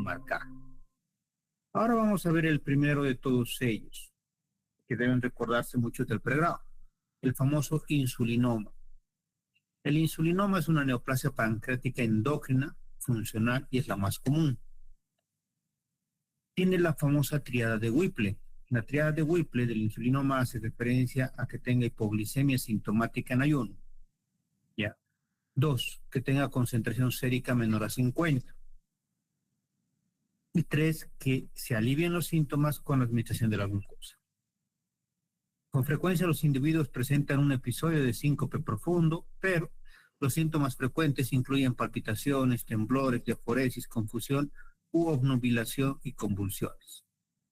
marcar. Ahora vamos a ver el primero de todos ellos, que deben recordarse mucho del pregrado, el famoso insulinoma. El insulinoma es una neoplasia pancreática endógena, funcional y es la más común. Tiene la famosa tríada de Whipple. La tríada de Whipple del insulinoma hace referencia a que tenga hipoglicemia sintomática en ayuno. Ya. 2, que tenga concentración sérica menor a 50. Y 3, que se alivien los síntomas con la administración de la glucosa. Con frecuencia los individuos presentan un episodio de síncope profundo, pero los síntomas frecuentes incluyen palpitaciones, temblores, diaforesis, confusión u obnubilación y convulsiones.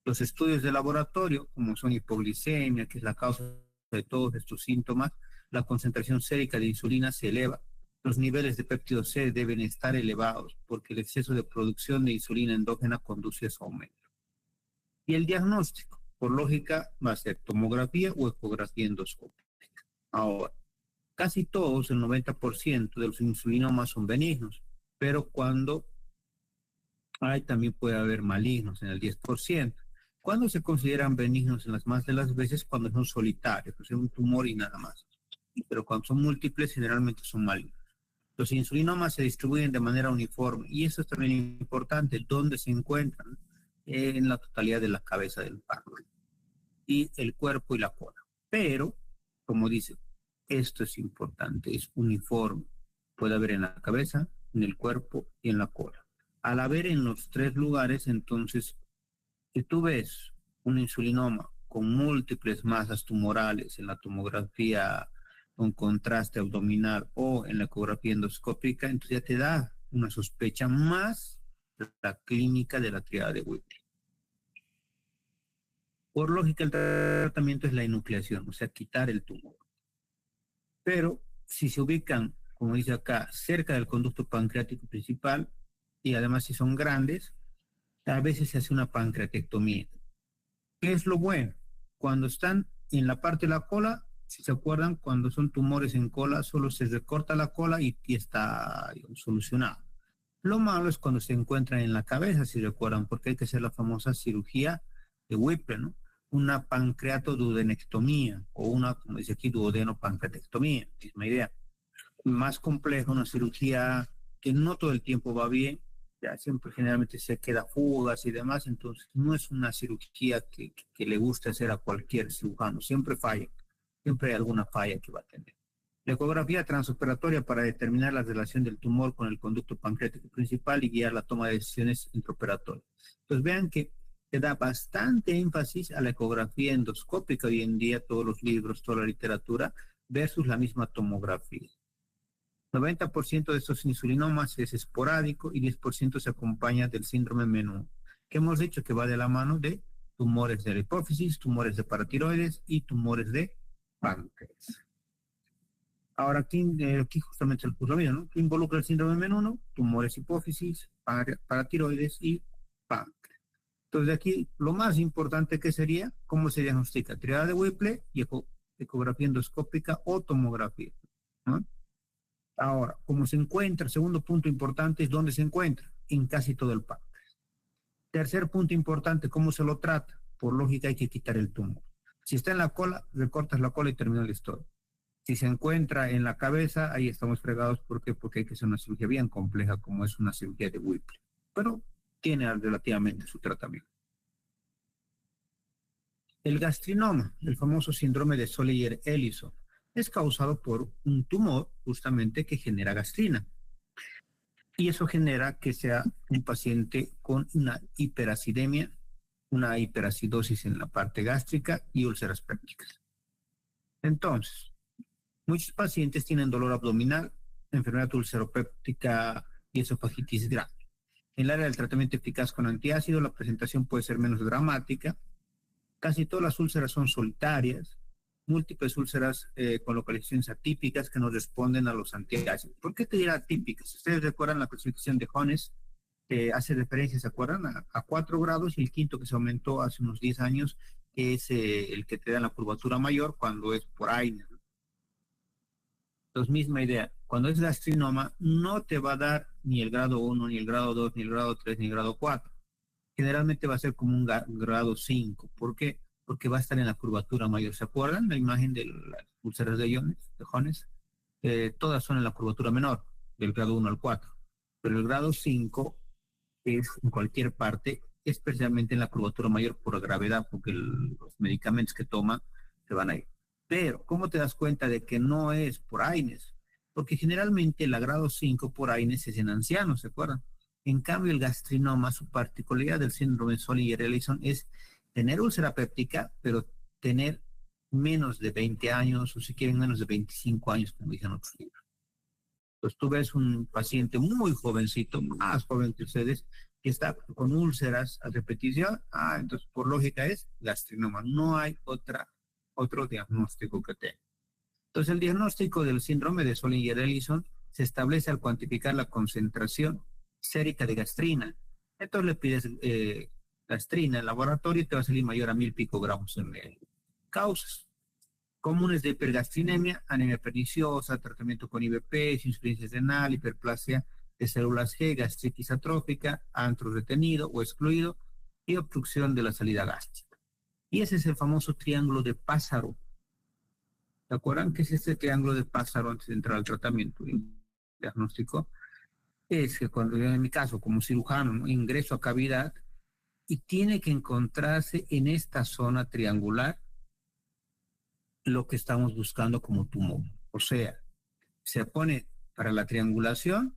Los estudios de laboratorio, como son hipoglicemia, que es la causa de todos estos síntomas, la concentración sérica de insulina se eleva. Los niveles de péptido C deben estar elevados porque el exceso de producción de insulina endógena conduce a su aumento. Y el diagnóstico, por lógica, va a ser tomografía o ecografía endoscópica. Ahora, casi todos, el 90% de los insulinomas son benignos, pero cuando hay también puede haber malignos en el 10%. ¿Cuándo se consideran benignos en las más de las veces? Cuando son solitarios, o sea, un tumor y nada más. Pero cuando son múltiples, generalmente son malignos. Los insulinomas se distribuyen de manera uniforme y eso es también importante, dónde se encuentran en la totalidad de la cabeza del páncreas y el cuerpo y la cola. Pero, como dice, esto es importante, es uniforme. Puede haber en la cabeza, en el cuerpo y en la cola. Al haber en los 3 lugares, entonces, si tú ves un insulinoma con múltiples masas tumorales en la tomografía con contraste abdominal o en la ecografía endoscópica, entonces ya te da una sospecha más de la clínica de la tríada de Whipple. Por lógica, el tratamiento es la enucleación, o sea, quitar el tumor. Pero si se ubican, como dice acá, cerca del conducto pancreático principal y además si son grandes, a veces se hace una pancreatectomía. ¿Qué es lo bueno? Cuando están en la parte de la cola, si se acuerdan, cuando son tumores en cola, solo se recorta la cola y está solucionado. Lo malo es cuando se encuentran en la cabeza, si recuerdan, porque hay que hacer la famosa cirugía de Whipple, ¿no? Una pancreatoduodenectomía o una, como dice aquí, duodenopancreatectomía, misma idea. Más compleja, una cirugía que no todo el tiempo va bien, ya siempre generalmente se queda fugas y demás, entonces no es una cirugía que le guste hacer a cualquier cirujano, siempre falla, siempre hay alguna falla que va a tener. La ecografía transoperatoria para determinar la relación del tumor con el conducto pancreático principal y guiar la toma de decisiones intraoperatorias. Pues vean que se da bastante énfasis a la ecografía endoscópica hoy en día, todos los libros, toda la literatura, versus la misma tomografía. 90% de estos insulinomas es esporádico y 10% se acompaña del síndrome menudo, que hemos dicho que va de la mano de tumores de la hipófisis, tumores de paratiroides y tumores de páncreas. Ahora, aquí justamente el curso ¿no? ¿Qué involucra el síndrome menudo? Tumores hipófisis, paratiroides y páncreas. Entonces, aquí lo más importante que sería cómo se diagnostica tríada de Whipple y ecografía endoscópica o tomografía, ¿no? Ahora, ¿cómo se encuentra? Segundo punto importante es dónde se encuentra, en casi todo el páncreas. Tercer punto importante, ¿cómo se lo trata? Por lógica hay que quitar el tumor. Si está en la cola, recortas la cola y termina la historia. Si se encuentra en la cabeza, ahí estamos fregados. ¿Por qué? Porque hay que hacer una cirugía bien compleja como es una cirugía de Whipple. Pero tiene relativamente su tratamiento. El gastrinoma, el famoso síndrome de Soleyer-Ellison, es causado por un tumor justamente que genera gastrina. Y eso genera que sea un paciente con una hiperacidemia, una hiperacidosis en la parte gástrica y úlceras pépticas. Entonces, muchos pacientes tienen dolor abdominal, enfermedad ulceropéptica y esofagitis grave. En el área del tratamiento eficaz con antiácido, la presentación puede ser menos dramática. Casi todas las úlceras son solitarias, múltiples úlceras con localizaciones atípicas que no responden a los antiácidos. ¿Por qué te dirá atípicas? Ustedes recuerdan la clasificación de Jones, que hace referencia, ¿se acuerdan? A 4 grados y el quinto que se aumentó hace unos 10 años, que es el que te da la curvatura mayor cuando es por Ainer. Entonces, misma idea. Cuando es gastrinoma, no te va a dar ni el grado 1, ni el grado 2, ni el grado 3, ni el grado 4. Generalmente va a ser como un grado 5. ¿Por qué? Porque va a estar en la curvatura mayor. ¿Se acuerdan la imagen de las úlceras de Jones? Todas son en la curvatura menor, del grado 1 al 4. Pero el grado 5 es en cualquier parte, especialmente en la curvatura mayor por gravedad, porque los medicamentos que toma se van a ir. Pero, ¿cómo te das cuenta de que no es por AINES? Porque generalmente el grado 5 por AINES es en ancianos, ¿se acuerdan? En cambio, el gastrinoma, su particularidad del síndrome de Solinger-Ellison es tener úlcera péptica, pero tener menos de 20 años, o si quieren menos de 25 años, como dicen otros libros. Pues tú ves un paciente muy jovencito, más joven que ustedes, que está con úlceras a repetición, entonces por lógica es gastrinoma, no hay otro diagnóstico que tenga. Entonces el diagnóstico del síndrome de Solinger-Ellison se establece al cuantificar la concentración sérica de gastrina. Entonces le pides gastrina en laboratorio y te va a salir mayor a 1000 picogramos en el. Causas comunes de hipergastrinemia, anemia perniciosa, tratamiento con IVP, insuficiencia renal, hiperplasia de células G, gastritis atrófica, antro retenido o excluido y obstrucción de la salida gástrica. Y ese es el famoso triángulo de Pázaro. ¿Se acuerdan qué es este triángulo de Pázaro antes de entrar al tratamiento diagnóstico? Es que cuando yo en mi caso como cirujano, ¿no?, ingreso a cavidad y tiene que encontrarse en esta zona triangular lo que estamos buscando como tumor. O sea, se pone para la triangulación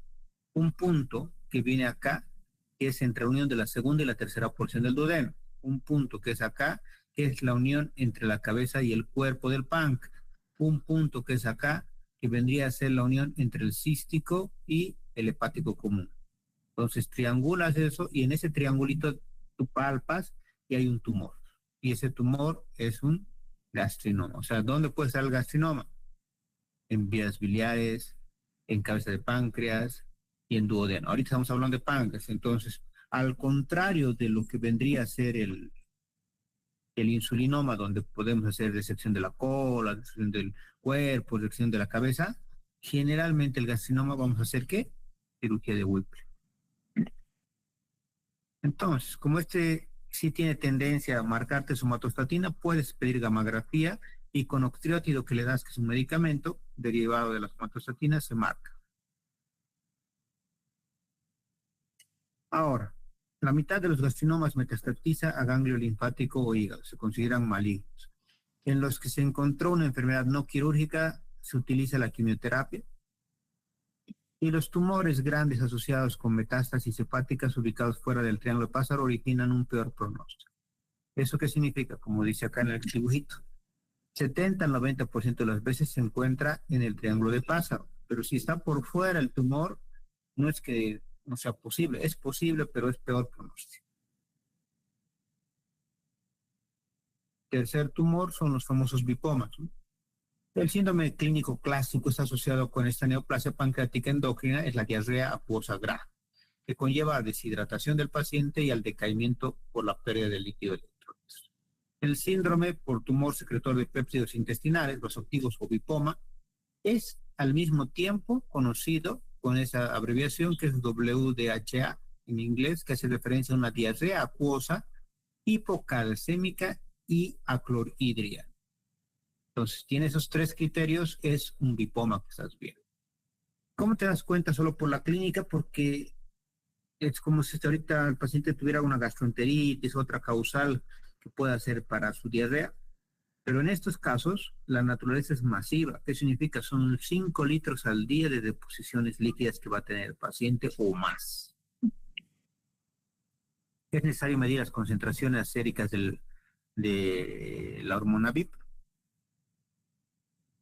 un punto que viene acá, que es entre la unión de la segunda y la tercera porción del duodeno. Un punto que es acá, que es la unión entre la cabeza y el cuerpo del páncreas. Un punto que es acá, que vendría a ser la unión entre el cístico y el hepático común. Entonces triangulas eso y en ese triangulito tú palpas y hay un tumor. Y ese tumor es un gastrinoma. O sea, ¿dónde puede estar el gastrinoma? En vías biliares, en cabeza de páncreas y en duodeno. Ahorita estamos hablando de páncreas. Entonces, al contrario de lo que vendría a ser el insulinoma, donde podemos hacer resección de la cola, resección del cuerpo, resección de la cabeza, generalmente el gastrinoma vamos a hacer ¿qué? Cirugía de Whipple. Entonces, como este sí tiene tendencia a marcarte somatostatina, puedes pedir gamografía y con octreótido que le das, que es un medicamento derivado de la somatostatina, se marca. Ahora, la mitad de los gastrinomas metastatiza a ganglio linfático o hígado, se consideran malignos. En los que se encontró una enfermedad no quirúrgica, se utiliza la quimioterapia. Y los tumores grandes asociados con metástasis hepáticas ubicados fuera del triángulo de Pázaro originan un peor pronóstico. ¿Eso qué significa? Como dice acá en el dibujito. 70 al 90% de las veces se encuentra en el triángulo de Pázaro, pero si está por fuera el tumor, no es que no sea posible, es posible, pero es peor pronóstico. Tercer tumor son los famosos bipomas, ¿no? El síndrome clínico clásico está asociado con esta neoplasia pancreática endocrina, es la diarrea acuosa grave, que conlleva a deshidratación del paciente y al decaimiento por la pérdida de líquido electrólitos. El síndrome por tumor secretor de péptidos intestinales, los activos o bipoma, es al mismo tiempo conocido con esa abreviación que es WDHA en inglés, que hace referencia a una diarrea acuosa, hipocalcémica y aclorhidria. Entonces, tiene esos tres criterios, es un bipoma que estás viendo. ¿Cómo te das cuenta? Solo por la clínica, porque es como si ahorita el paciente tuviera una gastroenteritis, otra causal que pueda ser para su diarrea. Pero en estos casos, la naturaleza es masiva. ¿Qué significa? Son 5 litros al día de deposiciones líquidas que va a tener el paciente o más. Es necesario medir las concentraciones séricas de la hormona BIP.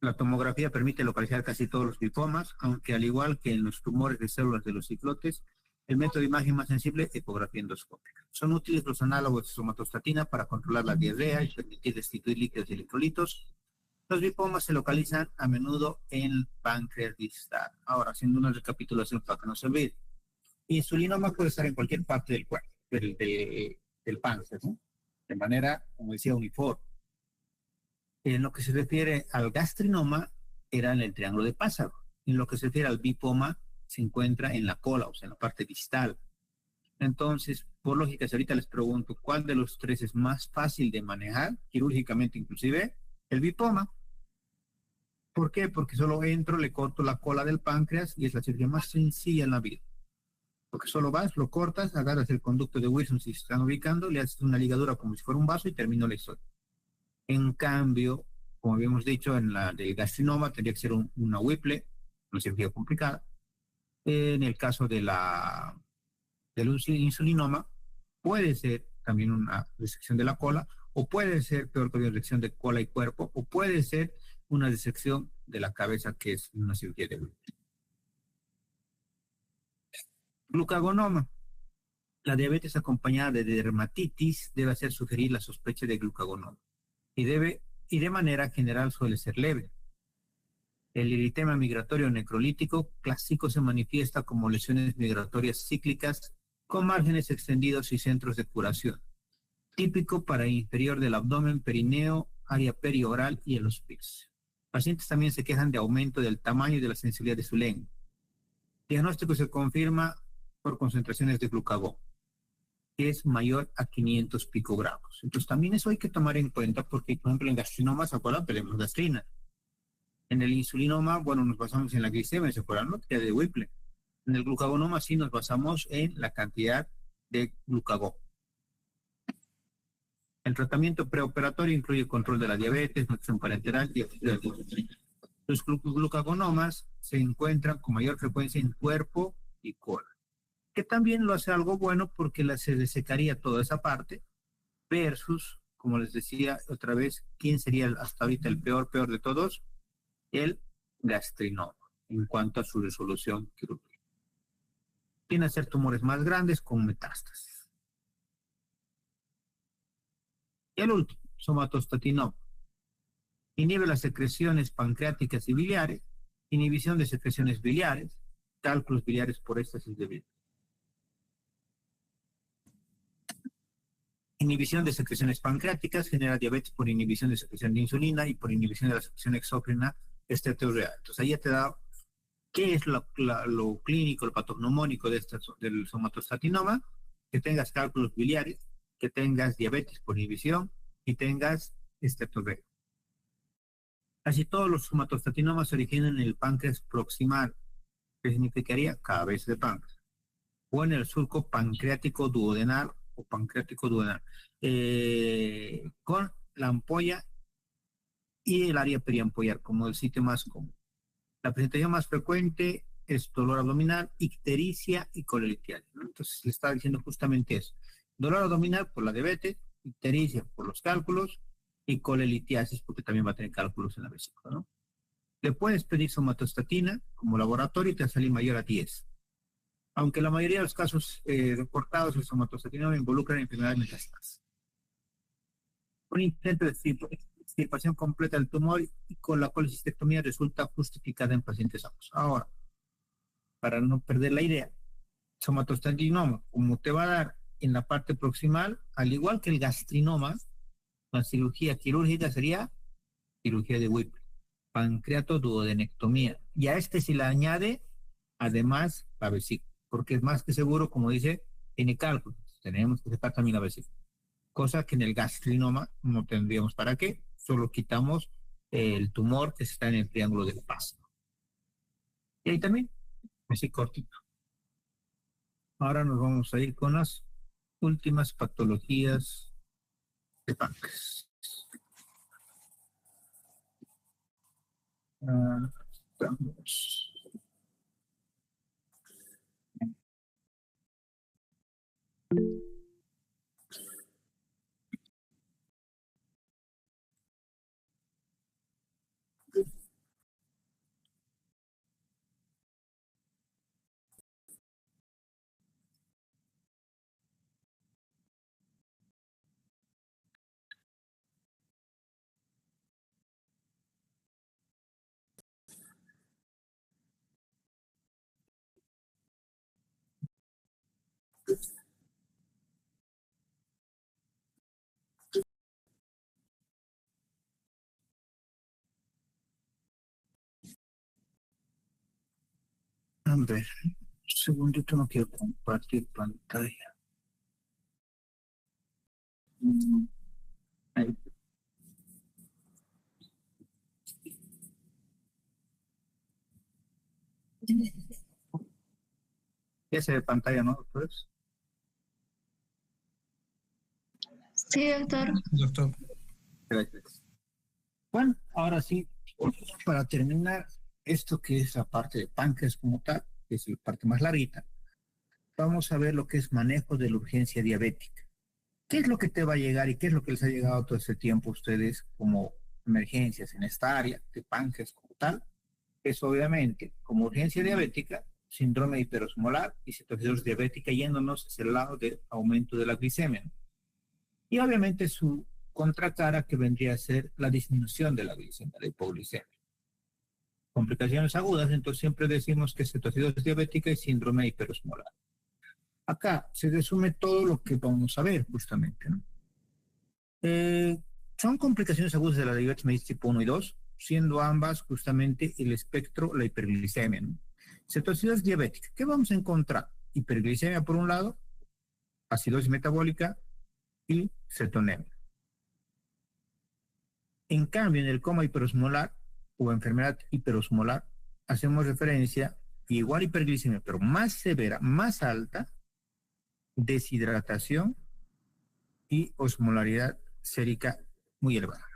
La tomografía permite localizar casi todos los lipomas, aunque al igual que en los tumores de células de los ciclotes, el método de imagen más sensible es ecografía endoscópica. Son útiles los análogos de somatostatina para controlar la diarrea y permitir destituir líquidos y electrolitos. Los lipomas se localizan a menudo en el páncreas distal. Ahora, haciendo una recapitulación para que no se olvide. Insulinoma puede estar en cualquier parte del cuerpo, del páncreas, ¿no? De manera, como decía, uniforme. En lo que se refiere al gastrinoma, era en el triángulo de Pássaro. En lo que se refiere al bipoma, se encuentra en la cola, o sea, en la parte distal. Entonces, por lógica, si ahorita les pregunto cuál de los tres es más fácil de manejar, quirúrgicamente inclusive, el bipoma. ¿Por qué? Porque solo entro, le corto la cola del páncreas y es la cirugía más sencilla en la vida. Porque solo vas, lo cortas, agarras el conducto de Wilson si se están ubicando, le haces una ligadura como si fuera un vaso y termino la historia. En cambio, como habíamos dicho, en la del gastrinoma tendría que ser una Whipple, una cirugía complicada. En el caso del insulinoma, puede ser también una resección de la cola, o puede ser, peor que una resección de cola y cuerpo, o puede ser una disección de la cabeza, que es una cirugía de Whipple. Glucagonoma. La diabetes acompañada de dermatitis debe hacer sugerir la sospecha de glucagonoma y de manera general suele ser leve. El eritema migratorio necrolítico clásico se manifiesta como lesiones migratorias cíclicas con márgenes extendidos y centros de curación. Típico para el inferior del abdomen, perineo, área perioral y en los pies. Pacientes también se quejan de aumento del tamaño y de la sensibilidad de su lengua. Diagnóstico se confirma por concentraciones de glucagón, que es mayor a 500 picogramos. Entonces también eso hay que tomar en cuenta porque, por ejemplo, en gastrinomas, ¿se acuerdan? Tenemos gastrina. En el insulinoma, bueno, nos basamos en la glicemia, ¿se acuerdan? ¿No? Que es de Whipple. En el glucagonoma sí nos basamos en la cantidad de glucagón. El tratamiento preoperatorio incluye control de la diabetes, nutrición parenteral y actividad de los glucagonomas se encuentran con mayor frecuencia en cuerpo y cola, que también lo hace algo bueno porque se desecaría toda esa parte versus, como les decía otra vez, ¿quién sería hasta ahorita el peor de todos? El gastrinoma, en cuanto a su resolución quirúrgica. Tiene a ser tumores más grandes con metástasis. Y el último, somatostatinoma. Inhibe las secreciones pancreáticas y biliares, inhibición de secreciones biliares, cálculos biliares por éstasis de biliares. Inhibición de secreciones pancreáticas genera diabetes por inhibición de secreción de insulina y por inhibición de la secreción exócrina esteatoidea. Entonces ahí ya te da qué es lo clínico, lo patognomónico del somatostatinoma, que tengas cálculos biliares, que tengas diabetes por inhibición y tengas esteatoidea. Casi todos los somatostatinomas se originan en el páncreas proximal, que significaría cabeza de páncreas, o en el surco pancreático duodenal o pancreático duodenal, con la ampolla y el área periampollar como el sitio más común. La presentación más frecuente es dolor abdominal, ictericia y colelitiasis, ¿no? Entonces le estaba diciendo justamente eso. Dolor abdominal por la diabetes, ictericia por los cálculos y colelitiasis porque también va a tener cálculos en la vesícula, ¿no? Le puedes pedir somatostatina como laboratorio y te va a salir mayor a 10. Aunque la mayoría de los casos reportados de somatostatina involucran enfermedades metastáticas. Un intento de extirpación completa del tumor y con la colecistectomía resulta justificada en pacientes sanos. Ahora, para no perder la idea, somatostatinoma, como te va a dar en la parte proximal, al igual que el gastrinoma, la cirugía quirúrgica sería cirugía de Whipple, pancreatoduodenectomía. Y a este se le añade, además, la vesícula, porque es más que seguro, como dice, tiene cálculos. Tenemos que sacar también la vesícula. Cosa que en el gastrinoma no tendríamos para qué, solo quitamos el tumor que está en el triángulo del pasto. Y ahí también, así cortito. Ahora nos vamos a ir con las últimas patologías de páncreas. Vamos. ver, un segundito, no quiero compartir pantalla. Ahí. Ya se ve pantalla, ¿no, doctores? Sí, doctor. Doctor. Gracias. Bueno, ahora sí, para terminar, esto que es la parte de páncreas como tal, que es la parte más larguita, vamos a ver lo que es manejo de la urgencia diabética. ¿Qué es lo que te va a llegar y qué es lo que les ha llegado todo este tiempo a ustedes como emergencias en esta área de páncreas como tal? Es obviamente como urgencia diabética, síndrome hiperosmolar y cetoacidosis diabética yéndonos hacia el lado de aumento de la glicemia. Y obviamente su contracara que vendría a ser la disminución de la glicemia, la hipoglicemia. Complicaciones agudas, entonces siempre decimos que es cetoacidosis diabética y síndrome hiperosmolar. Acá se resume todo lo que vamos a ver justamente, ¿no? Son complicaciones agudas de la diabetes mellitus tipo 1 y 2, siendo ambas justamente el espectro, la hiperglicemia, ¿no? Cetoacidosis diabética, ¿qué vamos a encontrar? Hiperglicemia por un lado, acidosis metabólica y cetonemia. En cambio, en el coma hiperosmolar o enfermedad hiperosmolar, hacemos referencia, igual hiperglicemia, pero más severa, más alta, deshidratación y osmolaridad sérica muy elevada.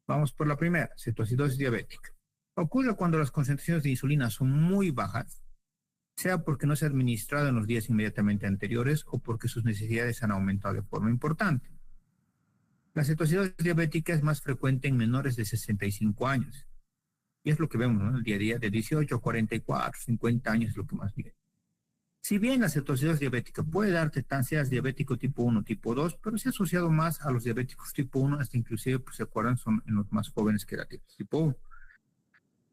Vamos por la primera, cetoacidosis diabética. Ocurre cuando las concentraciones de insulina son muy bajas, sea porque no se ha administrado en los días inmediatamente anteriores o porque sus necesidades han aumentado de forma importante. La cetoacidosis diabética es más frecuente en menores de 65 años. Y es lo que vemos, ¿no? El día a día de 18 a 44, 50 años es lo que más viene. Si bien la cetoacidosis diabética puede darte tan seas diabético tipo 1, tipo 2, pero se ha asociado más a los diabéticos tipo 1, hasta inclusive, pues se acuerdan, son en los más jóvenes que era tipo 1.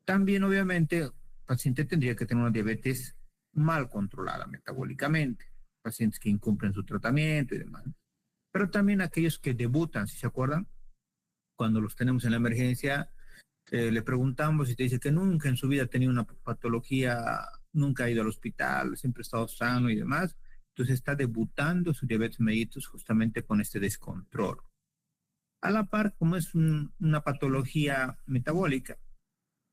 También, obviamente, el paciente tendría que tener una diabetes mal controlada metabólicamente, pacientes que incumplen su tratamiento y demás. Pero también aquellos que debutan, si se acuerdan, cuando los tenemos en la emergencia, le preguntamos y te dice que nunca en su vida ha tenido una patología, nunca ha ido al hospital, siempre ha estado sano y demás. Entonces está debutando su diabetes mellitus justamente con este descontrol. A la par, como es una patología metabólica,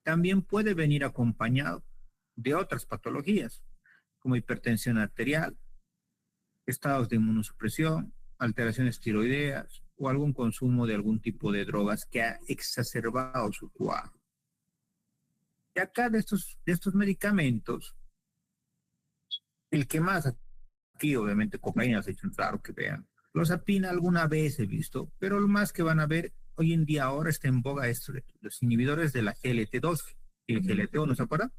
también puede venir acompañado de otras patologías, como hipertensión arterial, estados de inmunosupresión, alteraciones tiroideas o algún consumo de algún tipo de drogas que ha exacerbado su cuadro. Y acá de estos medicamentos, el que más aquí, obviamente, cocaína, se ha hecho claro que vean. Clozapina alguna vez he visto, pero lo más que van a ver hoy en día ahora está en boga esto, los inhibidores de la GLT2 y el GLT1, ¿se acuerdan?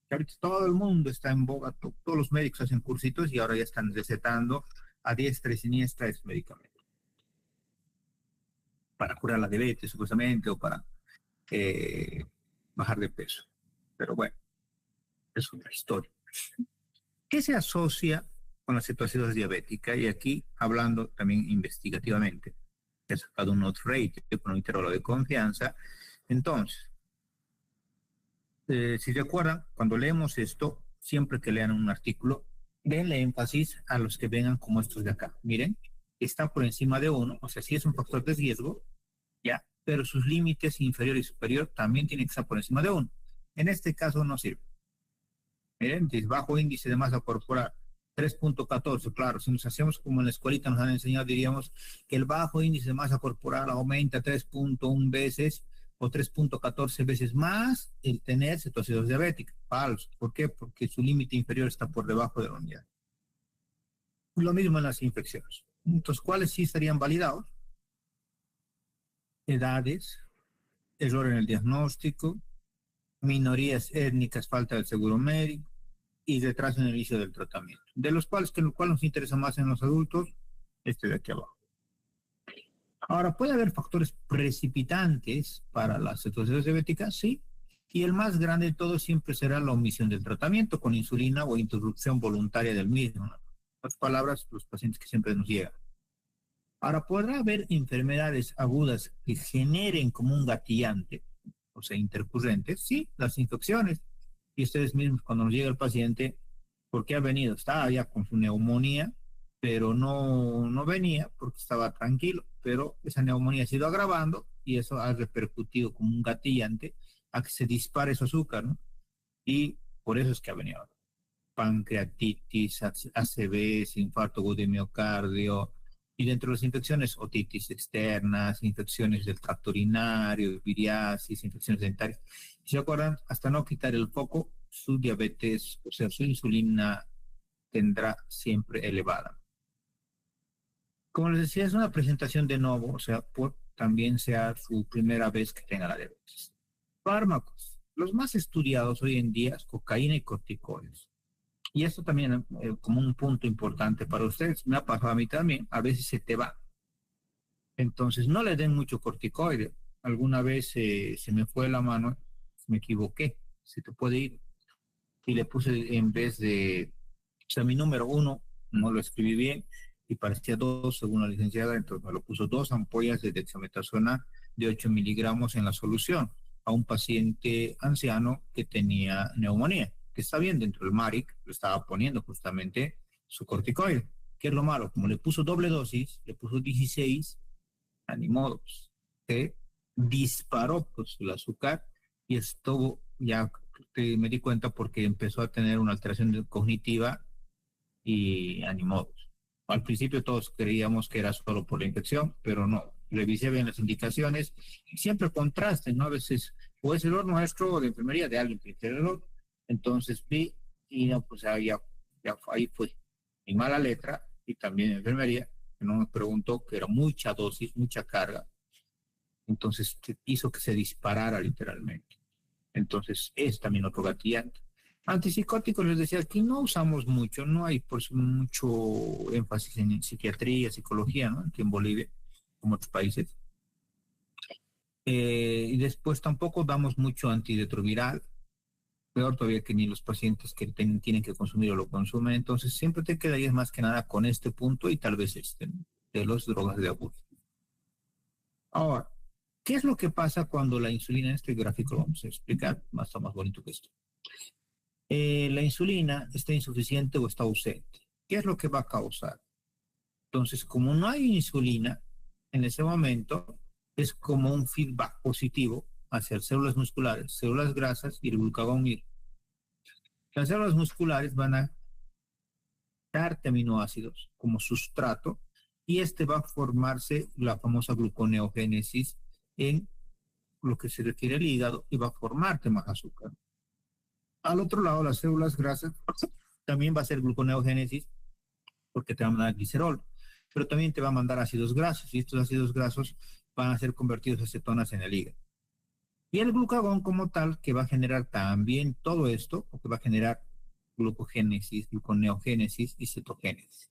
Que ahorita todo el mundo está en boga, todos los médicos hacen cursitos y ahora ya están recetando a diestra y siniestra esos medicamentos para curar la diabetes, supuestamente, o para bajar de peso. Pero bueno, es otra historia. ¿Qué se asocia con la cetoacidosis diabética? Y aquí, hablando también investigativamente, he sacado un note rate con un intervalo de confianza. Entonces, si se acuerdan, cuando leemos esto, siempre que lean un artículo, denle énfasis a los que vengan como estos de acá. Miren, están por encima de 1, o sea, sí es un factor de riesgo, ya, pero sus límites inferior y superior también tienen que estar por encima de 1. En este caso no sirve. Miren, bajo índice de masa corporal, 3.14, claro, si nos hacemos como en la escuelita nos han enseñado, diríamos que el bajo índice de masa corporal aumenta 3.1 veces o 3.14 veces más el tener cetoacidosis diabética. Falso. ¿Por qué? Porque su límite inferior está por debajo de la unidad. Lo mismo en las infecciones. Entonces, ¿cuáles sí estarían validados? Edades, error en el diagnóstico, minorías étnicas, falta del seguro médico y retraso en el inicio del tratamiento. De los cuales, lo cual nos interesa más en los adultos, este de aquí abajo. Ahora, ¿puede haber factores precipitantes para la cetoacidosis diabética? Sí. Y el más grande de todos siempre será la omisión del tratamiento con insulina o interrupción voluntaria del mismo, ¿no? En otras palabras, los pacientes que siempre nos llegan. Ahora, ¿podrá haber enfermedades agudas que generen como un gatillante, o sea, intercurrentes? Sí, las infecciones. Y ustedes mismos, cuando nos llega el paciente, ¿por qué ha venido? Estaba ya con su neumonía, pero no venía porque estaba tranquilo, pero esa neumonía se ha ido agravando y eso ha repercutido como un gatillante a que se dispare su azúcar, ¿no? Y por eso es que ha venido pancreatitis, ACVs, infarto agudo de miocardio, y dentro de las infecciones, otitis externas, infecciones del tracto urinario, viriasis, infecciones dentarias. Si se acuerdan, hasta no quitar el foco, su diabetes, o sea, su insulina tendrá siempre elevada. Como les decía, es una presentación de nuevo, o sea, también sea su primera vez que tenga la diabetes. Fármacos. Los más estudiados hoy en día es cocaína y corticoides. Y esto también como un punto importante para ustedes, me ha pasado a mí también, a veces se te va. Entonces no le den mucho corticoide. Alguna vez se me fue la mano, me equivoqué, se te puede ir. Y le puse en vez de, o sea, mi número 1, no lo escribí bien, y parecía 2 según la licenciada, entonces me lo puso 2 ampollas de dexametasona de 8 miligramos en la solución a un paciente anciano que tenía neumonía, que está bien dentro del MARIC, le estaba poniendo justamente su corticoide. ¿Qué es lo malo? Como le puso doble dosis, le puso 16, ni modo, pues, que disparó pues, el azúcar y estuvo ya me di cuenta porque empezó a tener una alteración cognitiva y animó. Al principio todos creíamos que era solo por la infección, pero no. Revisé bien las indicaciones y siempre contrasten, ¿no? A veces o es error nuestro o de enfermería de alguien que tiene el error. Entonces vi y no, pues ahí fue mi mala letra y también enfermería, que no nos preguntó que era mucha dosis, mucha carga. Entonces hizo que se disparara literalmente. Entonces es también otro gatillante. Antipsicóticos les decía que no usamos mucho, no hay por mucho énfasis en psiquiatría, psicología, ¿no? Aquí en Bolivia, como otros países. Y después tampoco damos mucho antirretroviral, peor todavía que ni los pacientes que tienen que consumir o lo consumen. Entonces siempre te quedarías más que nada con este punto y tal vez de los drogas de abuso. Ahora, ¿qué es lo que pasa cuando la insulina, en este gráfico lo vamos a explicar, está más bonito que esto? La insulina está insuficiente o está ausente. ¿Qué es lo que va a causar? Entonces, como no hay insulina, en ese momento es como un feedback positivo hacia células musculares, células grasas y el glucagón. Las células musculares van a darte aminoácidos como sustrato y este va a formarse la famosa gluconeogénesis en lo que se refiere al hígado y va a formarte más azúcar. Al otro lado, las células grasas también va a ser gluconeogénesis porque te va a mandar glicerol, pero también te va a mandar ácidos grasos y estos ácidos grasos van a ser convertidos a cetonas en el hígado. Y el glucagón como tal, que va a generar también todo esto, porque va a generar glucogénesis, gluconeogénesis y cetogénesis.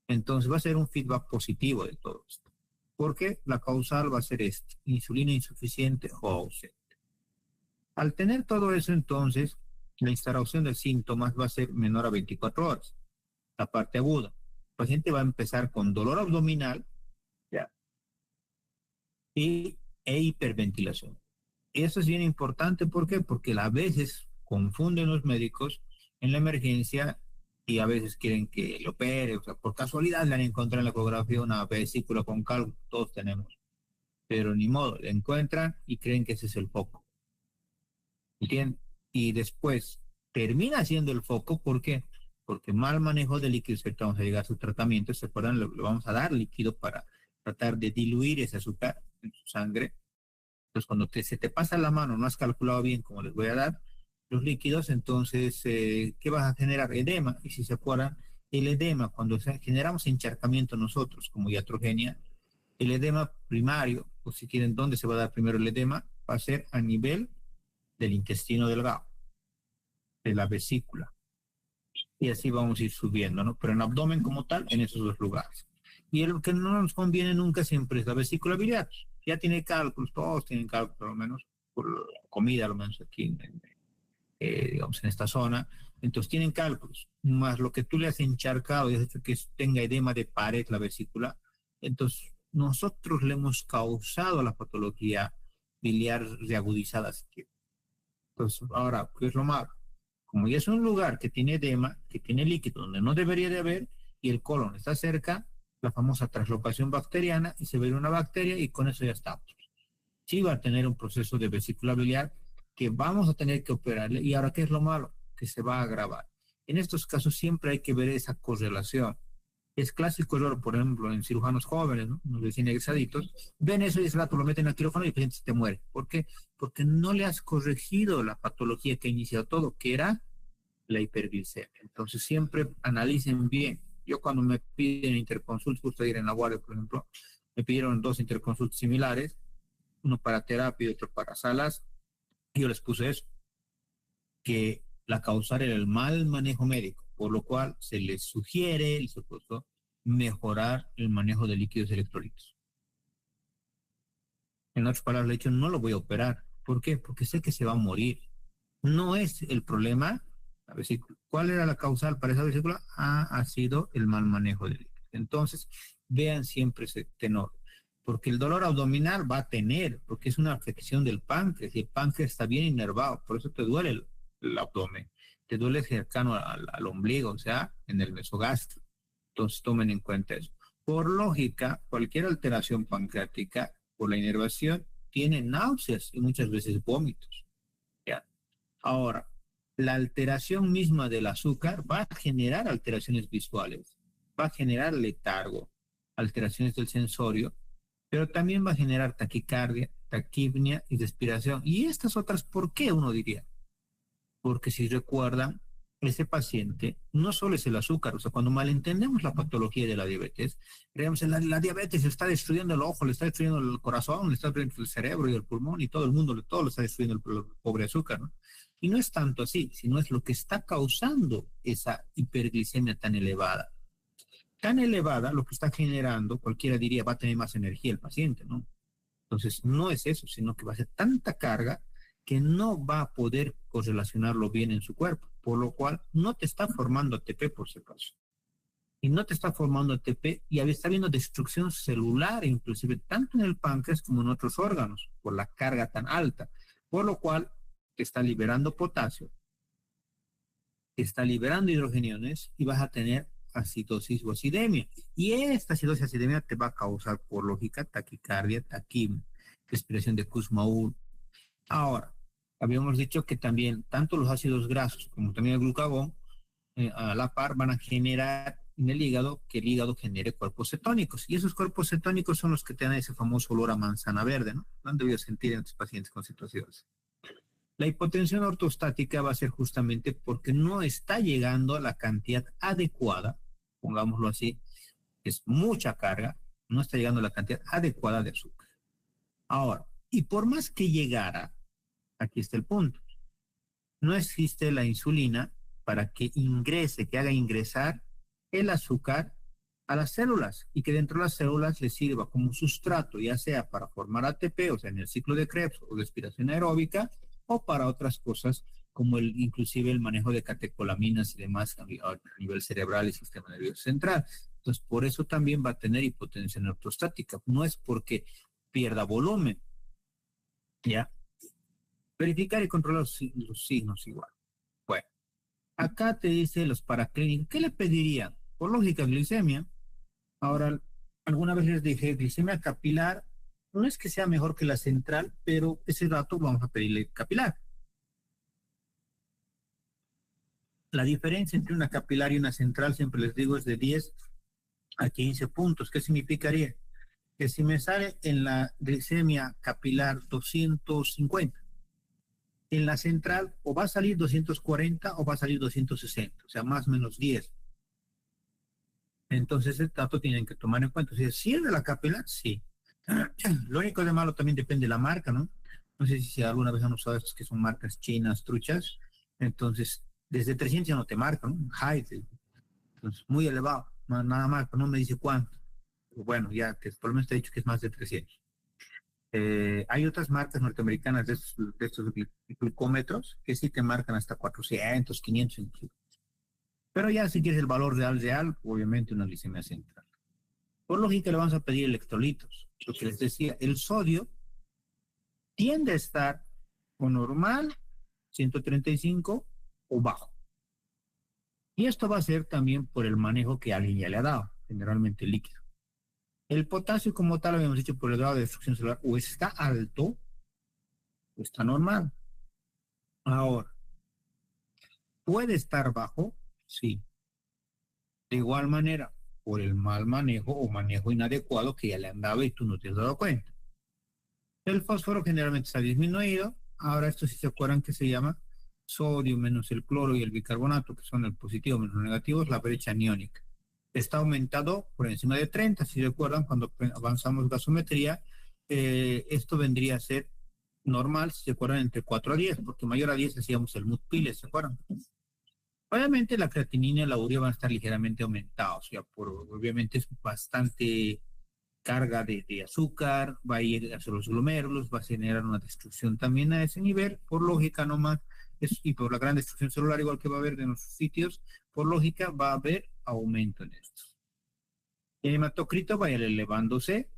Entonces va a ser un feedback positivo de todo esto, porque la causal va a ser insulina insuficiente o ausente. Al tener todo eso, entonces, la instalación de síntomas va a ser menor a 24 horas. La parte aguda. El paciente va a empezar con dolor abdominal, ¿ya? E hiperventilación. Eso es bien importante, ¿por qué? Porque a veces confunden los médicos en la emergencia y a veces quieren que lo opere, o sea, por casualidad le han encontrado en la ecografía una vesícula con cálculo, todos tenemos, pero ni modo, le encuentran y creen que ese es el foco. ¿Entienden? Y después termina siendo el foco, ¿por qué? Porque mal manejo de líquidos, que vamos a llegar a su tratamiento, se acuerdan, le vamos a dar líquido para tratar de diluir ese azúcar en su sangre. Entonces, cuando se te pasa la mano, no has calculado bien cómo les voy a dar los líquidos, entonces, ¿qué vas a generar? Edema. Y si se acuerdan, el edema, cuando generamos encharcamiento nosotros, como iatrogenia, el edema primario, o si quieren, ¿dónde se va a dar primero el edema? Va a ser a nivel del intestino delgado, de la vesícula. Y así vamos a ir subiendo, ¿no? Pero en abdomen como tal, en esos dos lugares. Y el que no nos conviene nunca siempre es la vesícula biliar. Ya tiene cálculos, todos tienen cálculos, por lo menos, por la comida, lo menos aquí, digamos, en esta zona. Entonces tienen cálculos, más lo que tú le has encharcado y has hecho que tenga edema de pared la vesícula. Entonces, nosotros le hemos causado la patología biliar reagudizada. Entonces, ahora, ¿qué es lo malo? Como ya es un lugar que tiene edema, que tiene líquido donde no debería de haber, y el colon está cerca, la famosa translocación bacteriana, y se ve una bacteria y con eso ya estamos. Sí va a tener un proceso de vesícula biliar que vamos a tener que operarle. Y ahora, ¿qué es lo malo? Que se va a agravar. En estos casos siempre hay que ver esa correlación. Es clásico error, por ejemplo, en cirujanos jóvenes, ¿no? Los recién egresaditos, ven eso y ese rato lo meten al quirófano y el paciente se te muere. ¿Por qué? Porque no le has corregido la patología que ha iniciado todo, que era la hiperglicemia. Entonces siempre analicen bien. Yo cuando me piden interconsultas, justo ayer en la guardia, por ejemplo, me pidieron 2 interconsultas similares, uno para terapia y otro para salas, y yo les puse eso, que la causal era el mal manejo médico, por lo cual se les sugiere, les propuso, mejorar el manejo de líquidos electrolitos. En otras palabras, le he dicho, no lo voy a operar. ¿Por qué? Porque sé que se va a morir. No es el problema la vesícula. ¿Cuál era la causal para esa vesícula? Ha sido el mal manejo de líquidos. Entonces, vean siempre ese tenor. Porque el dolor abdominal va a tener, porque es una afección del páncreas, y el páncreas está bien inervado, por eso te duele el abdomen, te duele cercano al ombligo, o sea, en el mesogastro. Entonces tomen en cuenta eso. Por lógica, cualquier alteración pancreática por la inervación tiene náuseas y muchas veces vómitos. ¿Ya? Ahora, la alteración misma del azúcar va a generar alteraciones visuales, va a generar letargo, alteraciones del sensorio, pero también va a generar taquicardia, taquipnia y respiración. Y estas otras, ¿por qué uno diría? Porque si recuerdan, ese paciente no solo es el azúcar, o sea, cuando malentendemos la patología de la diabetes, creemos que la diabetes le está destruyendo el ojo, le está destruyendo el corazón, le está destruyendo el cerebro y el pulmón y todo el mundo, todo lo está destruyendo el pobre azúcar, ¿no? Y no es tanto así, sino es lo que está causando esa hiperglicemia tan elevada. Tan elevada, lo que está generando, cualquiera diría, va a tener más energía el paciente, ¿no? Entonces, no es eso, sino que va a ser tanta carga que no va a poder correlacionarlo bien en su cuerpo, por lo cual no te está formando ATP por si acaso. Y no te está formando ATP y está habiendo destrucción celular, inclusive tanto en el páncreas como en otros órganos, por la carga tan alta, por lo cual te está liberando potasio, te está liberando hidrogeniones y vas a tener acidosis o acidemia. Y esta acidosis o acidemia te va a causar, por lógica, taquicardia, taquimia, respiración de Kussmaul. Ahora, habíamos dicho que también tanto los ácidos grasos como también el glucagón a la par van a generar en el hígado que el hígado genere cuerpos cetónicos. Y esos cuerpos cetónicos son los que te dan ese famoso olor a manzana verde, ¿no? Lo han debido sentir en estos pacientes con situaciones. La hipotensión ortostática va a ser justamente porque no está llegando a la cantidad adecuada, pongámoslo así, es mucha carga, no está llegando a la cantidad adecuada de azúcar. Ahora, y por más que llegara, aquí está el punto, no existe la insulina para que ingrese, que haga ingresar el azúcar a las células y que dentro de las células le sirva como sustrato, ya sea para formar ATP, o sea, en el ciclo de Krebs o respiración aeróbica, o para otras cosas como inclusive el manejo de catecolaminas y demás a nivel cerebral y sistema nervioso central. Entonces, por eso también va a tener hipotensión ortostática. No es porque pierda volumen, ¿ya? Verificar y controlar los signos igual. Bueno, acá te dice los paraclínicos. ¿Qué le pedirían? Por lógica, glicemia. Ahora, alguna vez les dije, glicemia capilar no es que sea mejor que la central, pero ese dato vamos a pedirle capilar. La diferencia entre una capilar y una central, siempre les digo, es de 10 a 15 puntos. ¿Qué significaría? Que si me sale en la glicemia capilar 250, en la central o va a salir 240 o va a salir 260, o sea, más o menos 10. Entonces, ese dato tienen que tomar en cuenta. Si es de la capilar, sí. Lo único de malo también depende de la marca, ¿no? No sé si alguna vez han usado estos que son marcas chinas, truchas. Entonces, desde 300 ya no te marca, ¿no? High, entonces, muy elevado. Nada más, no me dice cuánto. Pero bueno, ya que por lo menos te he dicho que es más de 300. Hay otras marcas norteamericanas de estos glucómetros que sí te marcan hasta 400, 500 incluso. Pero ya si quieres el valor real, obviamente una glicemia central. Por lógica le vamos a pedir electrolitos. Lo que les decía, el sodio tiende a estar o normal, 135, o bajo. Y esto va a ser también por el manejo que alguien ya le ha dado, generalmente líquido. El potasio como tal, habíamos dicho, por el grado de destrucción celular, o está alto o está normal. Ahora, ¿puede estar bajo? Sí. De igual manera, por el mal manejo o manejo inadecuado que ya le han dado y tú no te has dado cuenta. El fósforo generalmente está disminuido. Ahora, esto si se acuerdan que se llama sodio menos el cloro y el bicarbonato, que son el positivo menos el negativo, es la brecha aniónica. Está aumentado por encima de 30. Si recuerdan, cuando avanzamos gasometría, esto vendría a ser normal, si se acuerdan, entre 4 a 10, porque mayor a 10 hacíamos el MUT-PILE, ¿se acuerdan? Obviamente la creatinina y la urea van a estar ligeramente aumentados, ya obviamente es bastante carga de azúcar, va a ir hacia los glomérulos, va a generar una destrucción también a ese nivel, por lógica nomás, y por la gran destrucción celular, igual que va a haber en los sitios, por lógica va a haber aumento en esto. El hematocrito va a ir elevándose,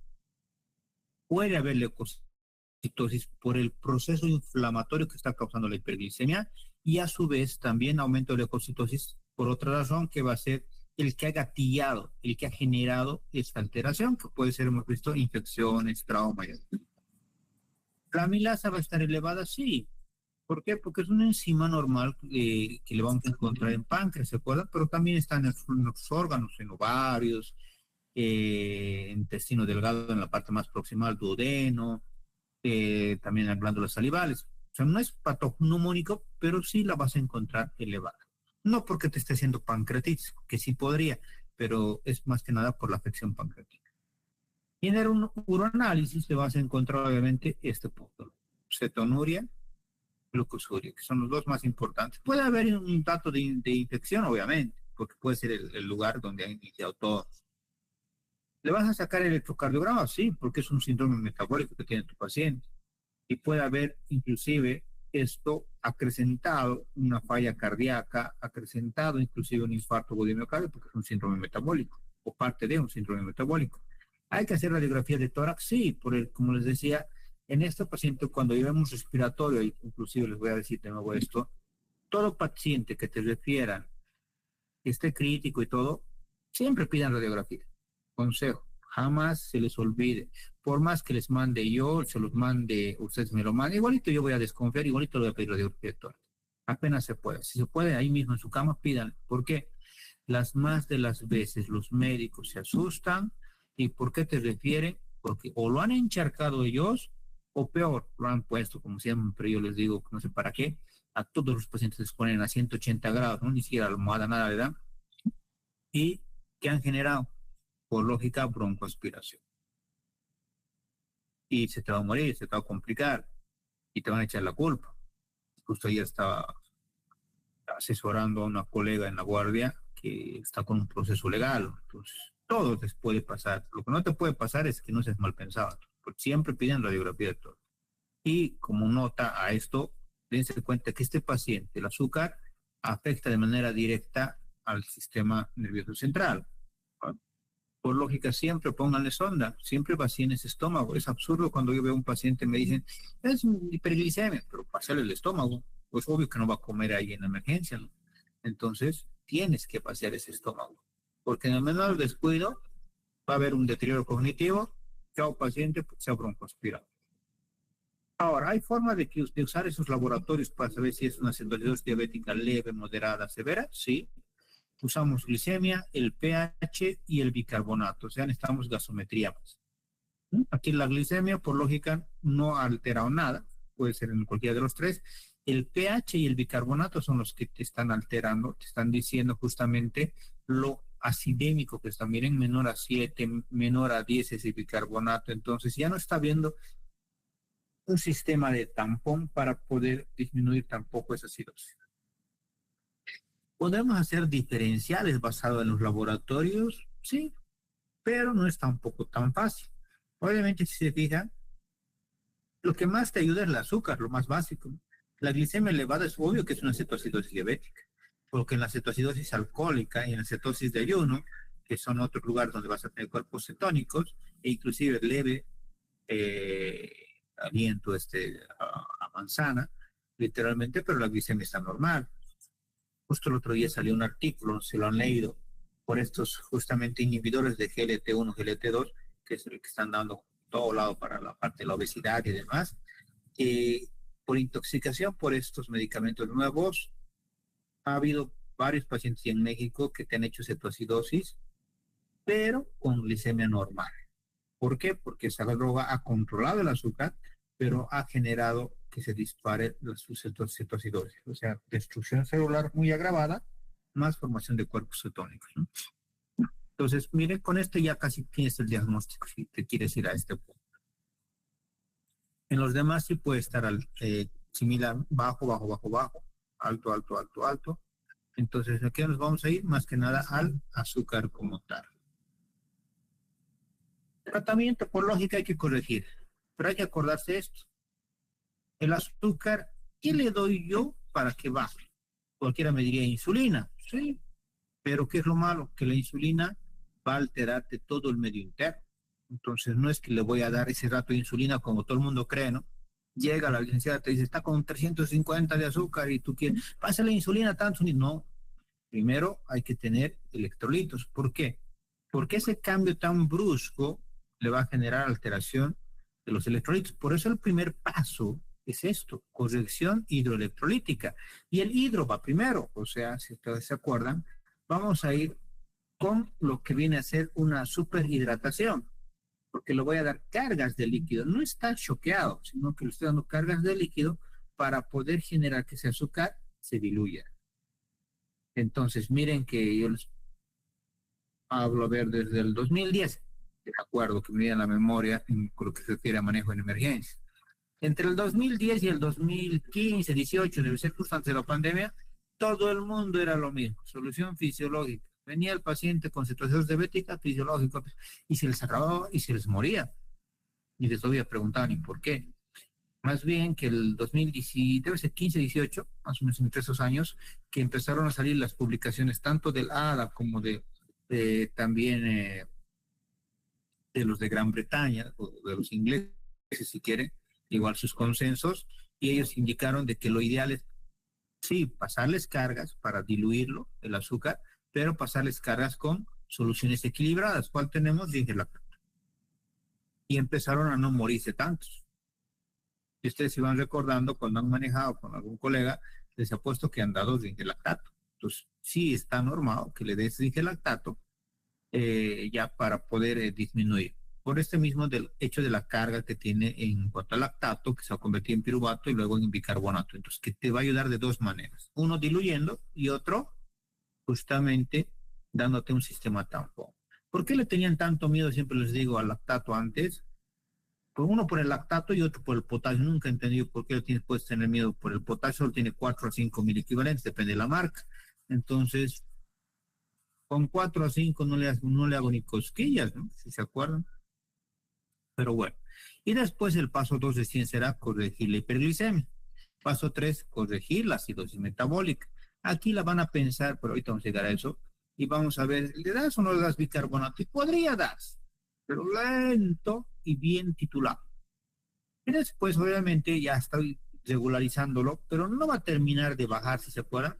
puede haber leucocitosis por el proceso inflamatorio que está causando la hiperglicemia y a su vez también aumento de leucocitosis por otra razón que va a ser el que ha gatillado, el que ha generado esta alteración, que puede ser, hemos visto, infecciones, trauma. La amilasa va a estar elevada, sí. ¿Por qué? Porque es una enzima normal que le vamos a encontrar en páncreas, ¿se acuerdan? Pero también está en los órganos, en ovarios, intestino delgado en la parte más próxima al duodeno, también en glándulas salivales. O sea, no es patognomónico, pero sí la vas a encontrar elevada. No porque te esté haciendo pancreatitis, que sí podría, pero es más que nada por la afección pancreática. Y en el uroanálisis te vas a encontrar obviamente este punto, cetonuria, glucosuria, que son los dos más importantes. Puede haber un dato de infección, obviamente, porque puede ser el lugar donde han iniciado todo. ¿Le vas a sacar el electrocardiograma? Sí, porque es un síndrome metabólico que tiene tu paciente. Y puede haber inclusive esto acrecentado una falla cardíaca, acrecentado inclusive un infarto agudo de miocardio, porque es un síndrome metabólico o parte de un síndrome metabólico. ¿Hay que hacer radiografía de tórax? Sí, como les decía, en este paciente cuando llevamos respiratorio, inclusive les voy a decir de nuevo esto, todo paciente que te refieran que esté crítico y todo, siempre pidan radiografía. Consejo, jamás se les olvide. Por más que les mande yo, se los mande, ustedes me lo manden, igualito yo voy a desconfiar, igualito le voy a pedir radiografía de tórax. Apenas se puede. Si se puede, ahí mismo en su cama, pidan. ¿Por qué? Las más de las veces los médicos se asustan. ¿Y por qué te refieren? Porque o lo han encharcado ellos, o peor, lo han puesto, como siempre yo les digo, no sé para qué, a todos los pacientes les ponen a 180 grados, ¿no? Ni siquiera almohada, nada le dan. ¿Y qué han generado? Por lógica, broncoaspiración. Y se te va a morir, se te va a complicar, y te van a echar la culpa. Justo ayer estaba asesorando a una colega en la guardia que está con un proceso legal. Entonces, todo te puede pasar. Lo que no te puede pasar es que no seas mal pensado. Porque siempre piden radiografía de todo. Y como nota a esto, dense cuenta que este paciente, el azúcar, afecta de manera directa al sistema nervioso central. Por lógica, siempre pónganle sonda, siempre vacíen ese estómago. Es absurdo cuando yo veo a un paciente y me dicen, es hiperglicemia, pero pasarle el estómago. Pues obvio que no va a comer ahí en la emergencia, ¿no? Entonces, tienes que pasear ese estómago, porque en el menor descuido va a haber un deterioro cognitivo, chao paciente, pues, sea broncoaspirado. Ahora, ¿hay forma de usar esos laboratorios para saber si es una cetoacidosis diabética leve, moderada, severa? Sí. Usamos glicemia, el pH y el bicarbonato, o sea, necesitamos gasometría más. Aquí la glicemia, por lógica, no ha alterado nada, puede ser en cualquiera de los tres. El pH y el bicarbonato son los que te están alterando, te están diciendo justamente lo acidémico que está. Miren, menor a 7, menor a 10 es el bicarbonato, entonces ya no está viendo un sistema de tampón para poder disminuir tampoco esa acidosis. ¿Podemos hacer diferenciales basados en los laboratorios? Sí, pero no es tampoco tan fácil. Obviamente, si se fijan, lo que más te ayuda es el azúcar, lo más básico. La glicemia elevada es obvio que es una cetoacidosis diabética, porque en la cetoacidosis alcohólica y en la cetosis de ayuno, que son otro lugar donde vas a tener cuerpos cetónicos, e inclusive leve aliento a manzana, literalmente, pero la glicemia está normal. Justo el otro día salió un artículo, se lo han leído, por estos justamente inhibidores de GLT1, GLT2, que es el que están dando todo lado para la parte de la obesidad y demás, por intoxicación por estos medicamentos nuevos. Ha habido varios pacientes en México que te han hecho cetoacidosis, pero con glicemia normal. ¿Por qué? Porque esa droga ha controlado el azúcar, pero ha generado que se dispare la cetoacidosis, o sea, destrucción celular muy agravada, más formación de cuerpos cetónicos, ¿no? Entonces, miren, con esto ya casi tienes el diagnóstico, si te quieres ir a este punto. En los demás sí puede estar similar, bajo, bajo, bajo, bajo, alto, alto, alto, alto. Entonces, aquí nos vamos a ir más que nada al azúcar como tal. Tratamiento por lógica hay que corregir, pero hay que acordarse esto. El azúcar, ¿qué le doy yo para que baje? Cualquiera me diría insulina, sí, pero ¿qué es lo malo? Que la insulina va a alterarte todo el medio interno. Entonces no es que le voy a dar ese rato de insulina como todo el mundo cree, ¿no? Llega la licenciada, te dice, está con 350 de azúcar y tú quieres, pásale insulina tanto. No, primero hay que tener electrolitos. ¿Por qué? Porque ese cambio tan brusco le va a generar alteración de los electrolitos. Por eso el primer paso es esto, corrección hidroelectrolítica. Y el hidro va primero, o sea, si ustedes se acuerdan, vamos a ir con lo que viene a ser una superhidratación, porque le voy a dar cargas de líquido. No está choqueado, sino que le estoy dando cargas de líquido para poder generar que ese azúcar se diluya. Entonces, miren que yo les hablo a ver desde el 2010, de acuerdo que me viene a la memoria en lo que se refiere a manejo en emergencia. Entre el 2010 y el 2015, 18, debe ser justo antes de la pandemia, todo el mundo era lo mismo, solución fisiológica. Venía el paciente con situaciones diabéticas, fisiológicas, y se les acababa y se les moría. Y les todavía preguntaban, ¿y por qué? Más bien que el 2010, debe ser 15, 18, más o menos entre esos años, que empezaron a salir las publicaciones tanto del ADA como también de los de Gran Bretaña, o de los ingleses, si quieren, igual sus consensos, y ellos indicaron de que lo ideal es, sí, pasarles cargas para diluirlo, el azúcar, pero pasarles cargas con soluciones equilibradas. ¿Cuál tenemos? Dingelactato. Y empezaron a no morirse tantos. Si ustedes se van recordando, cuando han manejado con algún colega, les ha puesto que han dado dingelactato. Entonces, sí está normado que le des dingelactato ya para poder disminuir. Por este mismo del hecho de la carga que tiene en cuanto al lactato, que se va a convertir en piruvato y luego en bicarbonato. Entonces, que te va a ayudar de dos maneras. Uno diluyendo y otro justamente dándote un sistema tampón. ¿Por qué le tenían tanto miedo, siempre les digo, al lactato antes? Pues uno por el lactato y otro por el potasio. Nunca he entendido por qué puedes tener miedo por el potasio. Solo tiene 4 a 5 mil equivalentes, depende de la marca. Entonces, con 4 a 5 no le hago ni cosquillas, ¿no? Si se acuerdan. Pero bueno. Y después el paso 2 de 100 será corregir la hiperglicemia. Paso 3, corregir la acidosis metabólica. Aquí la van a pensar, pero ahorita vamos a llegar a eso. Y vamos a ver, ¿le das o no le das bicarbonato? Y podría dar, pero lento y bien titulado. Y después, obviamente, ya estoy regularizándolo, pero no va a terminar de bajar, si se acuerdan.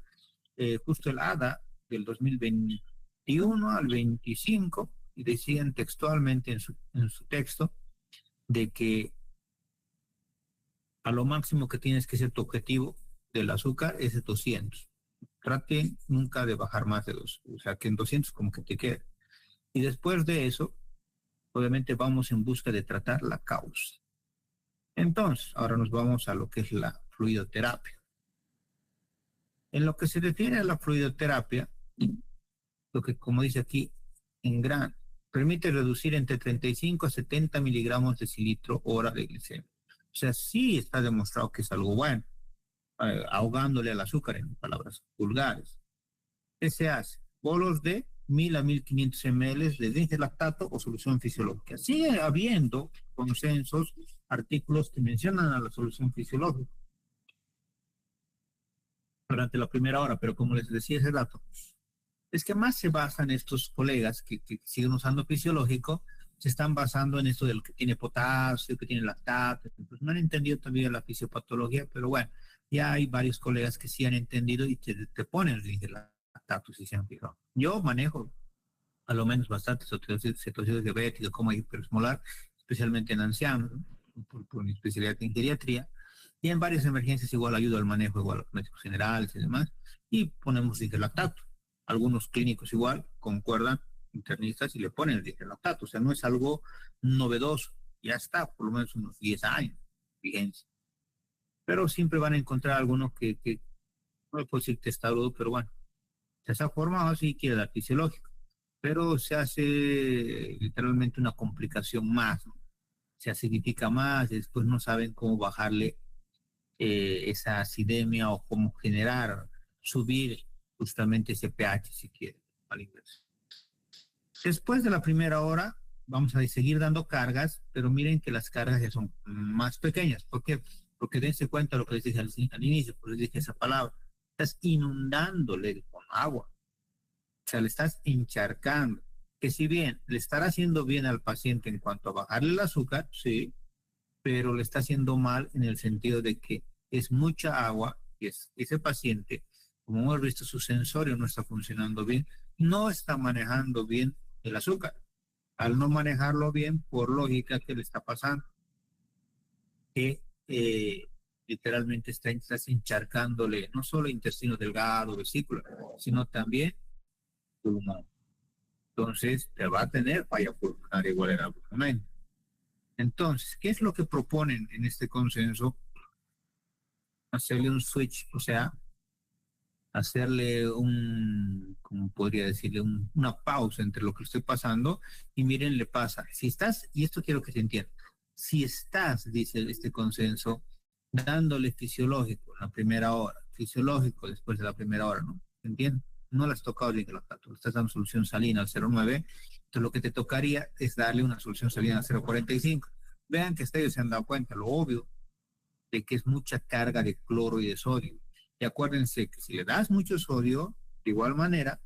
Justo el ADA del 2021 al 25, y decían textualmente en su texto, de que a lo máximo que tienes que ser tu objetivo del azúcar es de 200. Trate nunca de bajar más de 2, o sea que en 200 como que te quede. Y después de eso, obviamente vamos en busca de tratar la causa. Entonces, ahora nos vamos a lo que es la fluidoterapia. En lo que se refiere a la fluidoterapia, lo que, como dice aquí, en gran, permite reducir entre 35 a 70 miligramos de cilitro hora de glicemia. O sea, sí está demostrado que es algo bueno, ahogándole al azúcar, en palabras vulgares. ¿Qué se hace? Bolos de 1000 a 1500 ml de dingelactato o solución fisiológica. Sigue habiendo consensos, artículos que mencionan a la solución fisiológica durante la primera hora, pero como les decía hace rato, es que más se basan estos colegas que siguen usando fisiológico, se están basando en esto del que tiene potasio, que tiene lactato. Pues no han entendido todavía la fisiopatología, pero bueno, Ya hay varios colegas que sí han entendido y te ponen el lactato si se han fijado. Yo manejo a lo menos bastante cetosis diabética como hiperosmolar, especialmente en ancianos, ¿no? Por mi especialidad en geriatría. Y en varias emergencias igual ayuda al manejo, igual a los médicos generales y demás, y ponemos lactato. Algunos clínicos igual concuerdan, internistas, y le ponen el lactato. O sea, no es algo novedoso, ya está, por lo menos unos 10 años vigencia. Pero siempre van a encontrar algunos que no le puedo decir testarudo, pero bueno, se está formado así, quiere dar fisiológico, pero se hace literalmente una complicación más, ¿no? Se acidifica más, y después no saben cómo bajarle esa acidemia o cómo generar, subir justamente ese pH si quiere, al inverso. Después de la primera hora, vamos a seguir dando cargas, pero miren que las cargas ya son más pequeñas. ¿Por qué? Porque dense cuenta lo que les dije al inicio, pues les dije esa palabra. Estás inundándole con agua, o sea, le estás encharcando. Que si bien le estará haciendo bien al paciente en cuanto a bajarle el azúcar, sí, pero le está haciendo mal en el sentido de que es mucha agua y ese paciente, como hemos visto, su sensorio no está funcionando bien, no está manejando bien el azúcar. Al no manejarlo bien, por lógica, ¿qué le está pasando? Que literalmente estás encharcándole no solo intestino delgado, vesícula, sino también pulmón. Entonces, te va a tener falla pulmonar igual en algún momento. Entonces, ¿qué es lo que proponen en este consenso? Hacerle un switch, o sea, hacerle como podría decirle, una pausa entre lo que estoy pasando y miren, le pasa. Si estás, y esto quiero que se entienda, si estás, dice este consenso, dándole fisiológico en la primera hora, fisiológico después de la primera hora, ¿no? ¿Se entiende? No le has tocado bien el lactato, le estás dando solución salina al 0,9, entonces lo que te tocaría es darle una solución salina al 0,45. Vean que ustedes se han dado cuenta, lo obvio, de que es mucha carga de cloro y de sodio. Y acuérdense que si le das mucho sodio, de igual manera,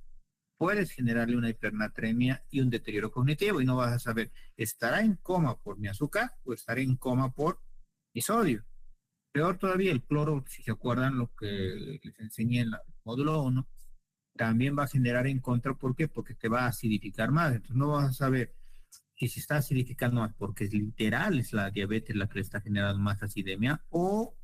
puedes generarle una hipernatremia y un deterioro cognitivo y no vas a saber, ¿estará en coma por mi azúcar o estará en coma por mi sodio? Peor todavía, el cloro, si se acuerdan lo que les enseñé en el módulo 1, también va a generar en contra. ¿Por qué? Porque te va a acidificar más. Entonces no vas a saber que se está acidificando más porque es literal, es la diabetes la que le está generando más acidemia o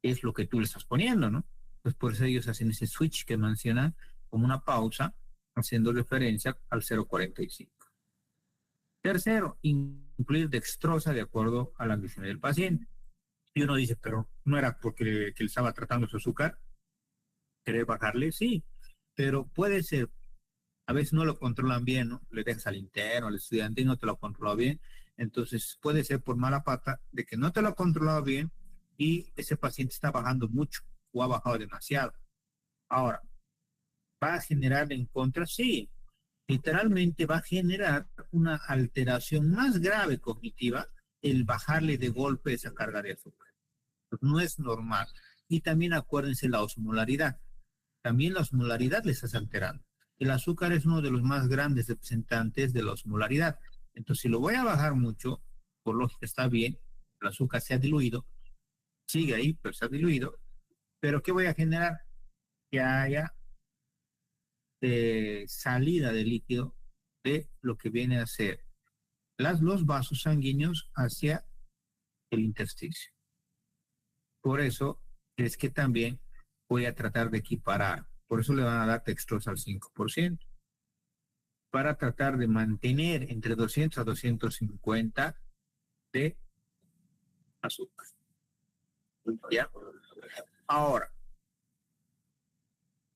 es lo que tú le estás poniendo, ¿no? Pues por eso ellos hacen ese switch que mencionan como una pausa, haciendo referencia al 0,45. Tercero, incluir dextrosa de acuerdo a la glicemia del paciente. Y uno dice, pero no era porque que él estaba tratando su azúcar, querer bajarle, sí, pero puede ser, a veces no lo controlan bien, ¿no? Le dejas al interno, al estudiante y no te lo controla bien, entonces puede ser por mala pata de que no te lo ha controlado bien y ese paciente está bajando mucho o ha bajado demasiado. Ahora, ¿va a generar en contra? Sí, literalmente va a generar una alteración más grave cognitiva el bajarle de golpe esa carga de azúcar. No es normal. Y también acuérdense la osmolaridad. También la osmolaridad le estás alterando. El azúcar es uno de los más grandes representantes de la osmolaridad. Entonces, si lo voy a bajar mucho, por lógica está bien, el azúcar se ha diluido, sigue ahí, pero se ha diluido. Pero ¿qué voy a generar? Que haya salida de líquido de lo que viene a ser los vasos sanguíneos hacia el intersticio. Por eso es que también voy a tratar de equiparar. Por eso le van a dar dextrosa al 5%, para tratar de mantener entre 200 a 250 de azúcar. ¿Ya? Ahora,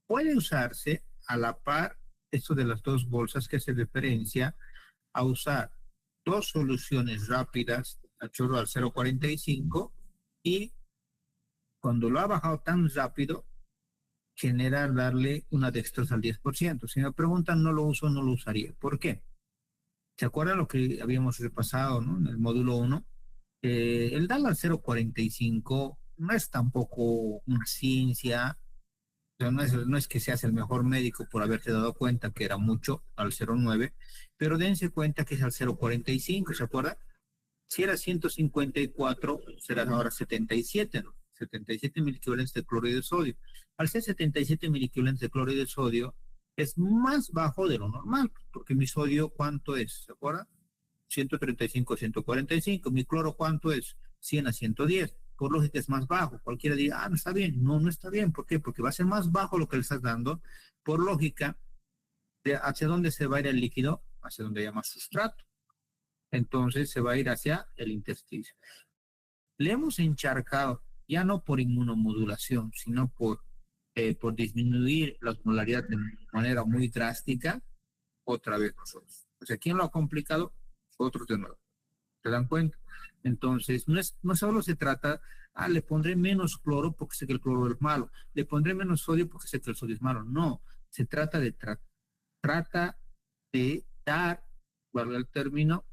puede usarse a la par esto de las dos bolsas que hace referencia a usar dos soluciones rápidas a chorro al 0,45 y cuando lo ha bajado tan rápido, generar, darle una dextrosa al 10%. Si me preguntan, no lo uso, no lo usaría. ¿Por qué? ¿Se acuerdan lo que habíamos repasado, ¿no? En el módulo 1? El darle al 0,45 no es tampoco una ciencia, o sea, no es que seas el mejor médico por haberte dado cuenta que era mucho al 0,9, pero dense cuenta que es al 0,45, ¿se acuerdan? Si era 154, será ahora 77, ¿no? 77 miliequivalentes de cloruro de sodio. Al ser 77 miliequivalentes de cloruro de sodio, es más bajo de lo normal, porque mi sodio, ¿cuánto es? ¿Se acuerdan? 135 a 145. Mi cloro, ¿cuánto es? 100 a 110. Por lógica es más bajo. Cualquiera diga, no está bien. No, no está bien. ¿Por qué? Porque va a ser más bajo lo que le estás dando. Por lógica, ¿hacia dónde se va a ir el líquido? Hacia donde llama sustrato. Entonces se va a ir hacia el intersticio. Le hemos encharcado, ya no por inmunomodulación, sino por disminuir la osmolaridad de manera muy drástica, otra vez nosotros. O sea, ¿quién lo ha complicado? Otros de nuevo. ¿Se dan cuenta? Entonces, no solo se trata, le pondré menos cloro porque sé que el cloro es malo, le pondré menos sodio porque sé que el sodio es malo. No, se trata de, trata de dar, valga el término,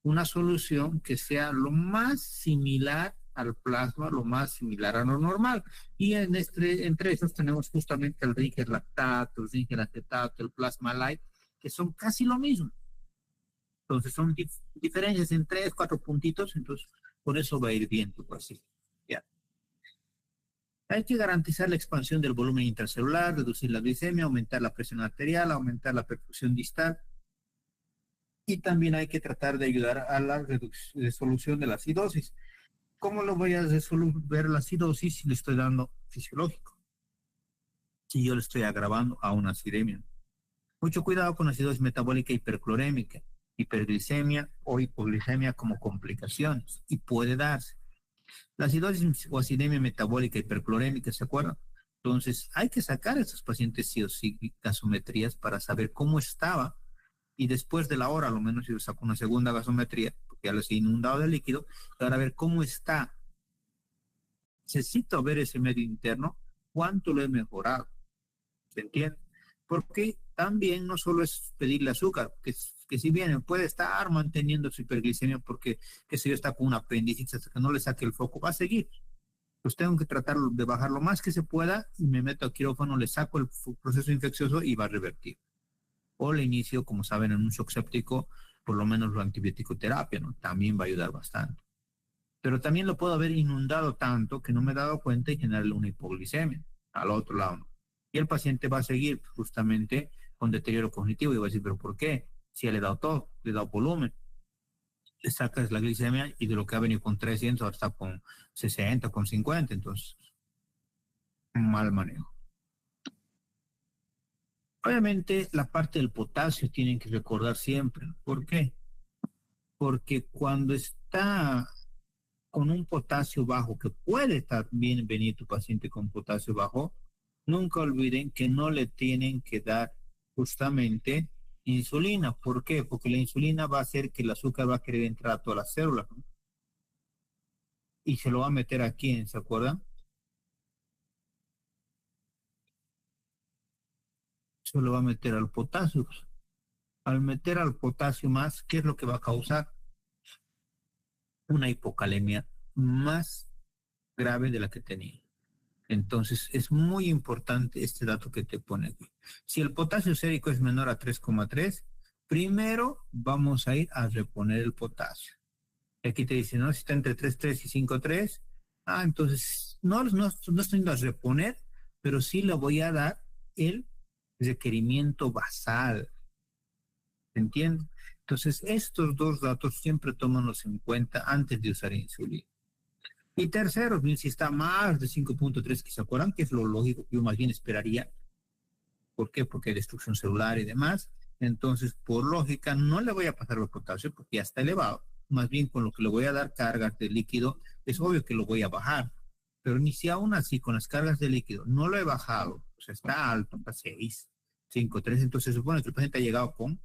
una solución que sea lo más similar al plasma, lo más similar a lo normal. Y entre esos tenemos justamente el Ringer lactato, el Ringer acetato, el plasma light, que son casi lo mismo. Entonces son diferencias en 3, 4 puntitos, entonces por eso va a ir bien tu paciente. Ya. Hay que garantizar la expansión del volumen intracelular, reducir la glicemia, aumentar la presión arterial, aumentar la perfusión distal. Y también hay que tratar de ayudar a la resolución de la acidosis. ¿Cómo lo voy a resolver la acidosis si le estoy dando fisiológico? Si yo le estoy agravando a una acidemia. Mucho cuidado con la acidosis metabólica hiperclorémica, hiperglicemia o hipoglicemia como complicaciones, y puede darse. La acidosis o acidemia metabólica hiperclorémica, ¿se acuerdan? Entonces, hay que sacar a estos pacientes sí o sí gasometrías para saber cómo estaba, y después de la hora, a lo menos yo saco una segunda gasometría, porque ya les he inundado de líquido, para ver cómo está. Necesito ver ese medio interno, cuánto lo he mejorado. ¿Se entiende? Porque también no solo es pedirle azúcar, que si bien puede estar manteniendo su hiperglicemia porque, que si yo está con un apendicitis hasta que no le saque el foco, va a seguir. Pues tengo que tratar de bajar lo más que se pueda y me meto a quirófano, le saco el proceso infeccioso y va a revertir. O le inicio, como saben, en un shock séptico, por lo menos la antibiótico terapia, ¿no? También va a ayudar bastante. Pero también lo puedo haber inundado tanto que no me he dado cuenta y generarle una hipoglicemia al otro lado, ¿no? Y el paciente va a seguir justamente con deterioro cognitivo y va a decir, ¿pero por qué? Si ya le he dado todo, le he dado volumen, le sacas la glicemia y de lo que ha venido con 300 ahora está con 60, con 50, entonces, mal manejo. Obviamente, la parte del potasio tienen que recordar siempre. ¿Por qué? Porque cuando está con un potasio bajo, que puede también venir tu paciente con potasio bajo, nunca olviden que no le tienen que dar justamente insulina. ¿Por qué? Porque la insulina va a hacer que el azúcar va a querer entrar a todas las células, ¿no? Y se lo va a meter aquí, ¿se acuerdan? Se lo va a meter al potasio. Al meter al potasio más, ¿qué es lo que va a causar? Una hipocalemia más grave de la que tenía. Entonces, es muy importante este dato que te pone aquí. Si el potasio sérico es menor a 3,3, primero vamos a ir a reponer el potasio. Aquí te dice, ¿no? Si está entre 3,3 y 5,3, entonces no estoy yendo a reponer, pero sí le voy a dar el requerimiento basal. ¿Entiendes? Entonces, estos dos datos siempre tómanos en cuenta antes de usar insulina. Y tercero, si está más de 5,3, que se acuerdan que es lo lógico que yo más bien esperaría. ¿Por qué? Porque hay destrucción celular y demás. Entonces, por lógica, no le voy a pasar el potasio porque ya está elevado. Más bien, con lo que le voy a dar cargas de líquido, es obvio que lo voy a bajar. Pero ni si aún así, con las cargas de líquido, no lo he bajado, o sea, está alto, está 6, 5,3, entonces se supone que el paciente ha llegado con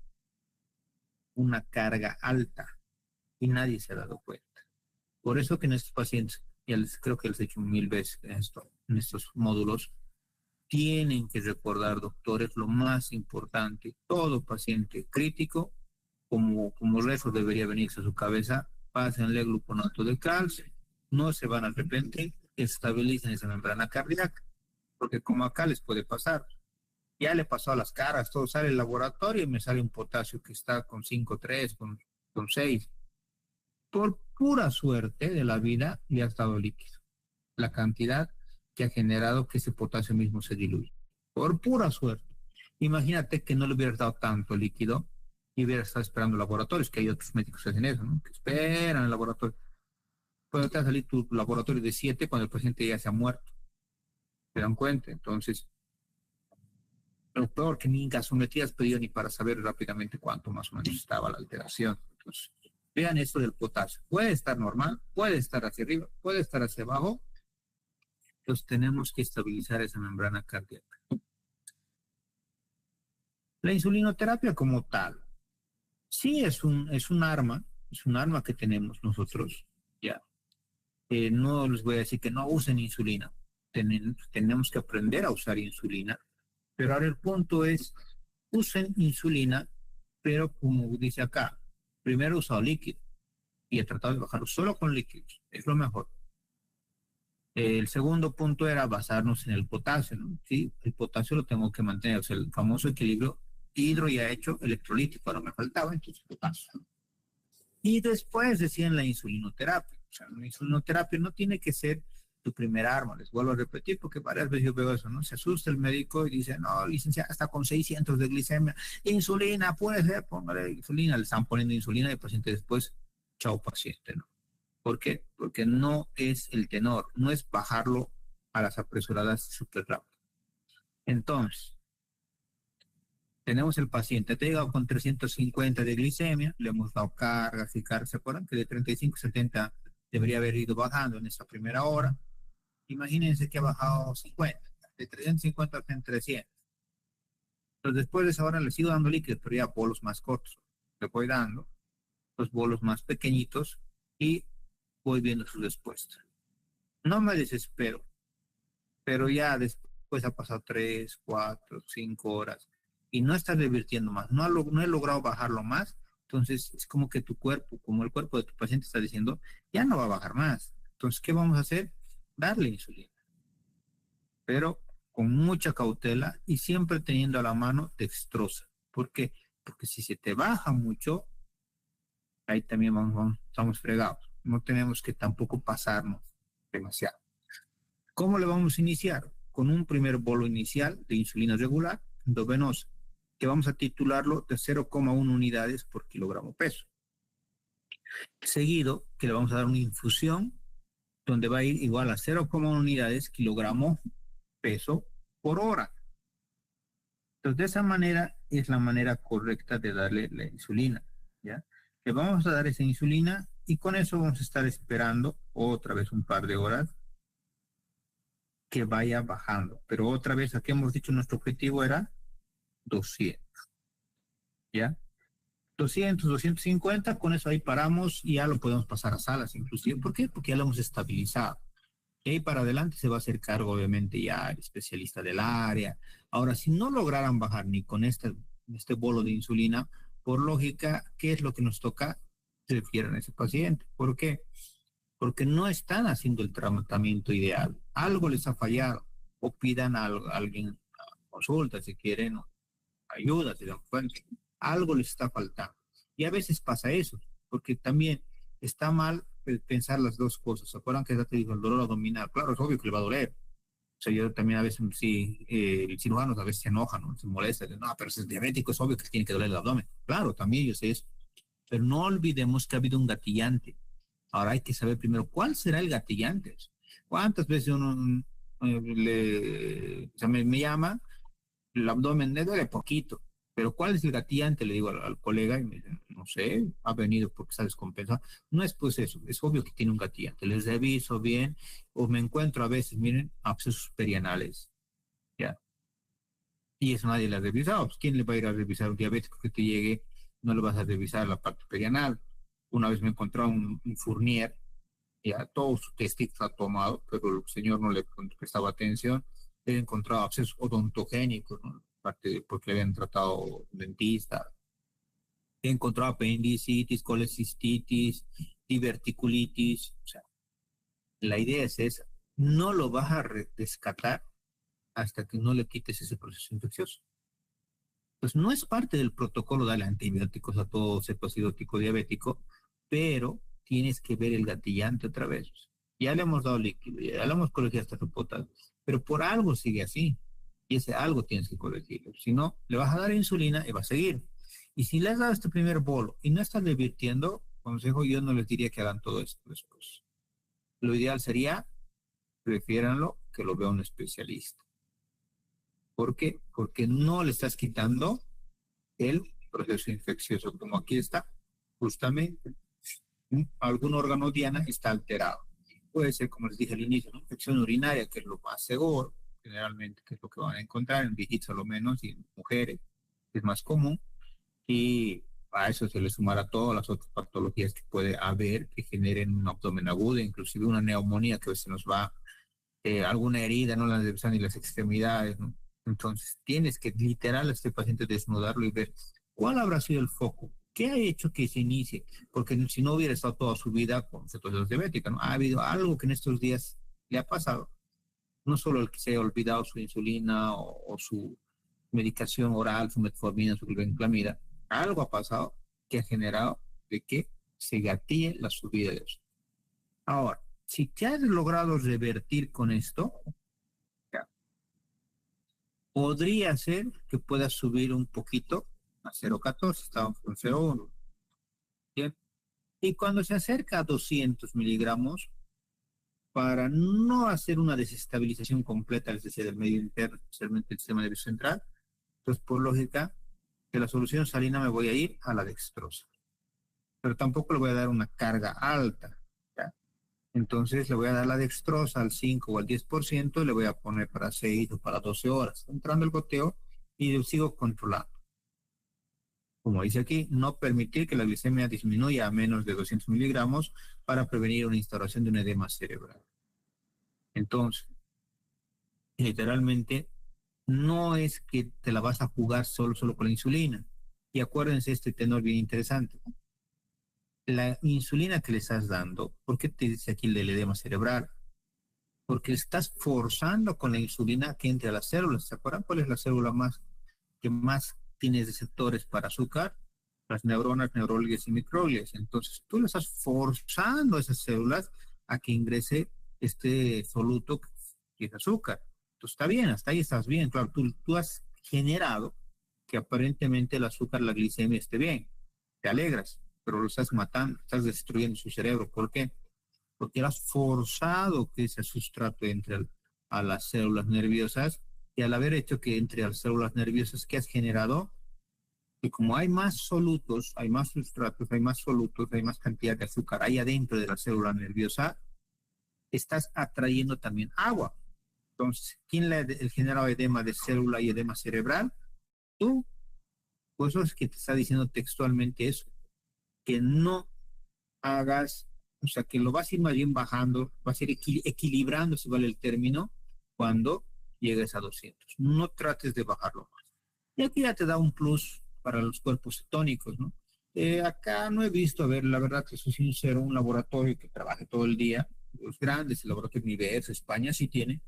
una carga alta y nadie se ha dado cuenta. Por eso que en estos pacientes, creo que les he dicho 1000 veces en estos módulos, tienen que recordar, doctores, lo más importante, todo paciente crítico, como rezo debería venirse a su cabeza, pásenle gluconato de calcio, no se van a arrepentir, estabilicen esa membrana cardíaca, porque como acá les puede pasar, ya le pasó a las caras, todo sale el laboratorio y me sale un potasio que está con 5,3, con 6. Por pura suerte de la vida le ha estado líquido. la cantidad que ha generado que ese potasio mismo se diluya. Por pura suerte. Imagínate que no le hubieras dado tanto líquido y hubieras estado esperando laboratorios, que hay otros médicos que hacen eso, ¿no? Que esperan en el laboratorio. Puede te va a salir tu laboratorio de 7 cuando el paciente ya se ha muerto. ¿Se dan cuenta? Entonces, lo peor que ni gasometrías pedido ni para saber rápidamente cuánto más o menos estaba la alteración. Entonces, vean esto del potasio. Puede estar normal, puede estar hacia arriba, puede estar hacia abajo. Entonces, tenemos que estabilizar esa membrana cardíaca. La insulinoterapia como tal, sí es un arma que tenemos nosotros, ya. No les voy a decir que no usen insulina. Tenemos que aprender a usar insulina. Pero ahora el punto es, usen insulina, pero como dice acá, primero he usado líquido y he tratado de bajarlo solo con líquidos. Es lo mejor. El segundo punto era basarnos en el potasio, ¿no? Sí, el potasio lo tengo que mantener, o sea, el famoso equilibrio hidro ya hecho electrolítico, ahora me faltaba, entonces potasio. Y después decían la insulinoterapia. O sea, la insulinoterapia no tiene que ser tu primer arma, les vuelvo a repetir, porque varias veces yo veo eso, ¿no? Se asusta el médico y dice, no, licenciada, está con 600 de glicemia, insulina, puede ser, póngale insulina, le están poniendo insulina y el paciente después, chao paciente, ¿no? ¿Por qué? Porque no es el tenor, no es bajarlo a las apresuradas súper rápido. Entonces, tenemos el paciente, te ha llegado con 350 de glicemia, le hemos dado cargas y cargas, ¿se acuerdan? Que de 35 a 70 debería haber ido bajando en esa primera hora. Imagínense que ha bajado 50, de 350 a 300. Entonces después de esa hora le sigo dando líquidos, pero ya bolos más cortos. Le voy dando los bolos más pequeñitos y voy viendo su respuesta. No me desespero, pero ya después ha pasado 3, 4, 5 horas y no está revirtiendo más, no he logrado bajarlo más, entonces es como que tu cuerpo, como el cuerpo de tu paciente está diciendo, ya no va a bajar más. Entonces, ¿qué vamos a hacer? Darle insulina, pero con mucha cautela y siempre teniendo a la mano dextrosa. ¿Por qué? Porque si se te baja mucho, ahí también estamos fregados. No tenemos que tampoco pasarnos demasiado. ¿Cómo le vamos a iniciar? Con un primer bolo inicial de insulina regular, endovenosa, que vamos a titularlo de 0,1 unidades por kilogramo peso. Seguido, que le vamos a dar una infusión donde va a ir igual a 0,1 unidades kilogramo peso por hora. Entonces, de esa manera es la manera correcta de darle la insulina, ¿ya? Le vamos a dar esa insulina y con eso vamos a estar esperando otra vez un par de horas que vaya bajando. Pero otra vez, aquí hemos dicho nuestro objetivo era 200, ¿ya? 200, 250, con eso ahí paramos y ya lo podemos pasar a salas inclusive. ¿Por qué? Porque ya lo hemos estabilizado. Y ahí para adelante se va a hacer cargo, obviamente, ya el especialista del área. Ahora, si no lograran bajar ni con este bolo de insulina, por lógica, ¿qué es lo que nos toca? Refieren a ese paciente. ¿Por qué? Porque no están haciendo el tratamiento ideal. Algo les ha fallado. O pidan a alguien consulta si quieren, o ayuda, si dan cuenta. Algo les está faltando. Y a veces pasa eso, porque también está mal pensar las dos cosas. ¿Se acuerdan que ya te dijo el dolor abdominal? Claro, es obvio que le va a doler. O sea, yo también a veces, sí, el cirujano a veces se enoja, ¿no? Se molesta. No, pero si es diabético, es obvio que tiene que doler el abdomen. Claro, también yo sé eso. Pero no olvidemos que ha habido un gatillante. Ahora hay que saber primero cuál será el gatillante. ¿Cuántas veces uno o sea, me llama, el abdomen me duele poquito, pero ¿cuál es el gatillante? Le digo al colega y me dice, no sé, ha venido porque está descompensado. No es pues eso, es obvio que tiene un gatillante. Les reviso bien o me encuentro a veces, miren, abscesos perianales, ¿ya? Y eso nadie le ha revisado. Pues, ¿quién le va a ir a revisar un diabético que te llegue? No le vas a revisar la parte perianal. Una vez me encontré un Fournier, ya todo su testículo ha tomado, pero el señor no le prestaba atención. He encontrado abscesos odontogénicos, ¿no? Porque le habían tratado dentista. He encontrado apendicitis, colecistitis, diverticulitis. O sea, la idea es esa. No lo vas a rescatar hasta que no le quites ese proceso infeccioso. Pues no es parte del protocolo darle antibióticos a todo ceto acidótico diabético, pero tienes que ver el gatillante otra vez. Ya le hemos dado líquido, ya le hemos corregido hasta su potasio, pero por algo sigue así. Y ese algo tienes que corregirlo. Si no, le vas a dar insulina y va a seguir. Y si le has dado este primer bolo y no estás revirtiendo, consejo, yo no les diría que hagan todo esto después. Lo ideal sería, prefiéranlo, que lo vea un especialista. ¿Por qué? Porque no le estás quitando el proceso infeccioso, como aquí está, justamente. Algún órgano diana está alterado. Puede ser, como les dije al inicio, una infección urinaria, que es lo más seguro, generalmente, que es lo que van a encontrar en viejitos a lo menos y en mujeres, que es más común. Y a eso se le sumará todas las otras patologías que puede haber que generen un abdomen agudo, inclusive una neumonía que a veces nos va, alguna herida, no las ni las extremidades, ¿no? Entonces tienes que literal a este paciente desnudarlo y ver cuál habrá sido el foco, qué ha hecho que se inicie, porque si no hubiera estado toda su vida con cetosis diabética, ¿no? Ha habido algo que en estos días le ha pasado, no solo el que se haya olvidado su insulina o su medicación oral, su metformina, su glibenclamida, algo ha pasado que ha generado de que se gatille la subida de eso. Ahora, si te has logrado revertir con esto, ya, podría ser que puedas subir un poquito a 0,14, estamos con 0,1. Bien. Y cuando se acerca a 200 miligramos, para no hacer una desestabilización completa, es decir, del medio interno, especialmente el sistema nervioso central, entonces por lógica, de la solución salina me voy a ir a la dextrosa. Pero tampoco le voy a dar una carga alta, ¿ya? Entonces le voy a dar la dextrosa al 5 o al 10% y le voy a poner para 6 o para 12 horas, entrando el goteo y lo sigo controlando. Como dice aquí, no permitir que la glicemia disminuya a menos de 200 miligramos para prevenir una instauración de un edema cerebral. Entonces, literalmente, no es que te la vas a jugar solo con la insulina. Y acuérdense este tenor bien interesante. La insulina que le estás dando, ¿por qué te dice aquí el edema cerebral? Porque estás forzando con la insulina que entre a las células. ¿Se acuerdan cuál es la célula que más tiene receptores para azúcar? Las neuronas, neurólogos y microglias. Entonces tú le estás forzando a esas células a que ingrese este soluto que es azúcar. Entonces está bien, hasta ahí estás bien. Claro, tú has generado que aparentemente el azúcar, la glicemia esté bien. Te alegras, pero lo estás matando, estás destruyendo su cerebro. ¿Por qué? Porque has forzado que ese sustrato entre a las células nerviosas y al haber hecho que entre a las células nerviosas que has generado, que como hay más solutos, hay más sustratos, hay más solutos, hay más cantidad de azúcar ahí adentro de la célula nerviosa, estás atrayendo también agua. Entonces, ¿quién el generado edema de célula y edema cerebral? Tú. Pues eso es que te está diciendo textualmente eso, que no hagas, o sea, que lo vas a ir más bien bajando, vas a ir equilibrando, si vale el término, cuando llegues a 200. No trates de bajarlo más. Y aquí ya te da un plus para los cuerpos cetónicos, ¿no? Acá no he visto, a ver, la verdad que soy sincero, un laboratorio que trabaje todo el día, los grandes, el laboratorio Universo, España sí tiene,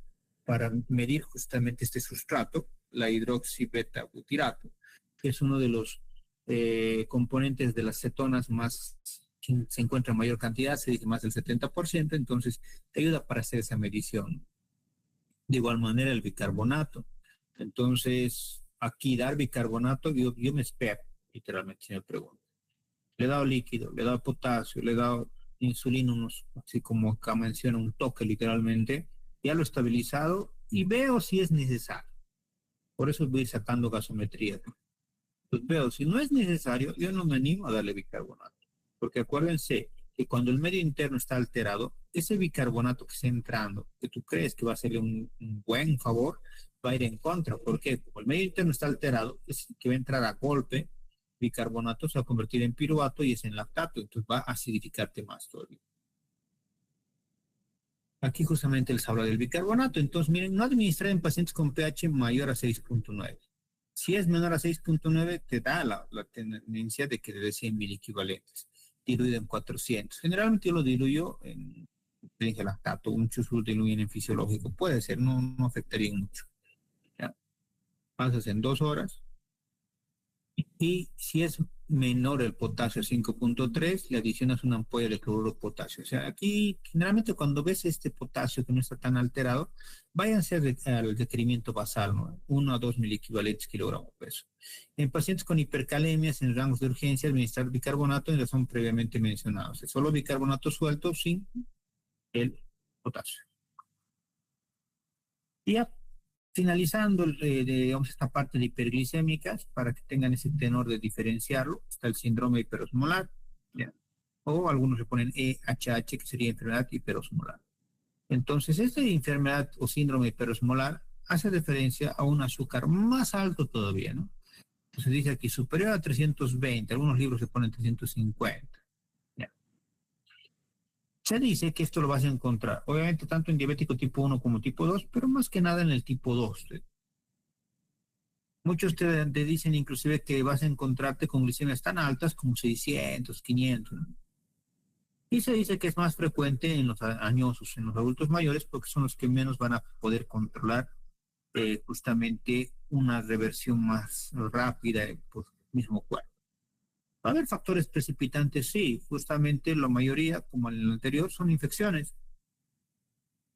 para medir justamente este sustrato, la hidroxibeta-butirato, que es uno de los componentes de las cetonas más, se encuentra en mayor cantidad, se dice más del 70%, entonces te ayuda para hacer esa medición. De igual manera el bicarbonato. Entonces, aquí dar bicarbonato, yo me espero, literalmente, si me pregunto. Le he dado líquido, le he dado potasio, le he dado insulina, unos, así como acá menciona, un toque literalmente, ya lo he estabilizado y veo si es necesario. Por eso voy sacando gasometría. Pues veo, si no es necesario, yo no me animo a darle bicarbonato. Porque acuérdense que cuando el medio interno está alterado, ese bicarbonato que está entrando, que tú crees que va a hacerle un buen favor, va a ir en contra. ¿Por qué? Como el medio interno está alterado, es que va a entrar a golpe, bicarbonato se va a convertir en piruvato y es en lactato, entonces va a acidificarte más todavía. Aquí justamente les habla del bicarbonato. Entonces, miren, no administrar en pacientes con pH mayor a 6.9. Si es menor a 6.9, te da la tendencia de que debe ser en equivalentes, diluido en 400. Generalmente yo lo diluyo en lactato, muchos lo diluyen en fisiológico. Puede ser, no afectaría mucho. ¿Ya? Pasas en 2 horas. Y si es menor el potasio 5.3, le adicionas una ampolla de cloruro de potasio. O sea, aquí generalmente cuando ves este potasio que no está tan alterado, váyanse al requerimiento basal, ¿no? 1 a 2 miliequivalentes kilogramo peso. En pacientes con hipercalemias en rangos de urgencia, administrar bicarbonato en razón previamente mencionada. O sea, solo bicarbonato suelto sin el potasio. Y ya finalizando, digamos, esta parte de hiperglicémicas, para que tengan ese tenor de diferenciarlo, está el síndrome hiperosmolar, ¿ya? O algunos le ponen EHH, que sería enfermedad hiperosmolar. Entonces, esta enfermedad o síndrome hiperosmolar hace referencia a un azúcar más alto todavía, ¿no? Entonces dice aquí superior a 320, algunos libros se ponen 350. ¿Ya? Se dice que esto lo vas a encontrar, obviamente, tanto en diabético tipo 1 como tipo 2, pero más que nada en el tipo 2. Muchos te dicen inclusive que vas a encontrarte con glicemias tan altas como 600, 500, ¿no? Y se dice que es más frecuente en los añosos, en los adultos mayores, porque son los que menos van a poder controlar justamente una reversión más rápida por el mismo cuerpo. Va a haber factores precipitantes, sí, justamente la mayoría, como en el anterior, son infecciones.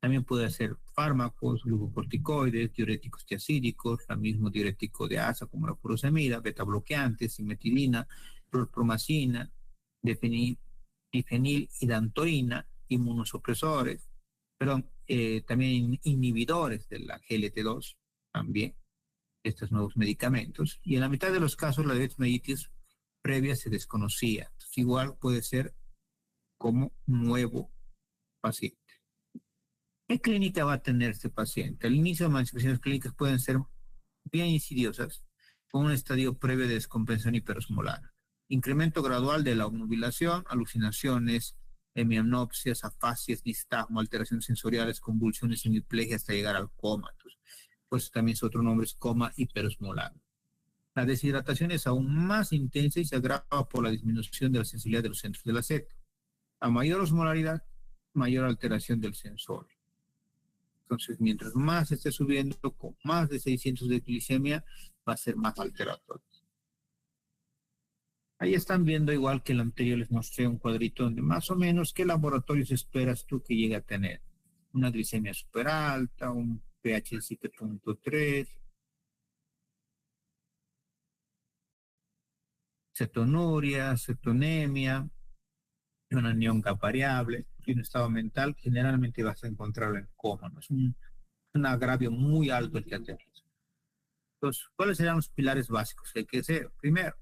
También puede ser fármacos, glucocorticoides, diuréticos tiacídicos, el mismo diurético de asa como la furosemida, beta bloqueantes, simetilina, clorpromacina, difenilhidantoína, inmunosupresores, perdón, también inhibidores de la GLT2, también estos nuevos medicamentos. Y en la mitad de los casos la diabetes mellitus previa se desconocía. Entonces, igual puede ser como nuevo paciente. ¿Qué clínica va a tener este paciente? Al inicio de manifestaciones clínicas pueden ser bien insidiosas, con un estadio previo de descompensación hiperosmolar. Incremento gradual de la obnubilación, alucinaciones, hemianopsias, afasias, nistagmo, alteraciones sensoriales, convulsiones, hemiplegia hasta llegar al coma. Entonces, pues también su otro nombre es coma hiperosmolar. La deshidratación es aún más intensa y se agrava por la disminución de la sensibilidad de los centros de la sed. A mayor osmolaridad, mayor alteración del sensor. Entonces, mientras más esté subiendo, con más de 600 de glicemia, va a ser más alterado. Ahí están viendo, igual que el anterior, les mostré un cuadrito donde más o menos qué laboratorios esperas tú que llegue a tener. Una glicemia súper alta, un pH de 7.3, cetonuria, cetonemia, una aniónica variable y un estado mental, generalmente vas a encontrarlo en coma, ¿no? Es un agravio muy alto el que tenemos. Entonces, ¿cuáles serían los pilares básicos que hay que hacer? Primero,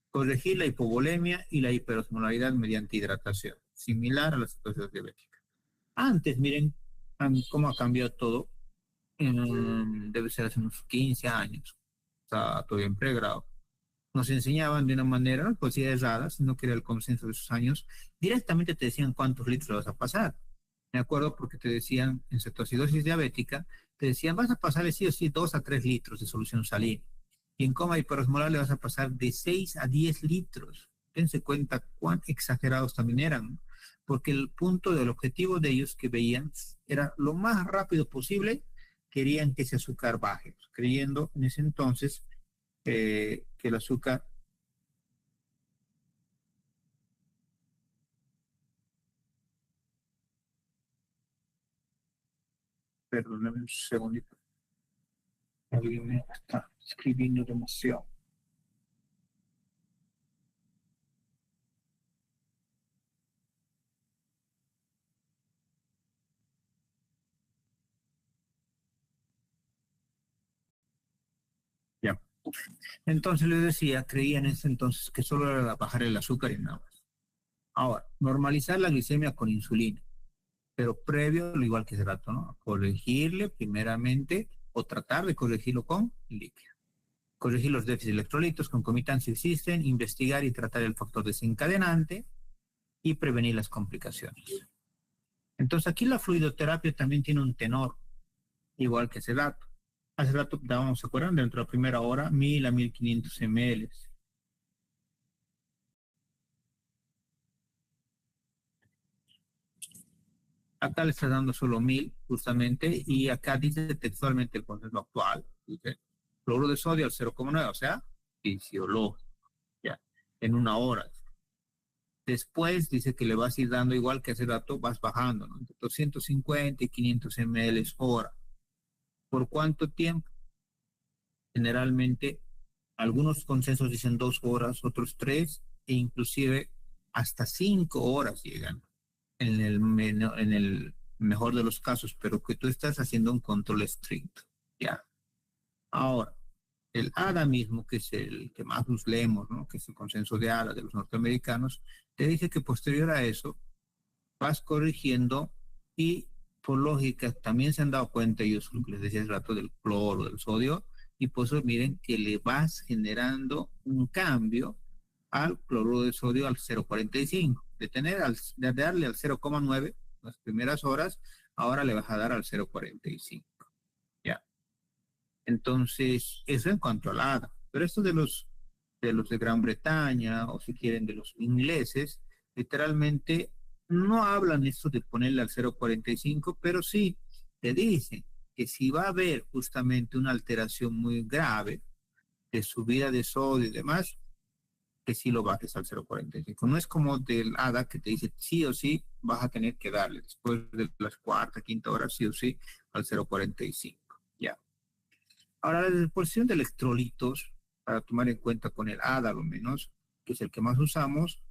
corregir la hipovolemia y la hiperosmolaridad mediante hidratación, similar a la situación diabética. Antes, miren cómo ha cambiado todo, debe ser hace unos 15 años, está todavía en pregrado. Nos enseñaban de una manera, pues sí, errada, si no quería el consenso de esos años, directamente te decían cuántos litros vas a pasar. Me acuerdo porque te decían, en cetoacidosis diabética, te decían, vas a pasarle sí o sí 2 a 3 litros de solución salina. Y en coma hiperosmolar le vas a pasar de 6 a 10 litros. Dense cuenta cuán exagerados también eran, ¿no? Porque el punto del objetivo de ellos que veían era lo más rápido posible, querían que ese azúcar baje, creyendo en ese entonces que el azúcar, perdóname un segundito, alguien me está escribiendo demasiado. Ya. Entonces les decía, creían en ese entonces que solo era bajar el azúcar y nada más. Ahora, normalizar la glicemia con insulina, pero previo, lo igual que ese rato, ¿no? Corregirle primeramente o tratar de corregirlo con líquido. Corregir los déficits electrolitos concomitantes si existen, investigar y tratar el factor desencadenante y prevenir las complicaciones. Entonces aquí la fluidoterapia también tiene un tenor, igual que ese rato. Hace rato dábamos, ¿se acuerdan? Dentro de la primera hora, 1000 a 1500 ml. Acá le está dando solo 1000, justamente, y acá dice textualmente el concepto actual. Dice, cloruro de sodio al 0,9, o sea, fisiológico. ¿Ya? en una hora. Después dice que le vas a ir dando igual que hace rato, vas bajando, ¿no? Entre 250 y 500 ml hora. ¿Por cuánto tiempo? Generalmente, algunos consensos dicen 2 horas, otros 3, e inclusive hasta 5 horas llegan en el mejor de los casos, pero que tú estás haciendo un control estricto. Ya. Ahora, el ADA mismo, que es el que más nos leemos, ¿no? Que es el consenso de ADA de los norteamericanos, te dice que posterior a eso vas corrigiendo y por lógica también se han dado cuenta ellos, lo que les decía hace rato del cloro, del sodio, y por eso miren que le vas generando un cambio al cloruro de sodio al 0,45. De darle al 0,9 las primeras horas, ahora le vas a dar al 0,45. Ya. Entonces, eso en cuanto a la ADA. Pero esto de los de Gran Bretaña, o si quieren de los ingleses, literalmente no hablan esto de ponerle al 0,45, pero sí te dicen que si va a haber justamente una alteración muy grave de subida de sodio y demás, que sí lo bajes al 0,45. No es como del ADA que te dice sí o sí vas a tener que darle después de las cuarta, quinta horas sí o sí al 0,45. Ya. Ahora, la disposición de electrolitos, para tomar en cuenta con el ADA a lo menos, que es el que más usamos,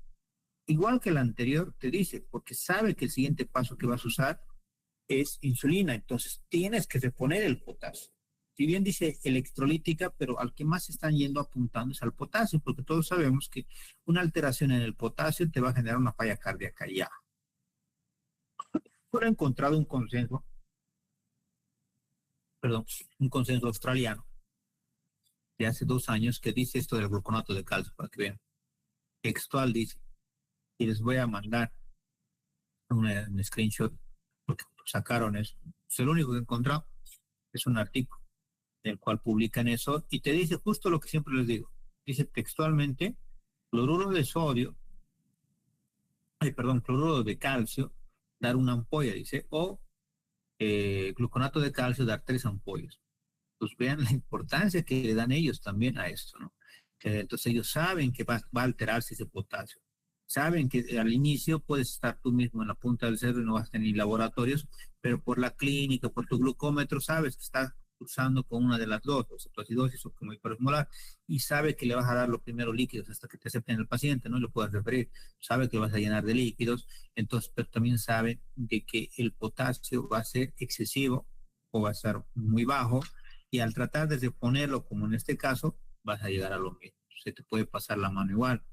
igual que el anterior, te dice, porque sabe que el siguiente paso que vas a usar es insulina, entonces tienes que reponer el potasio. Si bien dice electrolítica, pero al que más están yendo apuntando es al potasio, porque todos sabemos que una alteración en el potasio te va a generar una falla cardíaca ya. Pero he encontrado un consenso, perdón, un consenso australiano de hace 2 años que dice esto del gluconato de calcio, para que vean. Textual dice, y les voy a mandar un screenshot, porque sacaron eso. Es el único que he encontrado, es un artículo del cual publican eso, y te dice justo lo que siempre les digo. Dice textualmente, cloruro de sodio, cloruro de calcio, dar una ampolla, dice, o gluconato de calcio, dar 3 ampollas. Pues vean la importancia que le dan ellos también a esto, ¿no? Entonces ellos saben que va a alterarse ese potasio. Saben que al inicio puedes estar tú mismo en la punta del cerro y no vas a tener laboratorios, pero por la clínica, por tu glucómetro, sabes que estás usando con una de las dos, o cetoacidosis o como hiperosmolar, y sabe que le vas a dar los primeros líquidos hasta que te acepten el paciente, no lo puedas referir, sabe que vas a llenar de líquidos, entonces, pero también sabe de que el potasio va a ser excesivo o va a estar muy bajo, y al tratar de reponerlo, como en este caso, vas a llegar a lo mismo, se te puede pasar la mano igual.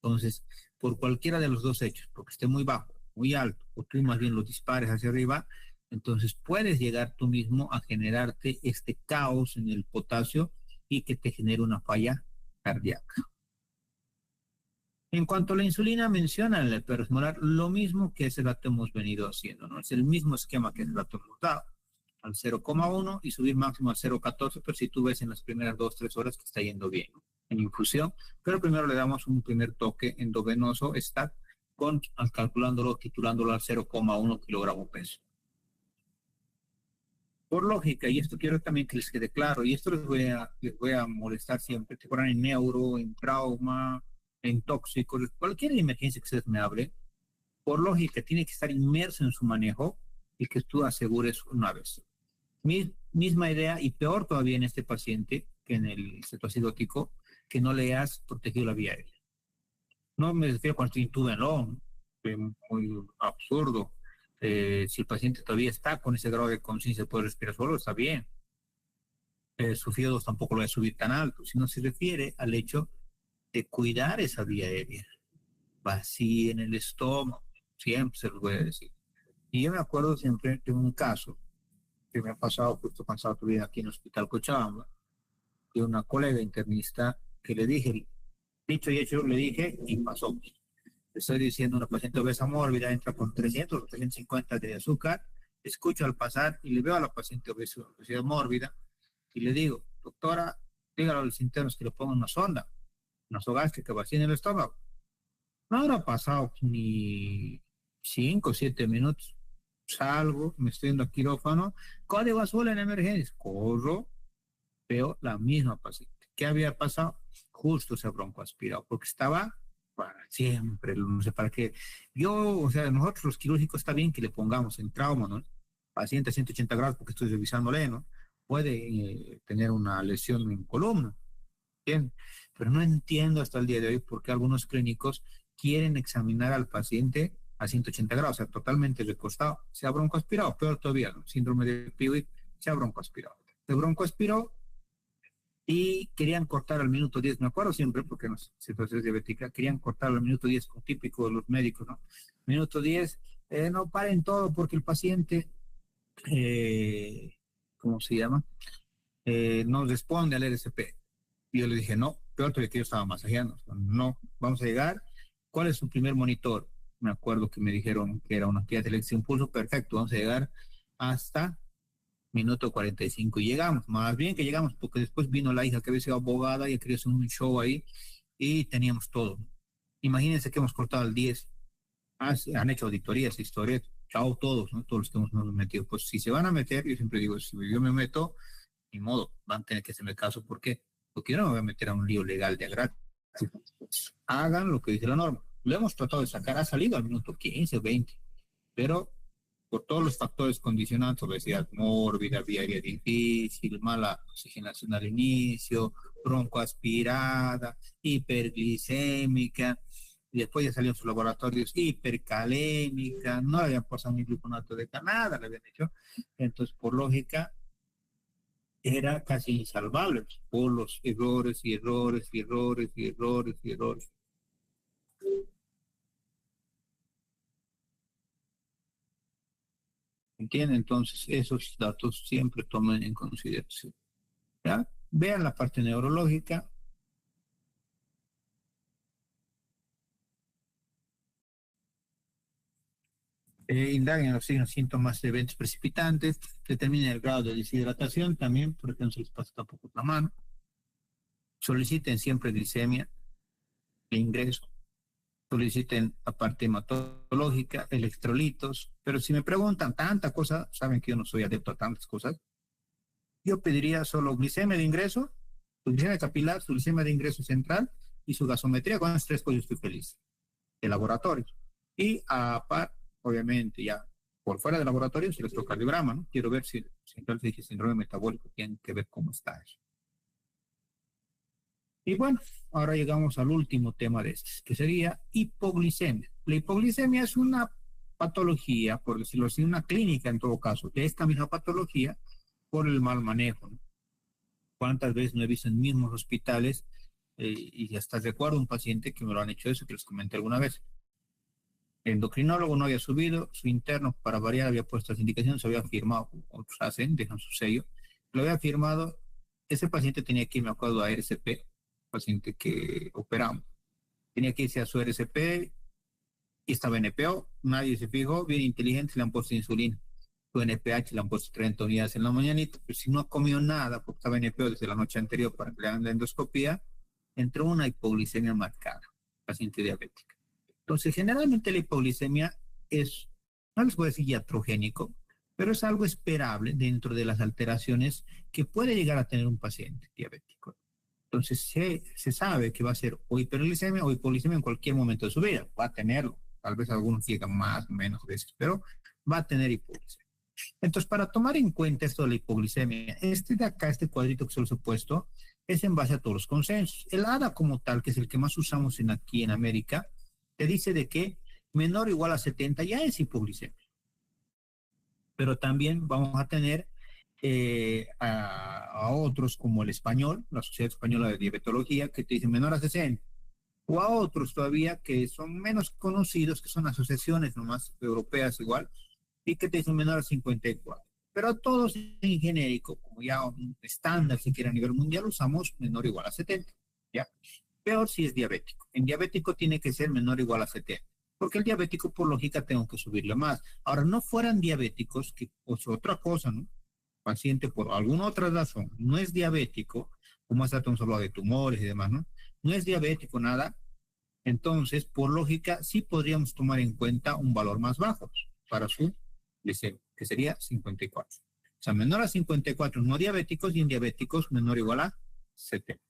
Entonces, por cualquiera de los dos hechos, porque esté muy bajo, muy alto, o tú más bien lo dispares hacia arriba, entonces puedes llegar tú mismo a generarte este caos en el potasio y que te genere una falla cardíaca. En cuanto a la insulina, menciona en el hiperosmolar lo mismo que ese dato hemos venido haciendo, ¿no? Es el mismo esquema que ese dato hemos dado, al 0,1 y subir máximo al 0,14, pero si tú ves en las primeras 2-3 horas que está yendo bien, ¿no? En infusión, pero primero le damos un primer toque endovenoso, está calculándolo, titulándolo al 0,1 kilogramo peso. Por lógica, y esto quiero también que les quede claro, y esto les voy a molestar siempre, te ponen en neuro, en trauma, en tóxicos, cualquier emergencia que ustedes me hable, por lógica tiene que estar inmerso en su manejo y que tú asegures una vez. Misma idea, y peor todavía en este paciente que en el cetoacidótico, que no le has protegido la vía aérea. No me refiero cuando intúbenlo, muy absurdo. Si el paciente todavía está con ese grado de conciencia, puede respirar solo, está bien. Su FIO2 tampoco lo va a subir tan alto, sino se refiere al hecho de cuidar esa vía aérea. Vacía en el estómago, siempre se los voy a decir. Y yo me acuerdo siempre de un caso que me ha pasado justo cuando estaba todavía aquí en el Hospital Cochabamba, de una colega internista que le dije, dicho y hecho, le dije y pasó. Estoy diciendo, una paciente obesa mórbida entra con 300 o 350 de azúcar, escucho al pasar y le veo a la paciente obesidad mórbida y le digo, doctora, dígale a los internos que le pongan una sonda, una nasogástrica vacía en el estómago. No habrá pasado ni 5 o 7 minutos. Salgo, me estoy yendo al quirófano, código azul en emergencia, corro, veo la misma paciente. ¿Qué había pasado? Justo se broncoaspirado, porque estaba para siempre, no sé para qué. Yo, o sea, nosotros los quirúrgicos está bien que le pongamos en trauma, ¿no? Paciente a 180 grados porque estoy revisándole, ¿no? Puede tener una lesión en columna, bien, pero no entiendo hasta el día de hoy por qué algunos clínicos quieren examinar al paciente a 180 grados, o sea, totalmente recostado, se ha broncoaspirado, peor todavía, ¿no? Síndrome de Piwik, se ha broncoaspirado. Se broncoaspiró y querían cortar al minuto 10, me acuerdo siempre, porque no sé, situación diabética, querían cortar al minuto 10, como típico de los médicos, ¿no? Minuto 10, no paren todo porque el paciente, eh, ¿cómo se llama? No responde al RCP. Y yo le dije, no, peor todavía que yo estaba masajeando. No, vamos a llegar. ¿Cuál es su primer monitor? Me acuerdo que me dijeron que era una pieza de elección pulso. Perfecto, vamos a llegar hasta minuto 45. Y llegamos, más bien que llegamos, porque después vino la hija que había sido abogada y quería hacer un show ahí y teníamos todo. Imagínense que hemos cortado el 10. Han hecho auditorías, historias, chao todos, ¿no? Todos los que hemos metido. Pues si se van a meter, yo siempre digo, si yo me meto, ni modo, van a tener que hacerme caso. ¿Por qué? Porque yo no me voy a meter a un lío legal de gratis. Hagan lo que dice la norma. Lo hemos tratado de sacar, ha salido al minuto 15 o 20, pero por todos los factores condicionantes, obesidad mórbida, vía aérea difícil, mala oxigenación al inicio, broncoaspirada, hiperglicémica, y después ya salieron sus laboratorios hipercalémica, no le habían pasado ni gluconato de nada, le habían hecho. Entonces, por lógica, era casi insalvable por los errores y errores y errores y errores y errores. ¿Entienden? Entonces, esos datos siempre tomen en consideración. ¿Ya? Vean la parte neurológica. Indaguen los signos, síntomas de eventos precipitantes, determinen el grado de deshidratación también, porque no se les pasa tampoco la mano. Soliciten siempre glicemia de ingreso, soliciten la parte hematológica, electrolitos, pero si me preguntan tanta cosa, saben que yo no soy adepto a tantas cosas, yo pediría solo glicemia de ingreso, su glicemia capilar, su glicemia de ingreso central y su gasometría. Con esas tres cosas estoy feliz. De laboratorio. Y a par, obviamente, ya por fuera del laboratorio, el electrocardiograma, ¿no? Quiero ver si entonces dije síndrome metabólico, tienen que ver cómo está eso. Y bueno, ahora llegamos al último tema de este, que sería hipoglicemia. La hipoglicemia es una patología, por decirlo así, una clínica en todo caso, de esta misma patología por el mal manejo, ¿no? ¿Cuántas veces no he visto en mismos hospitales y hasta recuerdo un paciente que me lo han hecho eso, que les comenté alguna vez? El endocrinólogo no había subido, su interno para variar había puesto las indicaciones, había firmado, otros hacen, dejan su sello, lo había firmado, ese paciente tenía que ir, me acuerdo, a RCP, paciente que operamos, tenía que irse a su RCP y estaba NPO, nadie se fijó, bien inteligente, le han puesto insulina, su NPH le han puesto 30 unidades en la mañanita, pero si no comió nada, porque estaba NPO desde la noche anterior para que le hagan la endoscopía, entró una hipoglicemia marcada, paciente diabética. Entonces, generalmente la hipoglicemia es, no les voy a decir iatrogénico, pero es algo esperable dentro de las alteraciones que puede llegar a tener un paciente diabético. Entonces, se sabe que va a ser o hiperglicemia o hipoglicemia en cualquier momento de su vida. Va a tenerlo. Tal vez algunos llegan más o menos veces, pero va a tener hipoglicemia. Entonces, para tomar en cuenta esto de la hipoglicemia, este de acá, este cuadrito que se los he puesto, es en base a todos los consensos. El ADA como tal, que es el que más usamos aquí en América, te dice de que menor o igual a 70 ya es hipoglicemia. Pero también vamos a tener a otros como el español, la Sociedad Española de Diabetología, que te dice menor a 60. O a otros todavía que son menos conocidos, que son asociaciones nomás europeas igual, y que te dicen menor a 54. Pero a todos en genérico, como ya un estándar, si quiere a nivel mundial, usamos menor o igual a 70. ¿Ya? Peor si es diabético. En diabético tiene que ser menor o igual a 70. Porque el diabético, por lógica, tengo que subirle más. Ahora, no fueran diabéticos, que es otra cosa, ¿no? Paciente por alguna otra razón no es diabético, como hasta hemos hablado de tumores y demás, ¿no? No es diabético, nada. Entonces, por lógica, sí podríamos tomar en cuenta un valor más bajo para su deseo, que sería 54. O sea, menor a 54 no diabéticos y en diabéticos menor o igual a 70.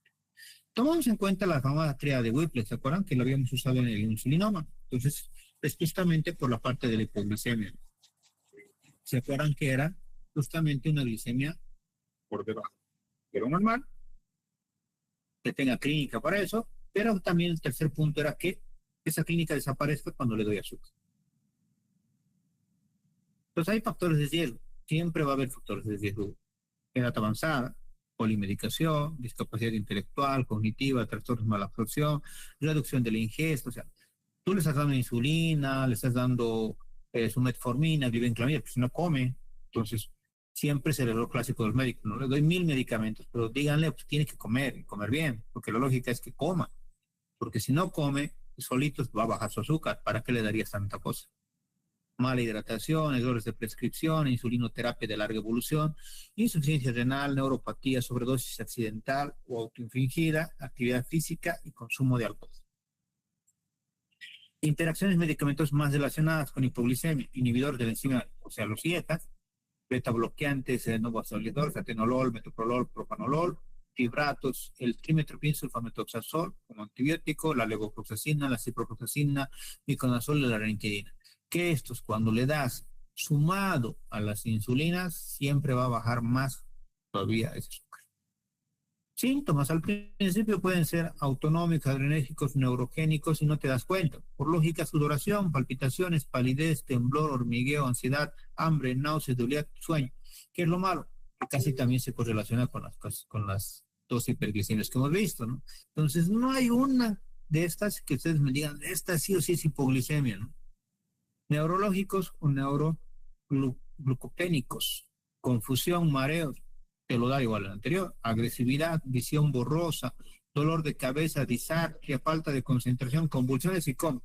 Tomamos en cuenta la famosa tríada de Whipple, ¿se acuerdan? Que lo habíamos usado en el insulinoma. Entonces, es justamente por la parte de la hipoglicemia. ¿Se acuerdan que era justamente una glicemia por debajo? Pero normal, que tenga clínica para eso, pero también el tercer punto era que esa clínica desaparezca cuando le doy azúcar. Entonces hay factores de riesgo, siempre va a haber factores de riesgo. Edad avanzada, polimedicación, discapacidad intelectual, cognitiva, trastornos de mala absorción, reducción de la ingesta, o sea, tú le estás dando insulina, le estás dando su metformina, glibenclamida, pues no come, entonces siempre es el error clásico del médico, no le doy 1000 medicamentos, pero díganle, pues tiene que comer, y comer bien, porque la lógica es que coma, porque si no come, solito va a bajar su azúcar, ¿para qué le darías tanta cosa? Mala hidratación, errores de prescripción, insulinoterapia de larga evolución, insuficiencia renal, neuropatía, sobredosis accidental o autoinfligida, actividad física y consumo de alcohol. Interacciones medicamentos más relacionadas con hipoglicemia, inhibidores de la enzima, o sea, los IECAS, beta bloqueantes, no vasodilatadores, atenolol, metoprolol, propanolol, fibratos, el trimethoprim sulfamethoxazol como antibiótico, la levofloxacina, la ciprofloxacina, miconazol y la ranitidina. Que estos, cuando le das sumado a las insulinas, siempre va a bajar más todavía ese azúcar. Síntomas al principio pueden ser autonómicos, adrenérgicos, neurogénicos y no te das cuenta. Por lógica, sudoración, palpitaciones, palidez, temblor, hormigueo, ansiedad, hambre, náuseas, debilidad, sueño. ¿Qué es lo malo? Que casi también se correlaciona con las dos hiperglicemias que hemos visto, ¿no? Entonces, no hay una de estas que ustedes me digan, esta sí o sí es hipoglicemia, ¿no? Neurológicos o neuroglucopénicos, confusión, mareos, te lo da igual al anterior, agresividad, visión borrosa, dolor de cabeza, disartria, falta de concentración, convulsiones y coma.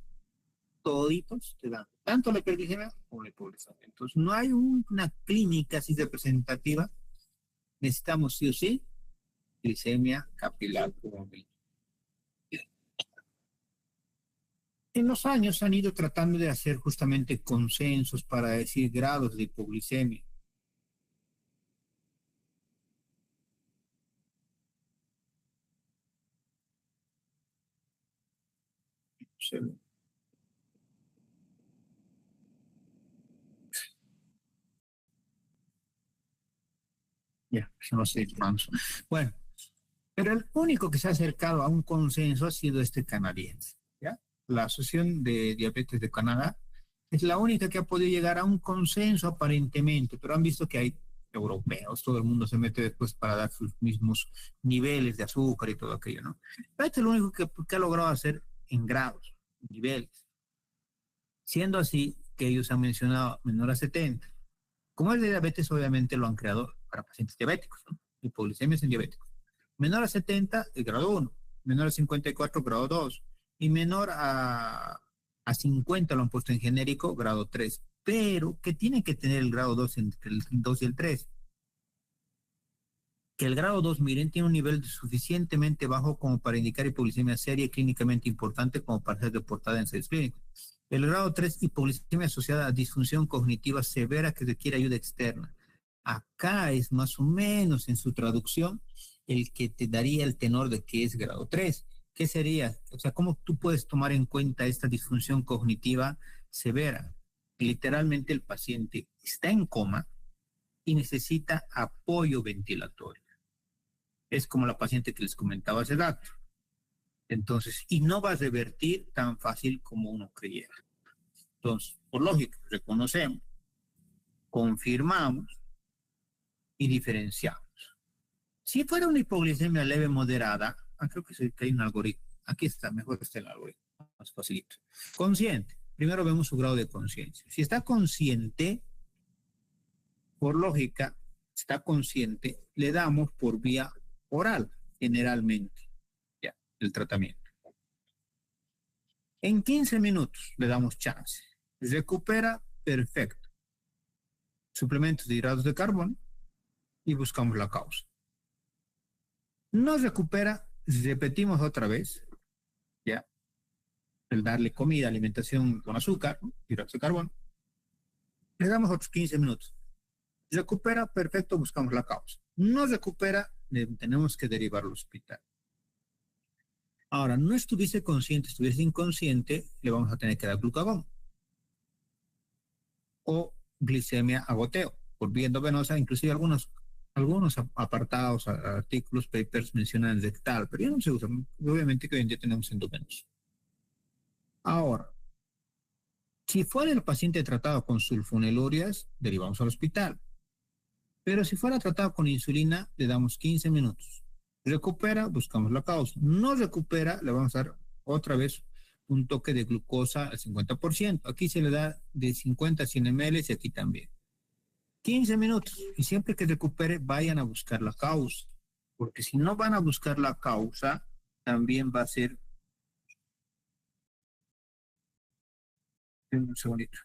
Toditos te dan tanto la hiperglicemia como la hipoglicemia. Entonces, no hay una clínica así representativa. Necesitamos sí o sí glicemia capilar. En los años han ido tratando de hacer justamente consensos para decir grados de hipoglicemia. Ya, no sé, vamos. Bueno, pero el único que se ha acercado a un consenso ha sido este canadiense, ¿ya? La Asociación de Diabetes de Canadá es la única que ha podido llegar a un consenso aparentemente, pero han visto que hay europeos, todo el mundo se mete después para dar sus mismos niveles de azúcar y todo aquello, ¿no? Pero este es lo único que ha logrado hacer en grados, niveles. Siendo así que ellos han mencionado menor a 70. Como es de diabetes, obviamente lo han creado para pacientes diabéticos, ¿no? Hipoglicemias en diabéticos. Menor a 70, el grado 1. Menor a 54, grado 2. Y menor a 50 lo han puesto en genérico, grado 3. Pero que tiene que tener el grado 2 entre el 2 y el 3. Que el grado 2, miren, tiene un nivel suficientemente bajo como para indicar hipoglicemia seria y clínicamente importante como para ser reportada en ensayos clínicos. El grado 3, hipoglicemia asociada a disfunción cognitiva severa que requiere ayuda externa. Acá es más o menos en su traducción el que te daría el tenor de que es grado 3. ¿Qué sería? O sea, ¿cómo tú puedes tomar en cuenta esta disfunción cognitiva severa? Literalmente el paciente está en coma y necesita apoyo ventilatorio. Es como la paciente que les comentaba hace rato. Entonces, y no va a revertir tan fácil como uno creyera. Entonces, por lógica, reconocemos, confirmamos y diferenciamos. Si fuera una hipoglicemia leve moderada, creo que hay un algoritmo. Aquí está, mejor está el algoritmo, más facilito. Consciente. Primero vemos su grado de conciencia. Si está consciente, por lógica, está consciente, le damos por vía oral, generalmente, ya, el tratamiento. En 15 minutos le damos chance. Recupera, perfecto. Suplementos de hidratos de carbono y buscamos la causa. No recupera, repetimos otra vez, ya, el darle comida, alimentación con azúcar, ¿no? Hidratos de carbono. Le damos otros 15 minutos. Recupera, perfecto, buscamos la causa. No recupera, tenemos que derivar al hospital. Ahora, no estuviese consciente, estuviese inconsciente, le vamos a tener que dar glucagón o glicemia a goteo por vía endovenosa, inclusive algunos apartados, artículos, papers mencionan rectal, pero ya no se usa. Obviamente que hoy en día tenemos endovenosa. Ahora, si fuera el paciente tratado con sulfonilurias, derivamos al hospital. Pero si fuera tratado con insulina, le damos 15 minutos. Recupera, buscamos la causa. No recupera, le vamos a dar otra vez un toque de glucosa al 50%. Aquí se le da de 50 a 100 ml y aquí también. 15 minutos. Y siempre que recupere, vayan a buscar la causa. Porque si no van a buscar la causa, también va a ser... Un segundito.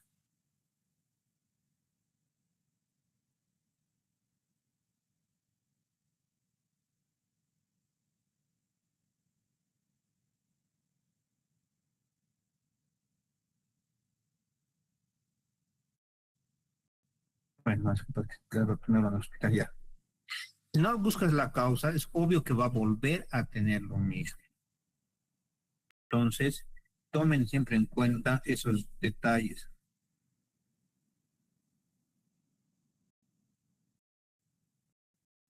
Bueno, más que claro, ponerlo en el hospital ya. Si no buscas la causa, es obvio que va a volver a tener lo mismo. Entonces, tomen siempre en cuenta esos detalles.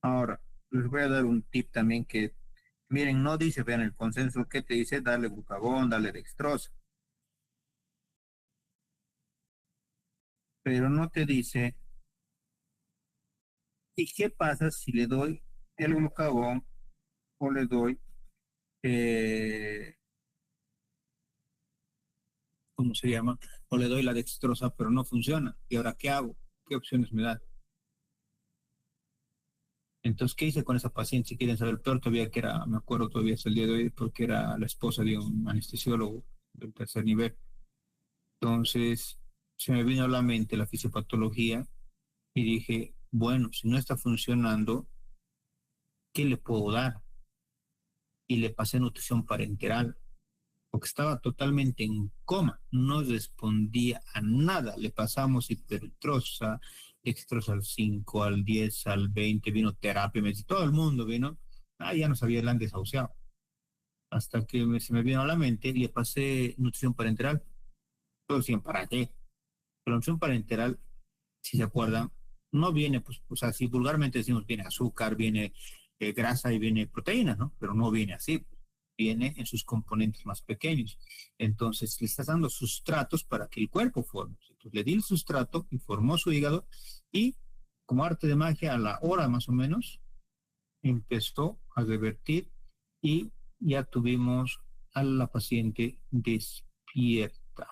Ahora, les voy a dar un tip también que, miren, no dice, vean el consenso que te dice, darle glucagón, darle dextrosa, pero no te dice, ¿y qué pasa si le doy el glucagón o le doy, eh, ¿cómo se llama? O le doy la dextrosa, pero no funciona? ¿Y ahora qué hago? ¿Qué opciones me da? Entonces, ¿qué hice con esa paciente? Si quieren saber, peor todavía que era, me acuerdo todavía hasta el día de hoy, porque era la esposa de un anestesiólogo del tercer nivel. Entonces, se me vino a la mente la fisiopatología y dije, bueno, si no está funcionando, ¿qué le puedo dar? Y le pasé nutrición parenteral, porque estaba totalmente en coma, no respondía a nada. Le pasamos hipertrosa, extros al 5, al 10, al 20, vino terapia, me dice, todo el mundo vino. Ya no sabía, el han desahuciado. Hasta que se me vino a la mente y le pasé nutrición parenteral. Todo decían, ¿para qué? Pero la nutrición parenteral, si se acuerdan, no viene, pues, o sea, si vulgarmente decimos viene azúcar, viene grasa y viene proteína, ¿no? Pero no viene así, viene en sus componentes más pequeños. Entonces, le estás dando sustratos para que el cuerpo forme. Entonces, le di el sustrato y formó su hígado y, como arte de magia, a la hora más o menos, empezó a revertir y ya tuvimos a la paciente despierta.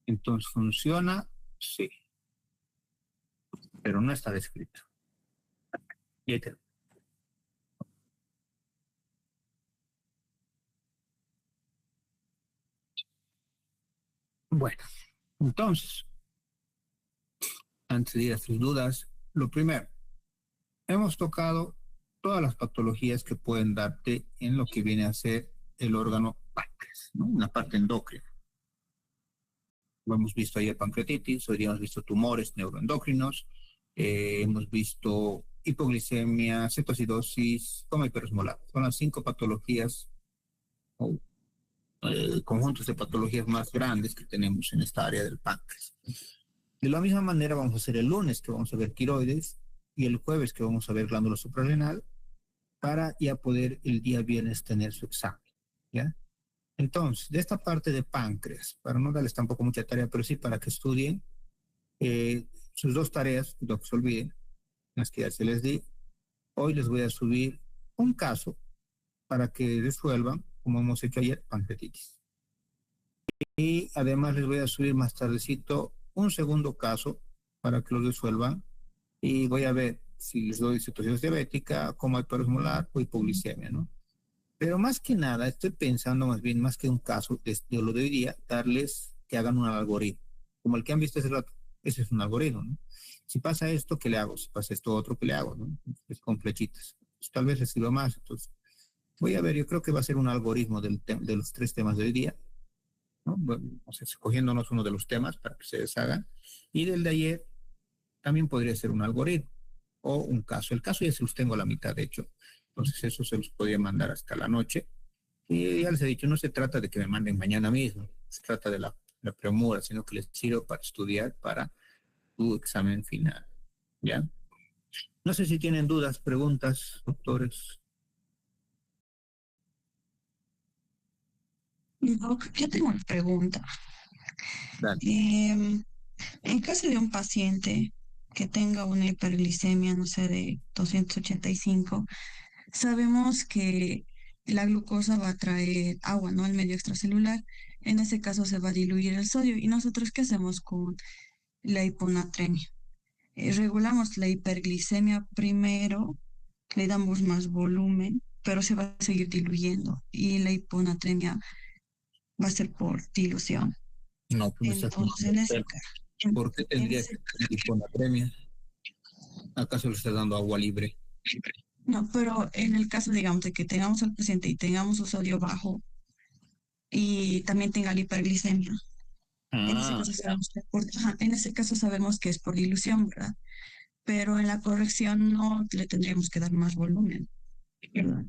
Entonces, ¿funciona? Sí, pero no está descrito. Y bueno, entonces, antes de ir a sus dudas, lo primero, hemos tocado todas las patologías que pueden darte en lo que viene a ser el órgano páncreas, ¿no? Una parte endocrina. Lo hemos visto ayer pancreatitis, hoy día hemos visto tumores neuroendocrinos, hemos visto hipoglicemia, cetoacidosis, coma hiperosmolar. Son las 5 patologías o conjuntos de patologías más grandes que tenemos en esta área del páncreas. De la misma manera vamos a hacer el lunes que vamos a ver tiroides y el jueves que vamos a ver glándula suprarrenal para ya poder el día viernes tener su examen, ¿ya? Entonces, de esta parte de páncreas, para no darles tampoco mucha tarea, pero sí para que estudien sus 2 tareas, no se olviden, las que ya se les di. Hoy les voy a subir un caso para que resuelvan, como hemos hecho ayer, pancreatitis. Y además les voy a subir más tardecito un segundo caso para que lo resuelvan. Y voy a ver si les doy situaciones diabética, como hiperosmolar o hipoglicemia, ¿no? Pero más que nada, estoy pensando más bien, más que un caso, de lo de hoy día, darles que hagan un algoritmo. Como el que han visto hace rato, ese es un algoritmo, ¿no? Si pasa esto, ¿qué le hago? Si pasa esto otro, ¿qué le hago? ¿No? Es con flechitas. Pues, tal vez les sirva más. Entonces, voy a ver, yo creo que va a ser un algoritmo de los 3 temas de hoy día, ¿no? Bueno, o sea, escogiéndonos uno de los temas para que se deshagan. Y del de ayer también podría ser un algoritmo o un caso. El caso ya se los tengo a la mitad, de hecho. Entonces eso se los podía mandar hasta la noche. Y ya les he dicho, no se trata de que me manden mañana mismo, se trata de la premura, sino que les sirva para estudiar para tu examen final. ¿Ya? No sé si tienen dudas, preguntas, doctores. Doc, yo tengo una pregunta. Dale. En caso de un paciente que tenga una hiperglicemia, no sé, de 285, sabemos que la glucosa va a traer agua, ¿no? Al medio extracelular. En ese caso se va a diluir el sodio. ¿Y nosotros qué hacemos con la hiponatremia? Regulamos la hiperglicemia primero, le damos más volumen, pero se va a seguir diluyendo y la hiponatremia va a ser por dilución. No, pues me estás Entonces, contando. ¿Por qué en tendría que ese tener hiponatremia? ¿Acaso le estás dando agua libre? No, pero en el caso, digamos, de que tengamos al paciente y tengamos su sodio bajo y también tenga la hiperglicemia, en ese Ah, caso sabemos que en ese caso sabemos que es por dilución, ¿verdad? Pero en la corrección no le tendríamos que dar más volumen, ¿verdad?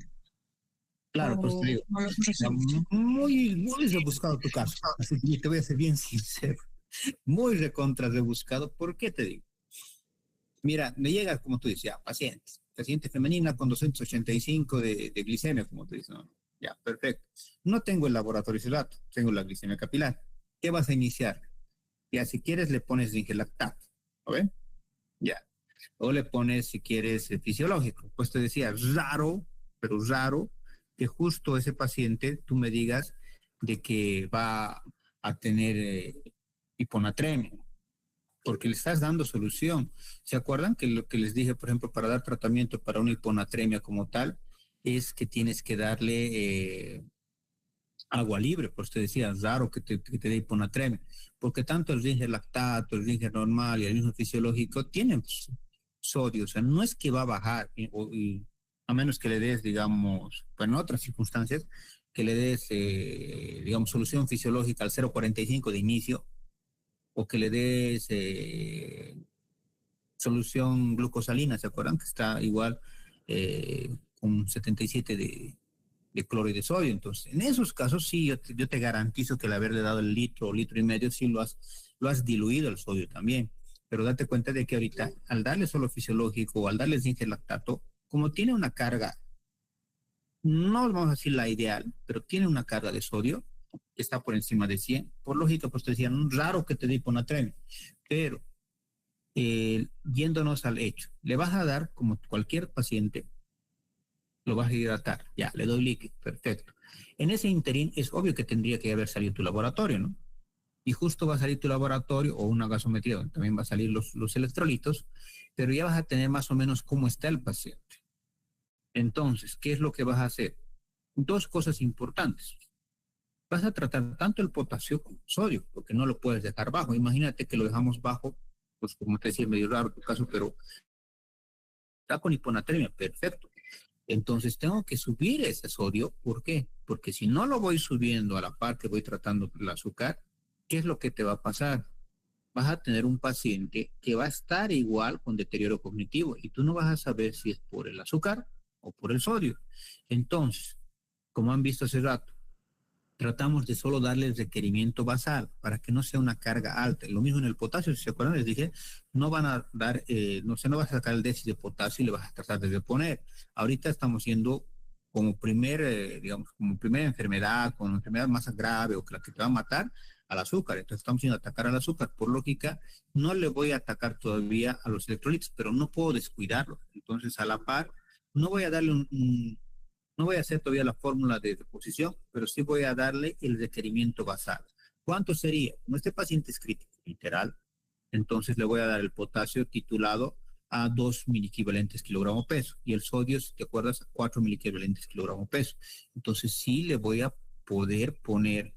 claro, pues te O digo, no lo corregimos. muy rebuscado tu caso. Así que te voy a ser bien sincero. Muy recontra rebuscado. ¿Por qué te digo? Mira, me llega, como tú dices, ya, paciente femenina con 285 de glicemia, como tú dices, ¿no? Ya, perfecto. No tengo el laboratorio ese dato, tengo la glicemia capilar. ¿Qué vas a iniciar? Ya, si quieres, le pones zingelactato, ¿no ven? Ya. O le pones, si quieres, fisiológico. Pues te decía, raro, pero raro, que justo ese paciente tú me digas de que va a tener hiponatremia, porque le estás dando solución. ¿Se acuerdan que lo que les dije, por ejemplo, para dar tratamiento para una hiponatremia como tal, es que tienes que darle agua libre? Pues te decía, raro que te dé hiponatremia, porque tanto el Ringer lactato, el Ringer normal y el mismo fisiológico tienen sodio, o sea, no es que va a bajar, a menos que le des, digamos, bueno, en otras circunstancias, que le des, digamos, solución fisiológica al 0,45 de inicio, o que le des solución glucosalina, ¿se acuerdan? Que está igual con 77 de cloro y de sodio. Entonces, en esos casos sí, yo te garantizo que el haberle dado el litro o litro y medio, sí lo has diluido el sodio también. Pero date cuenta de que ahorita, al darle solo fisiológico o al darle zinc lactato, como tiene una carga, no vamos a decir la ideal, pero tiene una carga de sodio que está por encima de 100, por lógica, pues te decían, raro que te dé hiponatremia, pero yéndonos al hecho, le vas a dar, como cualquier paciente, lo vas a hidratar, ya, le doy líquido, perfecto. En ese interín es obvio que tendría que haber salido tu laboratorio, ¿no? Y justo va a salir tu laboratorio o una gasometría donde también va a salir los electrolitos, pero ya vas a tener más o menos cómo está el paciente. Entonces, ¿qué es lo que vas a hacer? Dos cosas importantes. Vas a tratar tanto el potasio como el sodio, porque no lo puedes dejar bajo. Imagínate que lo dejamos bajo, pues como te decía, medio raro tu caso, pero está con hiponatremia, perfecto. Entonces tengo que subir ese sodio. ¿Por qué? Porque si no lo voy subiendo a la par que voy tratando el azúcar, ¿qué es lo que te va a pasar? Vas a tener un paciente que va a estar igual con deterioro cognitivo y tú no vas a saber si es por el azúcar o por el sodio. Entonces, como han visto hace rato, tratamos de solo darle el requerimiento basal para que no sea una carga alta. Lo mismo en el potasio, si se acuerdan, les dije, no van a dar, no vas a sacar el déficit de potasio y le vas a tratar de reponer. Ahorita estamos yendo como digamos, como primera enfermedad, con enfermedad más grave o que la que te va a matar al azúcar. Entonces estamos yendo a atacar al azúcar. Por lógica, no le voy a atacar todavía a los electrolitos, pero no puedo descuidarlo. Entonces, a la par, no voy a darle no voy a hacer todavía la fórmula de reposición, pero sí voy a darle el requerimiento basal. ¿Cuánto sería? Como este paciente es crítico, literal, entonces le voy a dar el potasio titulado a 2 miliequivalentes kilogramo peso y el sodio, si te acuerdas, a 4 miliequivalentes kilogramo peso. Entonces sí le voy a poder poner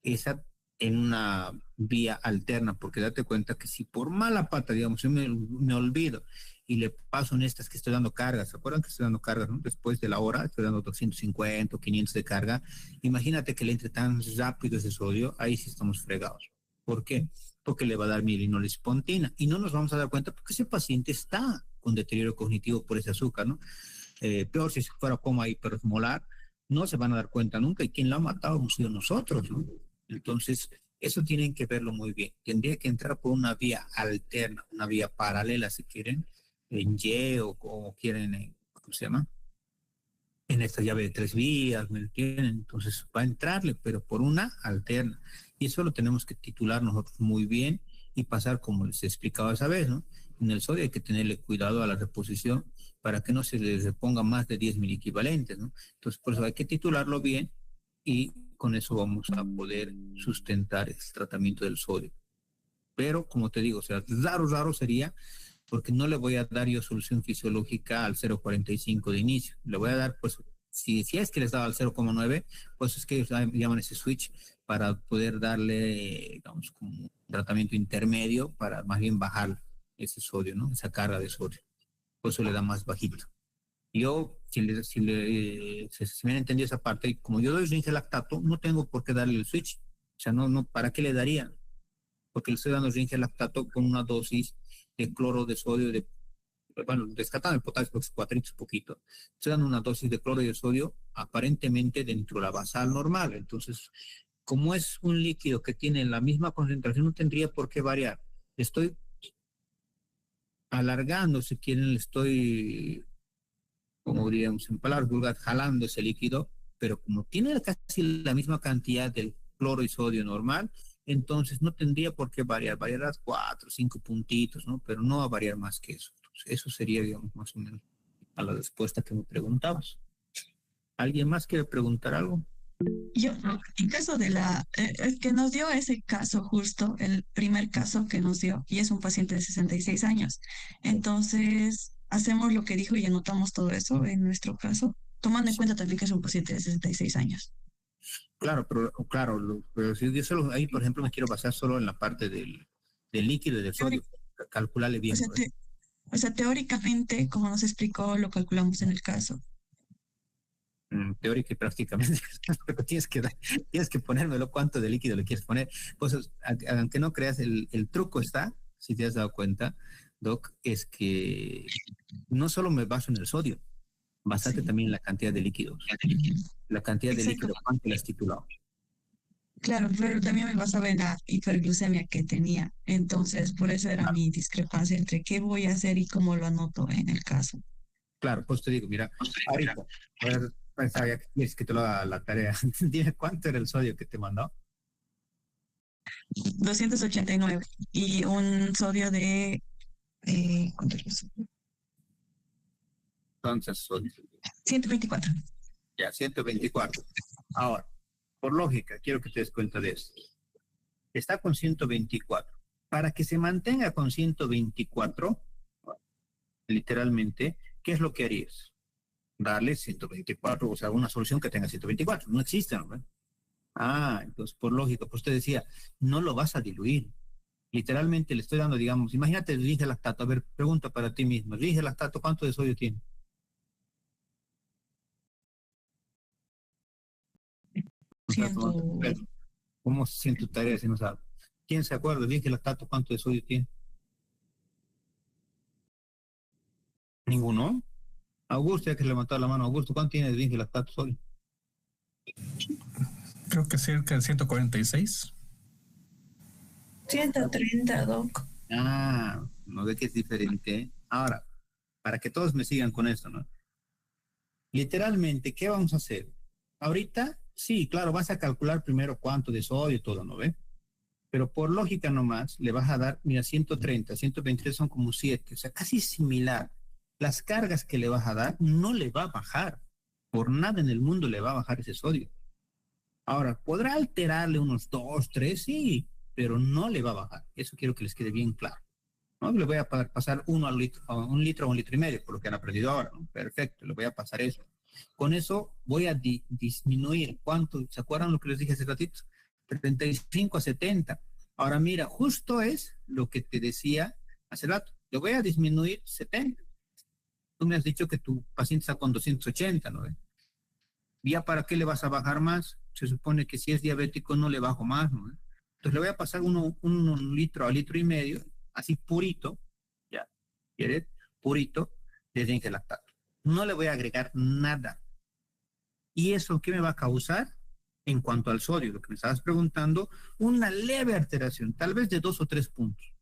esa en una vía alterna, porque date cuenta que si por mala pata, digamos, yo me olvido y le paso en estas que estoy dando cargas, ¿se acuerdan que estoy dando cargas, no? Después de la hora estoy dando 250 o 500 de carga, imagínate que le entre tan rápido ese sodio, ahí sí estamos fregados. ¿Por qué? Porque le va a dar mirinolespontina y no nos vamos a dar cuenta porque ese paciente está con deterioro cognitivo por ese azúcar, ¿no? peor si fuera coma hiperosmolar, no se van a dar cuenta nunca y quien lo ha matado hemos sido nosotros, ¿no? Entonces, eso tienen que verlo muy bien. Tendría que entrar por una vía alterna, una vía paralela, si quieren, en Y o quieren, ¿cómo se llama? En esta llave de 3 vías, ¿me entienden? Entonces va a entrarle, pero por una alterna. Y eso lo tenemos que titular nosotros muy bien y pasar como les explicaba esa vez, ¿no? En el sodio hay que tenerle cuidado a la reposición para que no se les reponga más de 10 miliequivalentes, ¿no? Entonces, por eso hay que titularlo bien y con eso vamos a poder sustentar el tratamiento del sodio. Pero, como te digo, o sea, raro sería porque no le voy a dar yo solución fisiológica al 0,45 de inicio. Le voy a dar, pues, si es que les daba al 0,9, pues es que ellos llaman ese switch para poder darle, digamos, como un tratamiento intermedio para más bien bajar ese sodio, ¿no? Esa carga de sodio. Por eso le da más bajito. Yo, si me han entendido esa parte, y como yo doy zinc lactato, no tengo por qué darle el switch. O sea, ¿para qué le daría? Porque le estoy dando zinc lactato con una dosis de cloro de sodio, bueno, descartando el potasio porque es cuatritos poquito, estoy dando una dosis de cloro y de sodio aparentemente dentro de la basal normal. Entonces, como es un líquido que tiene la misma concentración, no tendría por qué variar. Estoy alargando, si quieren, le estoy, como diríamos en palabras vulgares, jalando ese líquido, pero como tiene casi la misma cantidad del cloro y sodio normal, entonces no tendría por qué variar, variará 4 o 5 puntitos, ¿no? Pero no va a variar más que eso. Entonces, eso sería, digamos, más o menos a la respuesta que me preguntabas. ¿Alguien más quiere preguntar algo? Yo, en caso de el que nos dio ese caso justo, el primer caso que nos dio, y es un paciente de 66 años. Entonces, hacemos lo que dijo y anotamos todo eso en nuestro caso, tomando en cuenta también que es un paciente de 66 años. Claro, pero si yo solo ahí, por ejemplo, me quiero basar solo en la parte del líquido y del sodio. Calcularle O bien, sea, ¿no? teóricamente, como nos explicó, lo calculamos en el caso. Teórica y prácticamente, pero tienes que ponérmelo cuánto de líquido le quieres poner. Pues, aunque no creas, el truco está, si te has dado cuenta, Doc, es que no solo me baso en el sodio, basate Sí. también en la cantidad de líquidos. La cantidad de Exacto. líquido, ¿cuánto le has titulado? Claro, pero también me basaba en la hiperglucemia que tenía. Entonces, por eso era Claro, mi discrepancia entre qué voy a hacer y cómo lo anoto en el caso. claro, pues te digo, mira, ahorita, a ver, pensaba ya que quieres que te lo haga la tarea. Dime cuánto era el sodio que te mandó. 289 y un sodio de ¿cuánto es? Entonces, sodio, 124. ya, 124. Ahora, por lógica, quiero que te des cuenta de esto. Está con 124. Para que se mantenga con 124, literalmente, ¿qué es lo que harías? Darle 124, o sea, una solución que tenga 124. No existe, ¿no? Entonces, por lógica, pues te decía, no lo vas a diluir. Literalmente le estoy dando, digamos, imagínate el zinc lactato. A ver, pregunta para ti mismo. El zinc lactato, ¿cuánto de sodio tiene? O sea, Ciento, ¿cómo se siente tu tarea si no sabes? ¿Quién se acuerda? El zinc lactato, ¿cuánto de sodio tiene? Ninguno. Augusto, ya que levantó la mano. Augusto, ¿cuánto tiene de zinc lactato sodio? Creo que cerca de 146. 130, Doc. No ve que es diferente. ¿Eh? Ahora, para que todos me sigan con esto, ¿no? Literalmente, ¿qué vamos a hacer? Ahorita, sí, claro, vas a calcular primero cuánto de sodio y todo, ¿no ve? Pero por lógica nomás, le vas a dar, mira, 130, 123 son como 7, o sea, casi similar. Las cargas que le vas a dar no le va a bajar. Por nada en el mundo le va a bajar ese sodio. Ahora, podrá alterarle unos 2, 3, sí, pero no le va a bajar. Eso quiero que les quede bien claro. ¿No? Le voy a pasar a un litro o 1,5 litros, por lo que han aprendido ahora, ¿no? Perfecto, le voy a pasar eso. Con eso voy a disminuir, ¿cuánto? ¿Se acuerdan lo que les dije hace ratito? 35 a 70. Ahora mira, justo es lo que te decía hace rato. Le voy a disminuir 70. Tú me has dicho que tu paciente está con 280, ¿no? ¿Ya para qué le vas a bajar más? Se supone que si es diabético no le bajo más, ¿no? Entonces le voy a pasar un litro a litro y medio, así purito, ya, ¿quieres? Purito de zinc lactato. no le voy a agregar nada. ¿Y eso qué me va a causar? En cuanto al sodio, lo que me estabas preguntando, una leve alteración, tal vez de 2 o 3 puntos.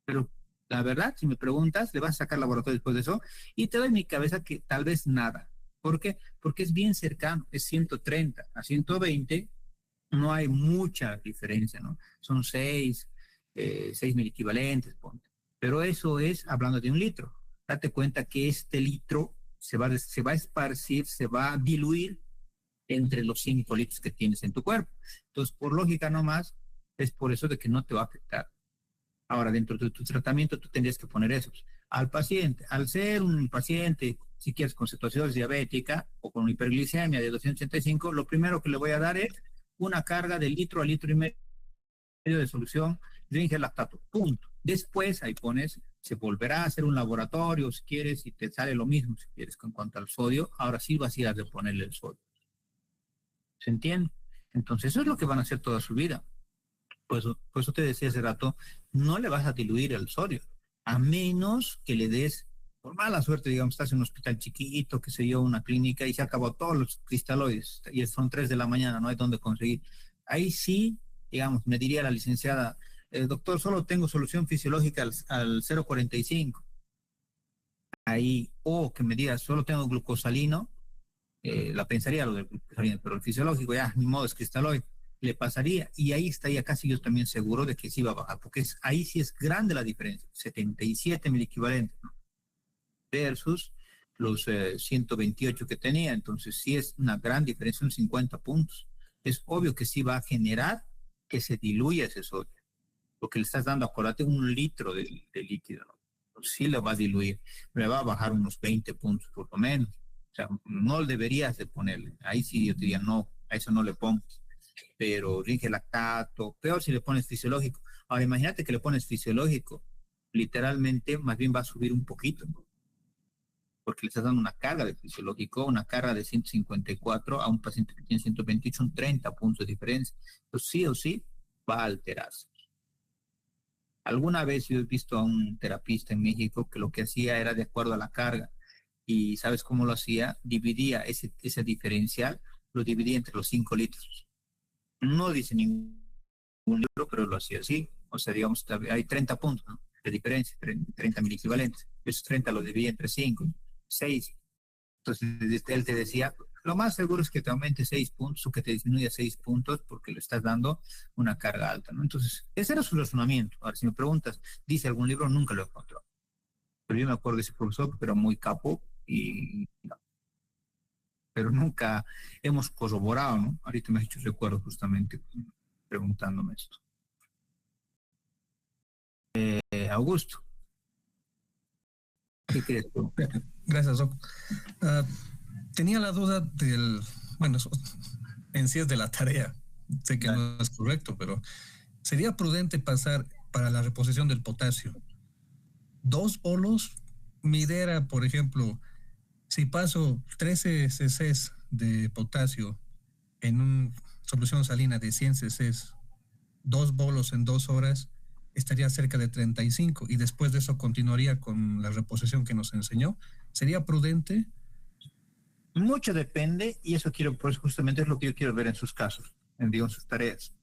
Pero la verdad, si me preguntas, le vas a sacar laboratorio después de eso y te doy en mi cabeza que tal vez nada. ¿Por qué? Porque es bien cercano, es 130 a 120, no hay mucha diferencia, ¿no? Son 6 mil equivalentes, ponte. Pero eso es hablando de 1 litro. Date cuenta que este litro se va a esparcir, se va a diluir entre los 5 litros que tienes en tu cuerpo. Entonces, por lógica nomás, es por eso de que no te va a afectar. Ahora, dentro de tu tratamiento, tú tendrías que poner eso. Al paciente, al ser un paciente, si quieres, con cetoacidosis diabética o con hiperglicemia de 285, lo primero que le voy a dar es una carga de litro a litro y medio de solución de lactato. Punto. Después, ahí pones, se volverá a hacer un laboratorio, si quieres, y te sale lo mismo, si quieres, en cuanto al sodio. Ahora sí vas a ir a reponerle el sodio. ¿Se entiende? Entonces, eso es lo que van a hacer toda su vida. Por eso te decía hace rato, no le vas a diluir el sodio, a menos que le des, por mala suerte, digamos, estás en un hospital chiquito, que se yo, una clínica, y se acabó todos los cristaloides, y son 3 de la mañana, no hay dónde conseguir. Ahí sí, digamos, me diría la licenciada, doctor, solo tengo solución fisiológica al 0,45. Ahí, o que me diga, solo tengo glucosalino, la pensaría lo del glucosalino, pero el fisiológico ya, ni modo, es cristaloide, le pasaría, y ahí estaría casi yo también seguro de que sí va a bajar, porque ahí sí es grande la diferencia, 77 mil equivalentes, ¿no? Versus los 128 que tenía, entonces sí es una gran diferencia, son 50 puntos. Es obvio que sí va a generar que se diluya ese sodio, porque le estás dando, acuérdate, 1 litro de líquido, ¿no? Pues sí le va a diluir, le va a bajar unos 20 puntos por lo menos. O sea, no deberías de ponerle. Ahí sí yo te diría, no, a eso no le pongas. Pero rige lactato, peor si le pones fisiológico. Ahora, imagínate que le pones fisiológico, literalmente más bien va a subir un poquito, ¿no? Porque le estás dando una carga de fisiológico, una carga de 154 a un paciente que tiene 128, son 30 puntos de diferencia. Entonces, sí o sí, va a alterarse. Alguna vez yo he visto a un terapista en México que lo que hacía era de acuerdo a la carga. ¿Y sabes cómo lo hacía? Dividía ese diferencial, lo dividía entre los 5 litros. No dice ningún libro, pero lo hacía así. O sea, digamos, hay 30 puntos, ¿no?, de diferencia, 30 mil equivalentes. Esos 30 los dividía entre 5, 6. Entonces, él te decía, lo más seguro es que te aumente 6 puntos o que te disminuya 6 puntos porque le estás dando una carga alta, ¿no? Entonces, ese era su razonamiento. Ahora, si me preguntas, ¿dice algún libro? Nunca lo he encontrado. Pero yo me acuerdo de ese profesor, pero muy capo y no. Pero nunca hemos corroborado, ¿no? Ahorita me has hecho recuerdo justamente preguntándome esto. Augusto, ¿qué crees tú? Gracias, Doc. Tenía la duda bueno, en sí es de la tarea. Sé que no es correcto, pero sería prudente pasar para la reposición del potasio 2 bolos. Mi idea era, por ejemplo, si paso 13 cc de potasio en una solución salina de 100 cc, 2 bolos en 2 horas, estaría cerca de 35 y después de eso continuaría con la reposición que nos enseñó. ¿Sería prudente? Mucho depende, y eso pues justamente es lo que yo quiero ver en sus casos, en sus tareas.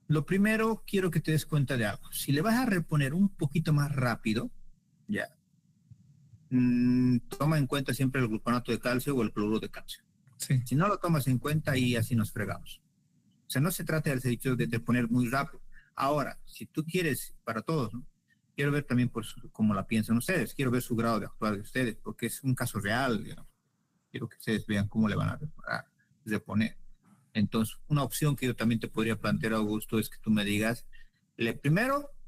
Lo primero, quiero que te des cuenta de algo. Si le vas a reponer un poquito más rápido, ya, toma en cuenta siempre el gluconato de calcio o el cloruro de calcio. Sí. Si no lo tomas en cuenta, y así nos fregamos. O sea, no se trata del hecho de poner muy rápido. Ahora, si tú quieres, para todos, ¿no?, quiero ver también cómo la piensan ustedes, quiero ver su grado de actuar de ustedes, porque es un caso real, digamos. Quiero que ustedes vean cómo le van a reponer. Entonces, una opción que yo también te podría plantear, Augusto, es que tú me digas,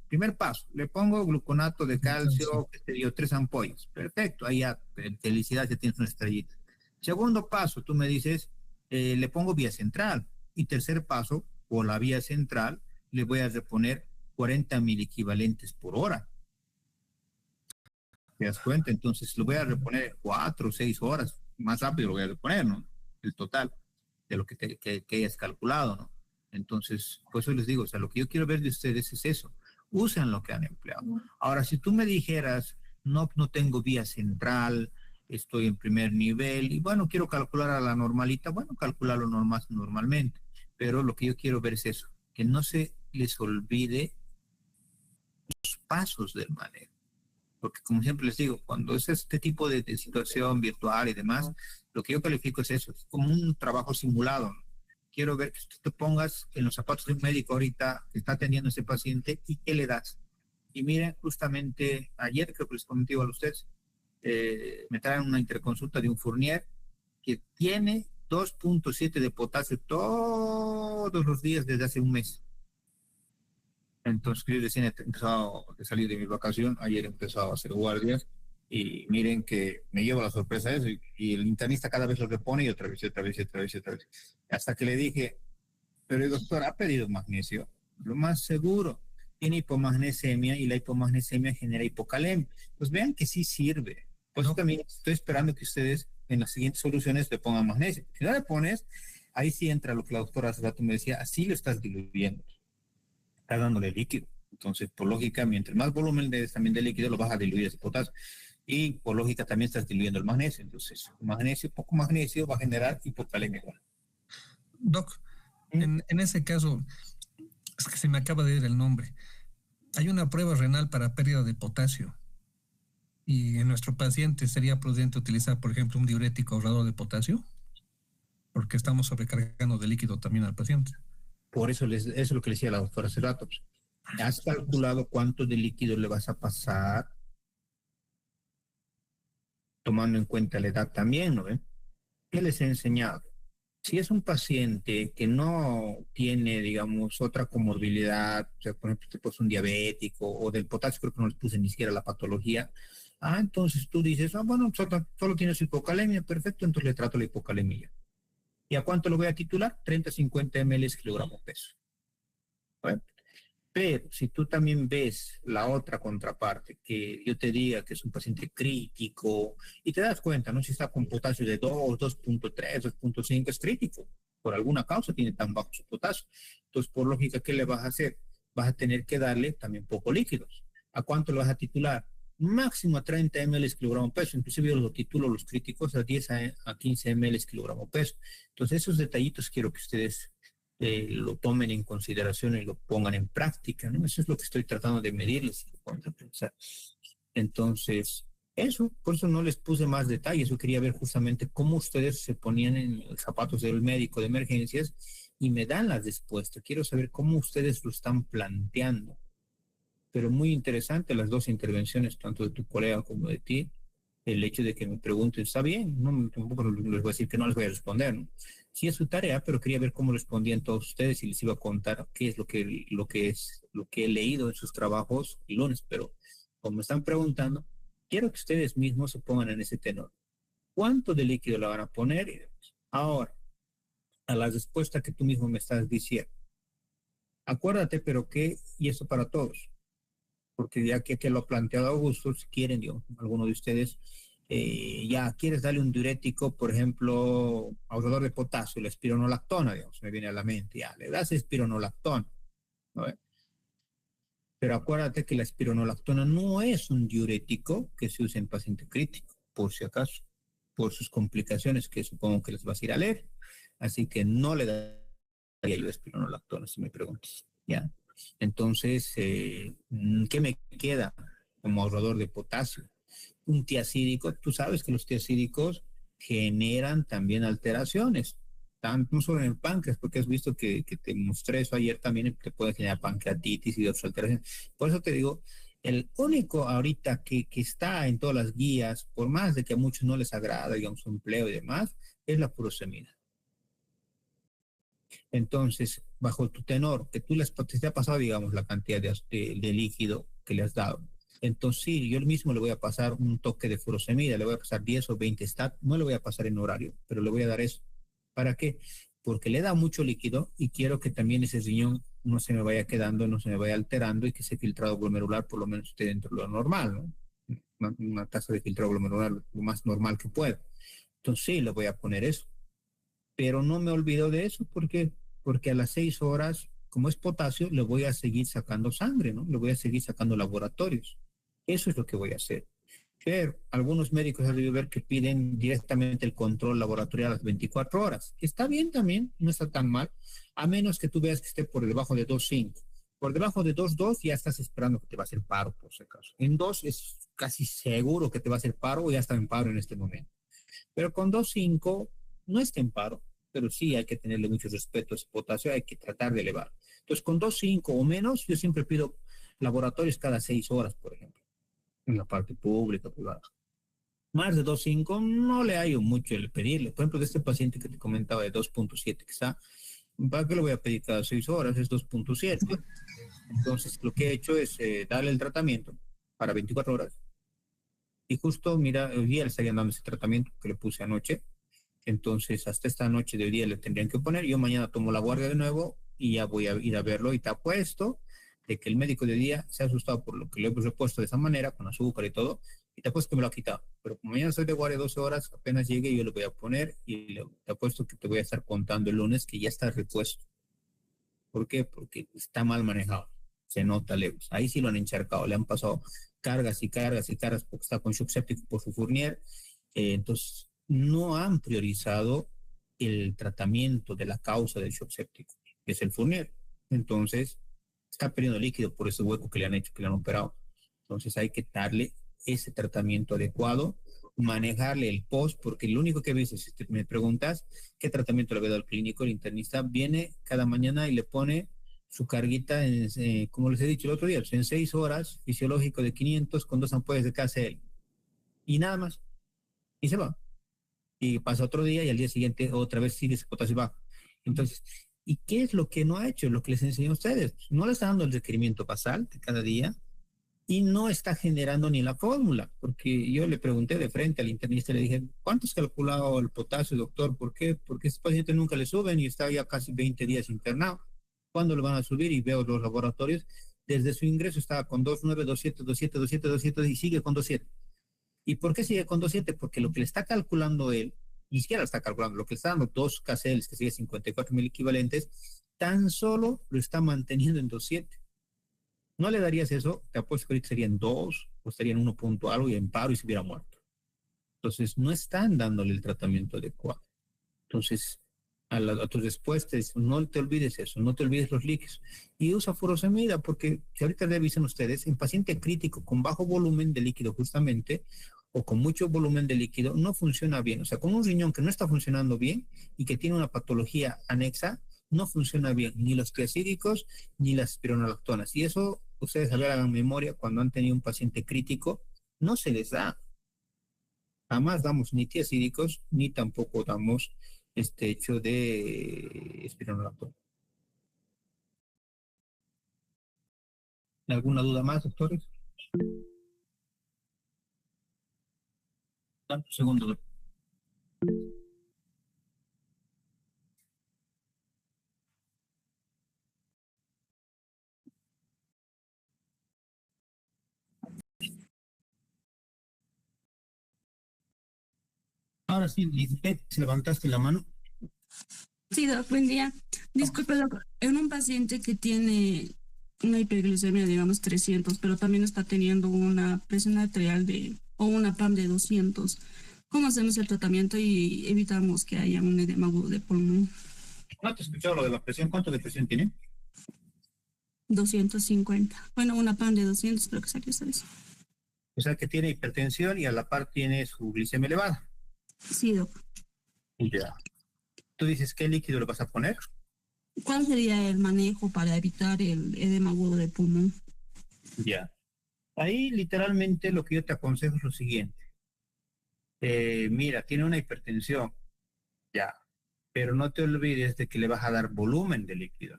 primer paso, le pongo gluconato de calcio, que te dio 3 ampollas. Perfecto, ahí ya, felicidad, ya tienes una estrellita. Segundo paso, tú me dices, le pongo vía central. Y tercer paso, por la vía central, le voy a reponer 40 mil equivalentes por hora. ¿Te das cuenta? Entonces, lo voy a reponer 4 o 6 horas. Más rápido lo voy a reponer, ¿no? El total de lo que hayas calculado, ¿no? Entonces, por eso les digo, o sea, lo que yo quiero ver de ustedes es eso. Usen lo que han empleado. Ahora, si tú me dijeras, no tengo vía central, estoy en primer nivel y bueno, quiero calcular a la normalita, bueno, calcularlo normalmente, pero lo que yo quiero ver es eso, que no se les olvide los pasos del manejo. Porque como siempre les digo, cuando es este tipo de situación virtual y demás, lo que yo califico es eso, es como un trabajo simulado, ¿no? Quiero ver que tú te pongas en los zapatos de un médico ahorita que está atendiendo a ese paciente y qué le das. Y miren, justamente ayer creo que les comenté igual a ustedes, me traen una interconsulta de un Fournier que tiene 2.7 de potasio todos los días desde hace un mes. Entonces, yo recién he empezado a salir de mi vacación, ayer he empezado a hacer guardias y miren que me llevo la sorpresa de eso y el internista cada vez lo que pone y otra vez, otra vez, otra vez, otra vez. Hasta que le dije, pero el doctor ha pedido magnesio, lo más seguro, tiene hipomagnesemia y la hipomagnesemia genera hipocalemia. Pues vean que sí sirve. Pues No. también estoy esperando que ustedes en las siguientes soluciones le pongan magnesio. Si no le pones, ahí sí entra lo que la doctora hace rato me decía, así lo estás diluyendo, está dándole líquido. Entonces, por lógica, mientras más volumen de, también de líquido, lo vas a diluir ese potasio. Y por lógica también estás diluyendo el magnesio. Entonces, magnesio, poco magnesio va a generar hipocalemia igual. Doc, en ese caso, es que se me acaba de ir el nombre. Hay una prueba renal para pérdida de potasio. Y en nuestro paciente sería prudente utilizar, por ejemplo, un diurético ahorrador de potasio, porque estamos sobrecargando de líquido también al paciente. Por eso, eso es lo que le decía la doctora hace rato. ¿Has calculado cuánto de líquido le vas a pasar? Tomando en cuenta la edad también, ¿no ven? ¿Qué les he enseñado? Si es un paciente que no tiene, digamos, otra comorbilidad, o sea, por ejemplo, tipo es un diabético o del potasio, creo que no les puse ni siquiera la patología, entonces tú dices, bueno, solo tiene su hipocalemia, perfecto, entonces le trato la hipocalemia. ¿Y a cuánto lo voy a titular? 30-50 ml kilogramo peso. ¿Vale? Pero si tú también ves la otra contraparte, que yo te diga que es un paciente crítico, y te das cuenta, ¿no? Si está con potasio de 2, 2.3, 2.5, es crítico. Por alguna causa tiene tan bajo su potasio. Entonces, por lógica, ¿qué le vas a hacer? Vas a tener que darle también poco líquidos. ¿A cuánto lo vas a titular? Máximo a 30 ml kilogramo peso. Inclusive yo lo titulo los críticos a 10 a 15 ml kilogramo peso. Entonces, esos detallitos quiero que ustedes lo tomen en consideración y lo pongan en práctica, ¿no? Eso es lo que estoy tratando de medirles. Entonces, eso, por eso no les puse más detalles. Yo quería ver justamente cómo ustedes se ponían en los zapatos del médico de emergencias y me dan las respuestas. Quiero saber cómo ustedes lo están planteando. Pero muy interesante las dos intervenciones, tanto de tu colega como de ti. El hecho de que me pregunten, está bien, no, tampoco les voy a decir que no les voy a responder, ¿no? Sí es su tarea, pero quería ver cómo respondían todos ustedes y les iba a contar qué es lo que he leído en sus trabajos el lunes, pero como me están preguntando, quiero que ustedes mismos se pongan en ese tenor. ¿Cuánto de líquido le van a poner? Ahora, a la respuesta que tú mismo me estás diciendo, acuérdate, pero que, y eso para todos, porque ya que lo ha planteado Augusto, si quieren, yo, alguno de ustedes, ya quieres darle un diurético, por ejemplo, ahorrador de potasio, la espironolactona, digamos, me viene a la mente, ya, le das espironolactona, ¿no? Pero acuérdate que la espironolactona no es un diurético que se usa en paciente crítico, por si acaso, por sus complicaciones que supongo que les vas a ir a leer, así que no le daría yo espironolactona, si me preguntas, ¿ya? Entonces, ¿qué me queda como ahorrador de potasio? Un tiacídico, tú sabes que los tiacídicos generan también alteraciones, no solo en el páncreas, porque has visto que te mostré eso ayer también, que puede generar pancreatitis y otras alteraciones. Por eso te digo, el único ahorita que está en todas las guías, por más de que a muchos no les agrada, digamos, su empleo y demás, es la furosemida. Entonces, bajo tu tenor, que te ha pasado, digamos, la cantidad de líquido que le has dado. Entonces, sí, yo mismo le voy a pasar un toque de furosemida, le voy a pasar 10 o 20 stat, no le voy a pasar en horario, pero le voy a dar eso. ¿Para qué? Porque le da mucho líquido y quiero que también ese riñón no se me vaya quedando, no se me vaya alterando y que ese filtrado glomerular por lo menos esté dentro de lo normal, ¿no? Una tasa de filtrado glomerular lo más normal que pueda. Entonces, sí, le voy a poner eso. Pero no me olvido de eso porque a las 6 horas, como es potasio, le voy a seguir sacando sangre, ¿no? Le voy a seguir sacando laboratorios. Eso es lo que voy a hacer. Pero algunos médicos han debido ver que piden directamente el control laboratorial a las 24 horas, que está bien también, no está tan mal, a menos que tú veas que esté por debajo de 2,5. Por debajo de 2,2 ya estás esperando que te va a hacer paro, por si acaso. En 2 es casi seguro que te va a hacer paro o ya está en paro en este momento. Pero con 2,5 no está en paro, pero sí hay que tenerle mucho respeto a ese potasio, hay que tratar de elevar. Entonces, con 2,5 o menos, yo siempre pido laboratorios cada 6 horas, por ejemplo, en la parte pública, privada. Más de 2,5 no le hallo mucho el pedirle. Por ejemplo, de este paciente que te comentaba de 2,7 que está, ¿para qué lo voy a pedir cada 6 horas? Es 2,7. Entonces, lo que he hecho es darle el tratamiento para 24 horas. Y justo, mira, hoy día le estarían dando ese tratamiento que le puse anoche. Entonces, hasta esta noche de hoy día le tendrían que poner. Yo mañana tomo la guardia de nuevo y ya voy a ir a verlo. Y te apuesto de que el médico de día se ha asustado por lo que le he repuesto de esa manera, con azúcar y todo. Y te apuesto que me lo ha quitado. Pero como mañana estoy de guardia 12 horas, apenas llegue yo le voy a poner y te apuesto que te voy a estar contando el lunes que ya está repuesto. ¿Por qué? Porque está mal manejado. Se nota lejos. Ahí sí lo han encharcado. Le han pasado cargas y cargas y cargas porque está con shock séptico por su Fournier. Entonces, no han priorizado el tratamiento de la causa del shock séptico, que es el Fournier. Entonces, está perdiendo líquido por ese hueco que le han hecho, que le han operado. Entonces, hay que darle ese tratamiento adecuado, manejarle el post, porque lo único que ves, si me preguntas qué tratamiento le había dado al clínico, el internista viene cada mañana y le pone su carguita, como les he dicho el otro día, en 6 horas, fisiológico de 500 con 2 ampollas de KCL. Y nada más. Y se va. Y pasa otro día y al día siguiente otra vez sigue ese potasio bajo. Entonces, ¿y qué es lo que no ha hecho? Lo que les enseñé a ustedes. No le está dando el requerimiento basal de cada día y no está generando ni la fórmula, porque yo le pregunté de frente al internista y le dije, ¿cuánto has calculado el potasio, doctor? ¿Por qué? Porque este paciente nunca le suben y está ya casi 20 días internado. ¿Cuándo le van a subir? Y veo los laboratorios. Desde su ingreso estaba con 2,9, 2,7, 2,7, 2,7, 2,7 y sigue con 2,7. ¿Y por qué sigue con 2,7? Porque lo que le está calculando él, ni siquiera lo está calculando, lo que le está dando 2 KCLs, que sigue 54,000 equivalentes, tan solo lo está manteniendo en 2,7. ¿No le darías eso? Te apuesto que ahorita serían 2 o estarían 1 punto algo y en paro y se hubiera muerto. Entonces, no están dándole el tratamiento adecuado. Entonces, a tus respuestas, no te olvides eso, no te olvides los líquidos. Y usa furosemida, porque si ahorita revisen ustedes, en paciente crítico con bajo volumen de líquido justamente, o con mucho volumen de líquido, no funciona bien. O sea, con un riñón que no está funcionando bien y que tiene una patología anexa, no funciona bien ni los triacídicos ni las espironolactonas. Y eso, ustedes a ver, hagan memoria, cuando han tenido un paciente crítico, no se les da. Jamás damos ni triacídicos, ni tampoco damos este hecho de espironolactona. ¿Alguna duda más, doctores? Un segundo. Ahora sí, Lisbeth, levantaste la mano. Sí, doc, buen día. Disculpe, doc, en un paciente que tiene una hiperglicemia, digamos 300, pero también está teniendo una presión arterial o una PAM de 200, ¿cómo hacemos el tratamiento y evitamos que haya un edema agudo de pulmón? ¿No te he escuchado lo de la presión? ¿Cuánto de presión tiene? 250. Bueno, una PAM de 200, creo que salió eso. O sea, que tiene hipertensión y a la par tiene su glicemia elevada. Sí, doc. Ya. Tú dices, ¿qué líquido le vas a poner? ¿Cuál sería el manejo para evitar el edema agudo de pulmón? Ya. Ahí literalmente lo que yo te aconsejo es lo siguiente. Mira, tiene una hipertensión, ya, pero no te olvides de que le vas a dar volumen de líquido.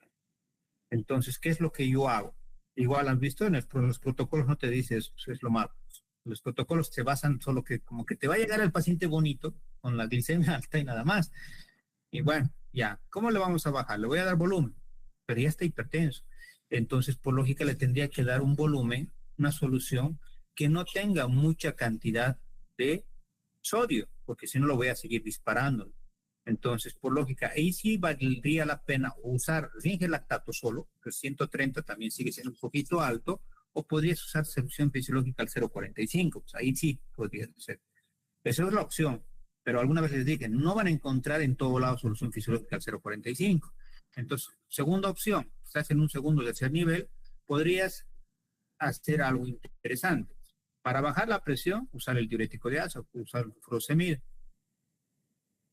Entonces, ¿qué es lo que yo hago? Igual han visto los protocolos no te dice eso es lo malo. Los protocolos se basan solo que como que te va a llegar el paciente bonito con la glicemia alta y nada más. Y bueno, ya, ¿cómo le vamos a bajar? Le voy a dar volumen, pero ya está hipertenso. Entonces, por lógica, le tendría que dar un volumen, una solución que no tenga mucha cantidad de sodio, porque si no lo voy a seguir disparando. Entonces, por lógica, ahí sí valdría la pena usar zinc lactato solo, que 130 también sigue siendo un poquito alto, o podrías usar solución fisiológica al 0,45, pues ahí sí podrías hacer. Esa es la opción, pero alguna vez les dije, no van a encontrar en todo lado solución fisiológica al 0,45. Entonces, segunda opción, estás en un segundo de tercer nivel, podrías hacer algo interesante. Para bajar la presión, usar el diurético de asa, usar el furosemide.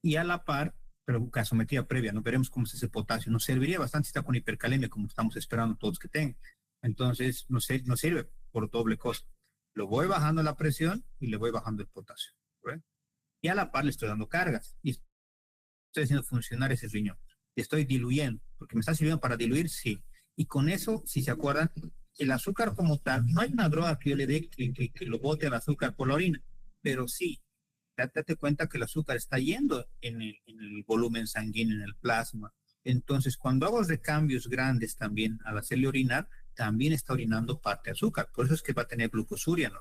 Y a la par, pero gasometría previa, no veremos cómo es ese potasio. Nos serviría bastante si está con hipercalemia, como estamos esperando todos que tengan. Entonces, nos sirve por doble cosa. Lo voy bajando la presión y le voy bajando el potasio. ¿Right? Y a la par le estoy dando cargas y estoy haciendo funcionar ese riñón. Estoy diluyendo, porque me está sirviendo para diluir, sí. Y con eso, si se acuerdan, el azúcar como tal, no hay una droga que yo le dé que lo bote al azúcar por la orina, pero sí, date cuenta que el azúcar está yendo en el volumen sanguíneo, en el plasma. Entonces, cuando hago recambios grandes también al hacerle orinar, también está orinando parte de azúcar. Por eso es que va a tener glucosuria, ¿no?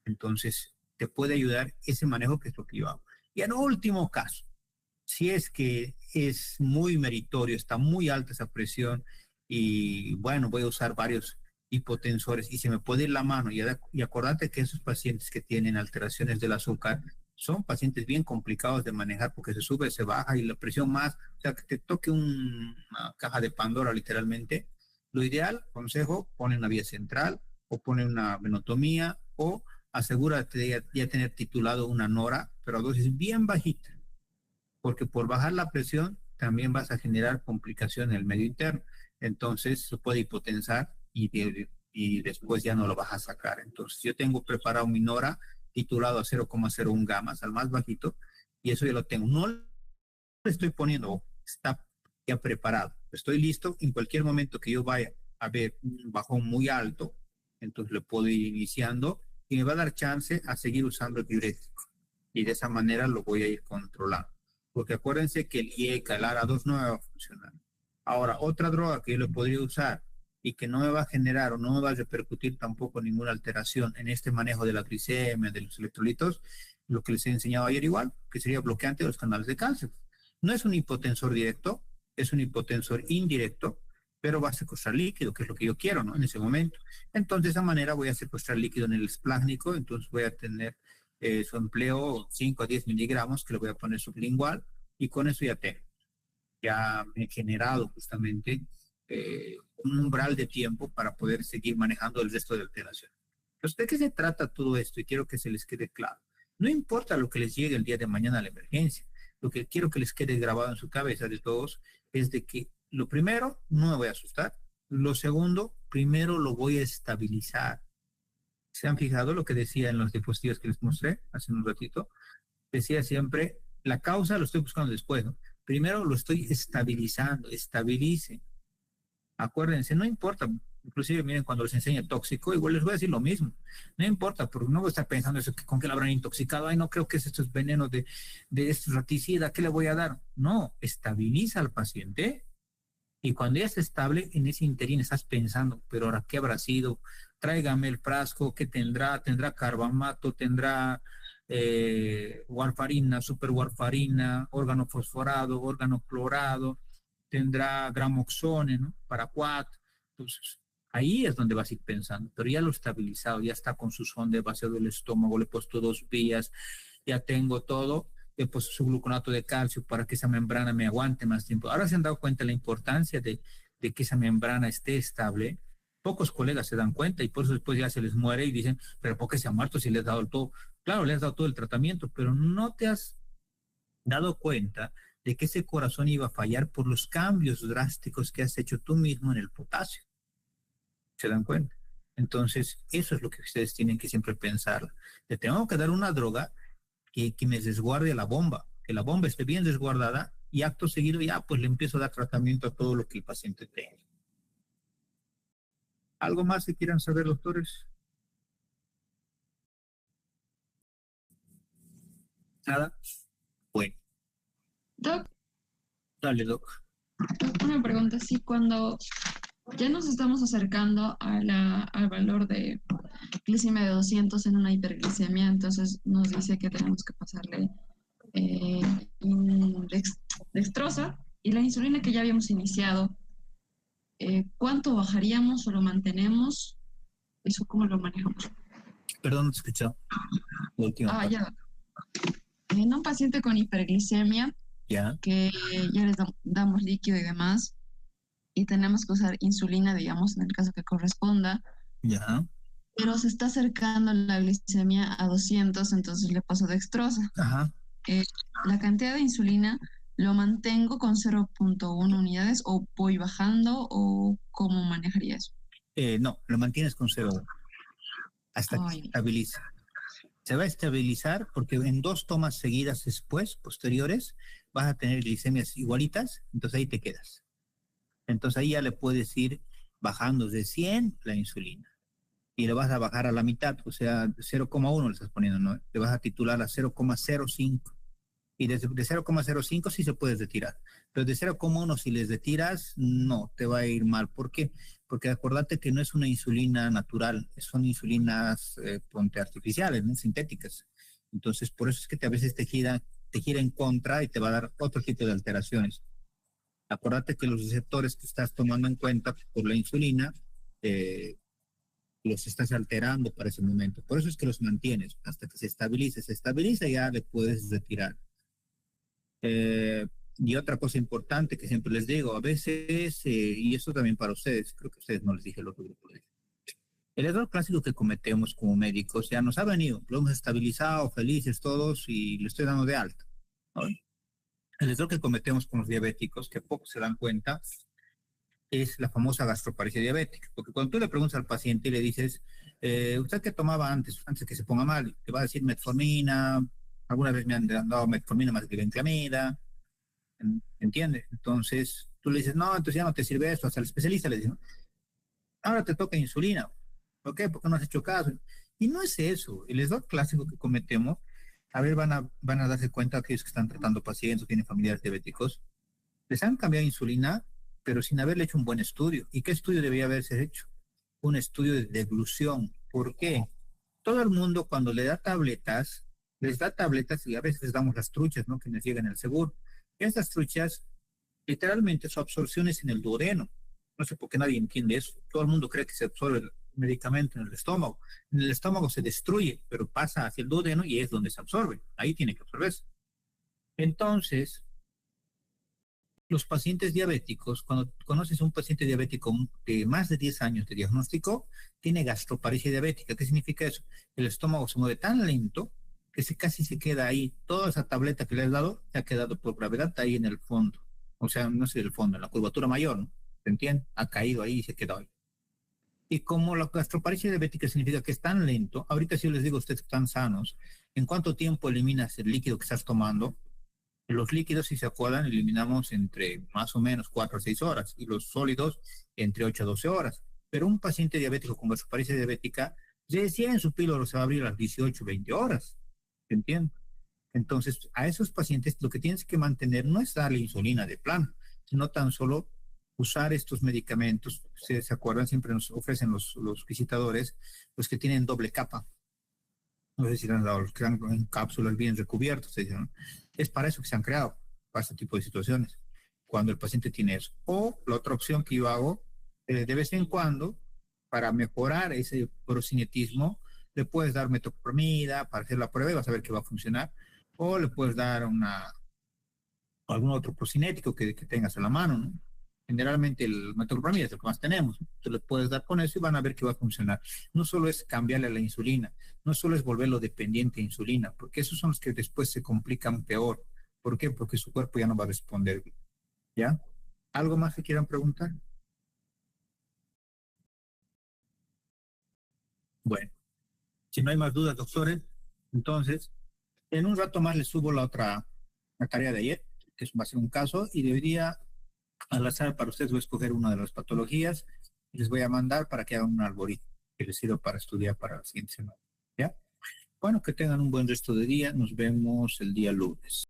Entonces, te puede ayudar ese manejo que es lo que yo hago. Y en último caso, si es que es muy meritorio, está muy alta esa presión y bueno, voy a usar varios hipotensores y se me puede ir la mano y acordate que esos pacientes que tienen alteraciones del azúcar son pacientes bien complicados de manejar porque se sube, se baja y la presión más, o sea, que te toque una caja de Pandora literalmente. Lo ideal, consejo, pone una vía central o pone una venotomía o asegúrate de ya tener titulado una nora, pero a dosis bien bajita, porque por bajar la presión también vas a generar complicaciones en el medio interno. Entonces se puede hipotensar y después ya no lo vas a sacar. Entonces yo tengo preparado mi nora titulado a 0,01 gamas, al más bajito, y eso ya lo tengo. No le estoy poniendo, está ya preparado. Estoy listo en cualquier momento que yo vaya a ver un bajón muy alto, entonces lo puedo ir iniciando y me va a dar chance a seguir usando el diurético. Y de esa manera lo voy a ir controlando. Porque acuérdense que el IECA, el ARA2 no me va a funcionar. Ahora, otra droga que yo le podría usar y que no me va a generar o no me va a repercutir tampoco ninguna alteración en este manejo de la glicemia, de los electrolitos, lo que les he enseñado ayer igual, que sería bloqueante de los canales de cálcio. No es un hipotensor directo, es un hipotensor indirecto, pero va a secuestrar líquido, que es lo que yo quiero, ¿no? En ese momento. Entonces, de esa manera voy a secuestrar líquido en el esplácnico, entonces voy a tener su empleo 5 a 10 miligramos, que le voy a poner sublingual, y con eso ya tengo. Ya me he generado justamente un umbral de tiempo para poder seguir manejando el resto de alteraciones. Entonces, ¿de qué se trata todo esto? Y quiero que se les quede claro. No importa lo que les llegue el día de mañana a la emergencia. Lo que quiero que les quede grabado en su cabeza de todos es de que lo primero, no me voy a asustar. Lo segundo, primero lo voy a estabilizar. ¿Se han fijado lo que decía en los diapositivas que les mostré hace un ratito? Decía siempre, la causa lo estoy buscando después, ¿no? Primero lo estoy estabilizando, estabilice. Acuérdense, no importa, inclusive miren cuando les enseña tóxico, igual les voy a decir lo mismo. No importa, porque no voy a estar pensando eso, con qué lo habrán intoxicado. Ay, no creo que esto es veneno de este raticida, ¿qué le voy a dar? No, estabiliza al paciente. Y cuando ya es estable, en ese interín estás pensando, pero ahora, ¿qué habrá sido? Tráigame el frasco, ¿qué tendrá? ¿Tendrá carbamato? ¿Tendrá warfarina, superwarfarina, órgano fosforado, órgano clorado? ¿Tendrá gramoxone, ¿no? Paraquat. Entonces, ahí es donde vas a ir pensando, pero ya lo he estabilizado, ya está con su sonda de vacío del estómago, le he puesto 2 vías, ya tengo todo. He puesto su gluconato de calcio para que esa membrana me aguante más tiempo. Ahora se han dado cuenta de la importancia de que esa membrana esté estable. Pocos colegas se dan cuenta y por eso después ya se les muere y dicen, pero ¿por qué se ha muerto si le has dado todo? Claro, le has dado todo el tratamiento, pero no te has dado cuenta de que ese corazón iba a fallar por los cambios drásticos que has hecho tú mismo en el potasio. ¿Se dan cuenta? Entonces, eso es lo que ustedes tienen que siempre pensar. Le tengo que dar una droga que me resguarde la bomba, que la bomba esté bien resguardada y acto seguido ya pues le empiezo a dar tratamiento a todo lo que el paciente tenga. ¿Algo más que quieran saber, doctores? ¿Nada? Bueno. Doc. Dale, Doc. Una pregunta, sí, cuando ya nos estamos acercando al valor de glicemia de 200 en una hiperglicemia, entonces nos dice que tenemos que pasarle dextrosa y la insulina que ya habíamos iniciado, ¿cuánto bajaríamos o lo mantenemos ¿Eso cómo lo manejamos? Perdón, no te he escuchado la última parte. Ya. En un paciente con hiperglicemia, Ya, que ya les damos líquido y demás, y tenemos que usar insulina, digamos, en el caso que corresponda, ya, pero se está acercando la glicemia a 200, entonces le paso dextrosa. ajá. Eh, la cantidad de insulina lo mantengo con 0,1 unidades o voy bajando o cómo manejaría eso. No, lo mantienes con 0,1 hasta que se Ay, estabilice. Se va a estabilizar porque en 2 tomas seguidas después, posteriores, vas a tener glicemias igualitas, entonces ahí te quedas. Entonces ahí ya le puedes ir bajando de 100 la insulina y lo vas a bajar a la mitad, o sea, 0,1 le estás poniendo, ¿no? Le vas a titular a 0,05 y desde de 0,05 sí se puedes retirar, pero de 0,1 si les retiras, no, te va a ir mal. ¿Por qué? Porque acordate que no es una insulina natural, son insulinas ponte artificiales, ¿no? Sintéticas. Entonces, por eso es que a veces te gira en contra y te va a dar otro tipo de alteraciones. Acordate que los receptores que estás tomando en cuenta por la insulina, eh, los estás alterando para ese momento. Por eso es que los mantienes hasta que se estabilice. Se estabiliza y ya le puedes retirar. Y otra cosa importante que siempre les digo, a veces, y esto también para ustedes, creo que a ustedes no les dije el otro grupo. El error clásico que cometemos como médicos ya nos ha venido, lo hemos estabilizado, felices todos y le estoy dando de alta, ¿no? El error que cometemos con los diabéticos, que pocos se dan cuenta, es la famosa gastroparesia diabética. Porque cuando tú le preguntas al paciente y le dices, ¿usted qué tomaba antes de que se ponga mal? Te va a decir metformina, alguna vez me han dado metformina más que benclamida, ¿entiendes? Entonces tú le dices, no, entonces ya no te sirve esto, hasta el especialista le dice, ¿no? Ahora te toca insulina. ¿Por qué? Porque no has hecho caso. Y no es eso. El error clásico que cometemos, a ver, van a darse cuenta aquellos que están tratando pacientes o tienen familiares diabéticos, les han cambiado insulina, pero sin haberle hecho un buen estudio. ¿Y qué estudio debería haberse hecho? Un estudio de deglución. ¿Por qué? Todo el mundo cuando le da tabletas, les da tabletas y a veces les damos las truchas, ¿no? Que nos llegan en el seguro. Estas truchas, literalmente su absorción es en el duodeno. No sé por qué nadie entiende eso. Todo el mundo cree que se absorbe el medicamento en el estómago. En el estómago se destruye, pero pasa hacia el duodeno y es donde se absorbe. Ahí tiene que absorberse. Entonces, los pacientes diabéticos, cuando conoces a un paciente diabético de más de 10 años de diagnóstico, tiene gastroparesia diabética. ¿Qué significa eso? El estómago se mueve tan lento que casi se queda ahí. Toda esa tableta que le has dado se ha quedado por gravedad ahí en el fondo. O sea, no sé el fondo, en la curvatura mayor, ¿no? ¿Se entiende? Ha caído ahí y se quedó ahí. Y como la gastroparesia diabética significa que es tan lento, ahorita si yo les digo a ustedes que están sanos, ¿en cuánto tiempo eliminas el líquido que estás tomando? Los líquidos, si se acuerdan, eliminamos entre más o menos 4 a 6 horas y los sólidos entre 8 a 12 horas. Pero un paciente diabético con gastroparesia diabética, recién en su píloro se va a abrir a las 18, 20 horas. ¿Entiendes? Entonces, a esos pacientes lo que tienes que mantener no es darle insulina de plano, sino tan solo usar estos medicamentos. Se acuerdan, siempre nos ofrecen los visitadores, los que tienen doble capa. No sé si le han dado los que dan en cápsulas bien recubiertos. ¿No? Es para eso que se han creado, para este tipo de situaciones, cuando el paciente tiene eso. O la otra opción que yo hago, de vez en cuando, para mejorar ese procinetismo, le puedes dar metoclopramida para hacer la prueba y vas a ver que va a funcionar. O le puedes dar algún otro procinético que tengas a la mano, ¿no? Generalmente el metoclopramida es el que más tenemos, ¿no? Tú le puedes dar con eso y van a ver que va a funcionar. No solo es cambiarle la insulina, no solo es volverlo dependiente de insulina, porque esos son los que después se complican peor. ¿Por qué? Porque su cuerpo ya no va a responder. ¿Ya? ¿Algo más que quieran preguntar? Bueno, si no hay más dudas, doctores, entonces, en un rato más les subo la tarea de ayer, que va a ser un caso, y debería, al azar, para ustedes voy a escoger una de las patologías y les voy a mandar para que hagan un algoritmo que les sirva para estudiar para la siguiente semana. ¿Ya? Bueno, que tengan un buen resto de día. Nos vemos el día lunes.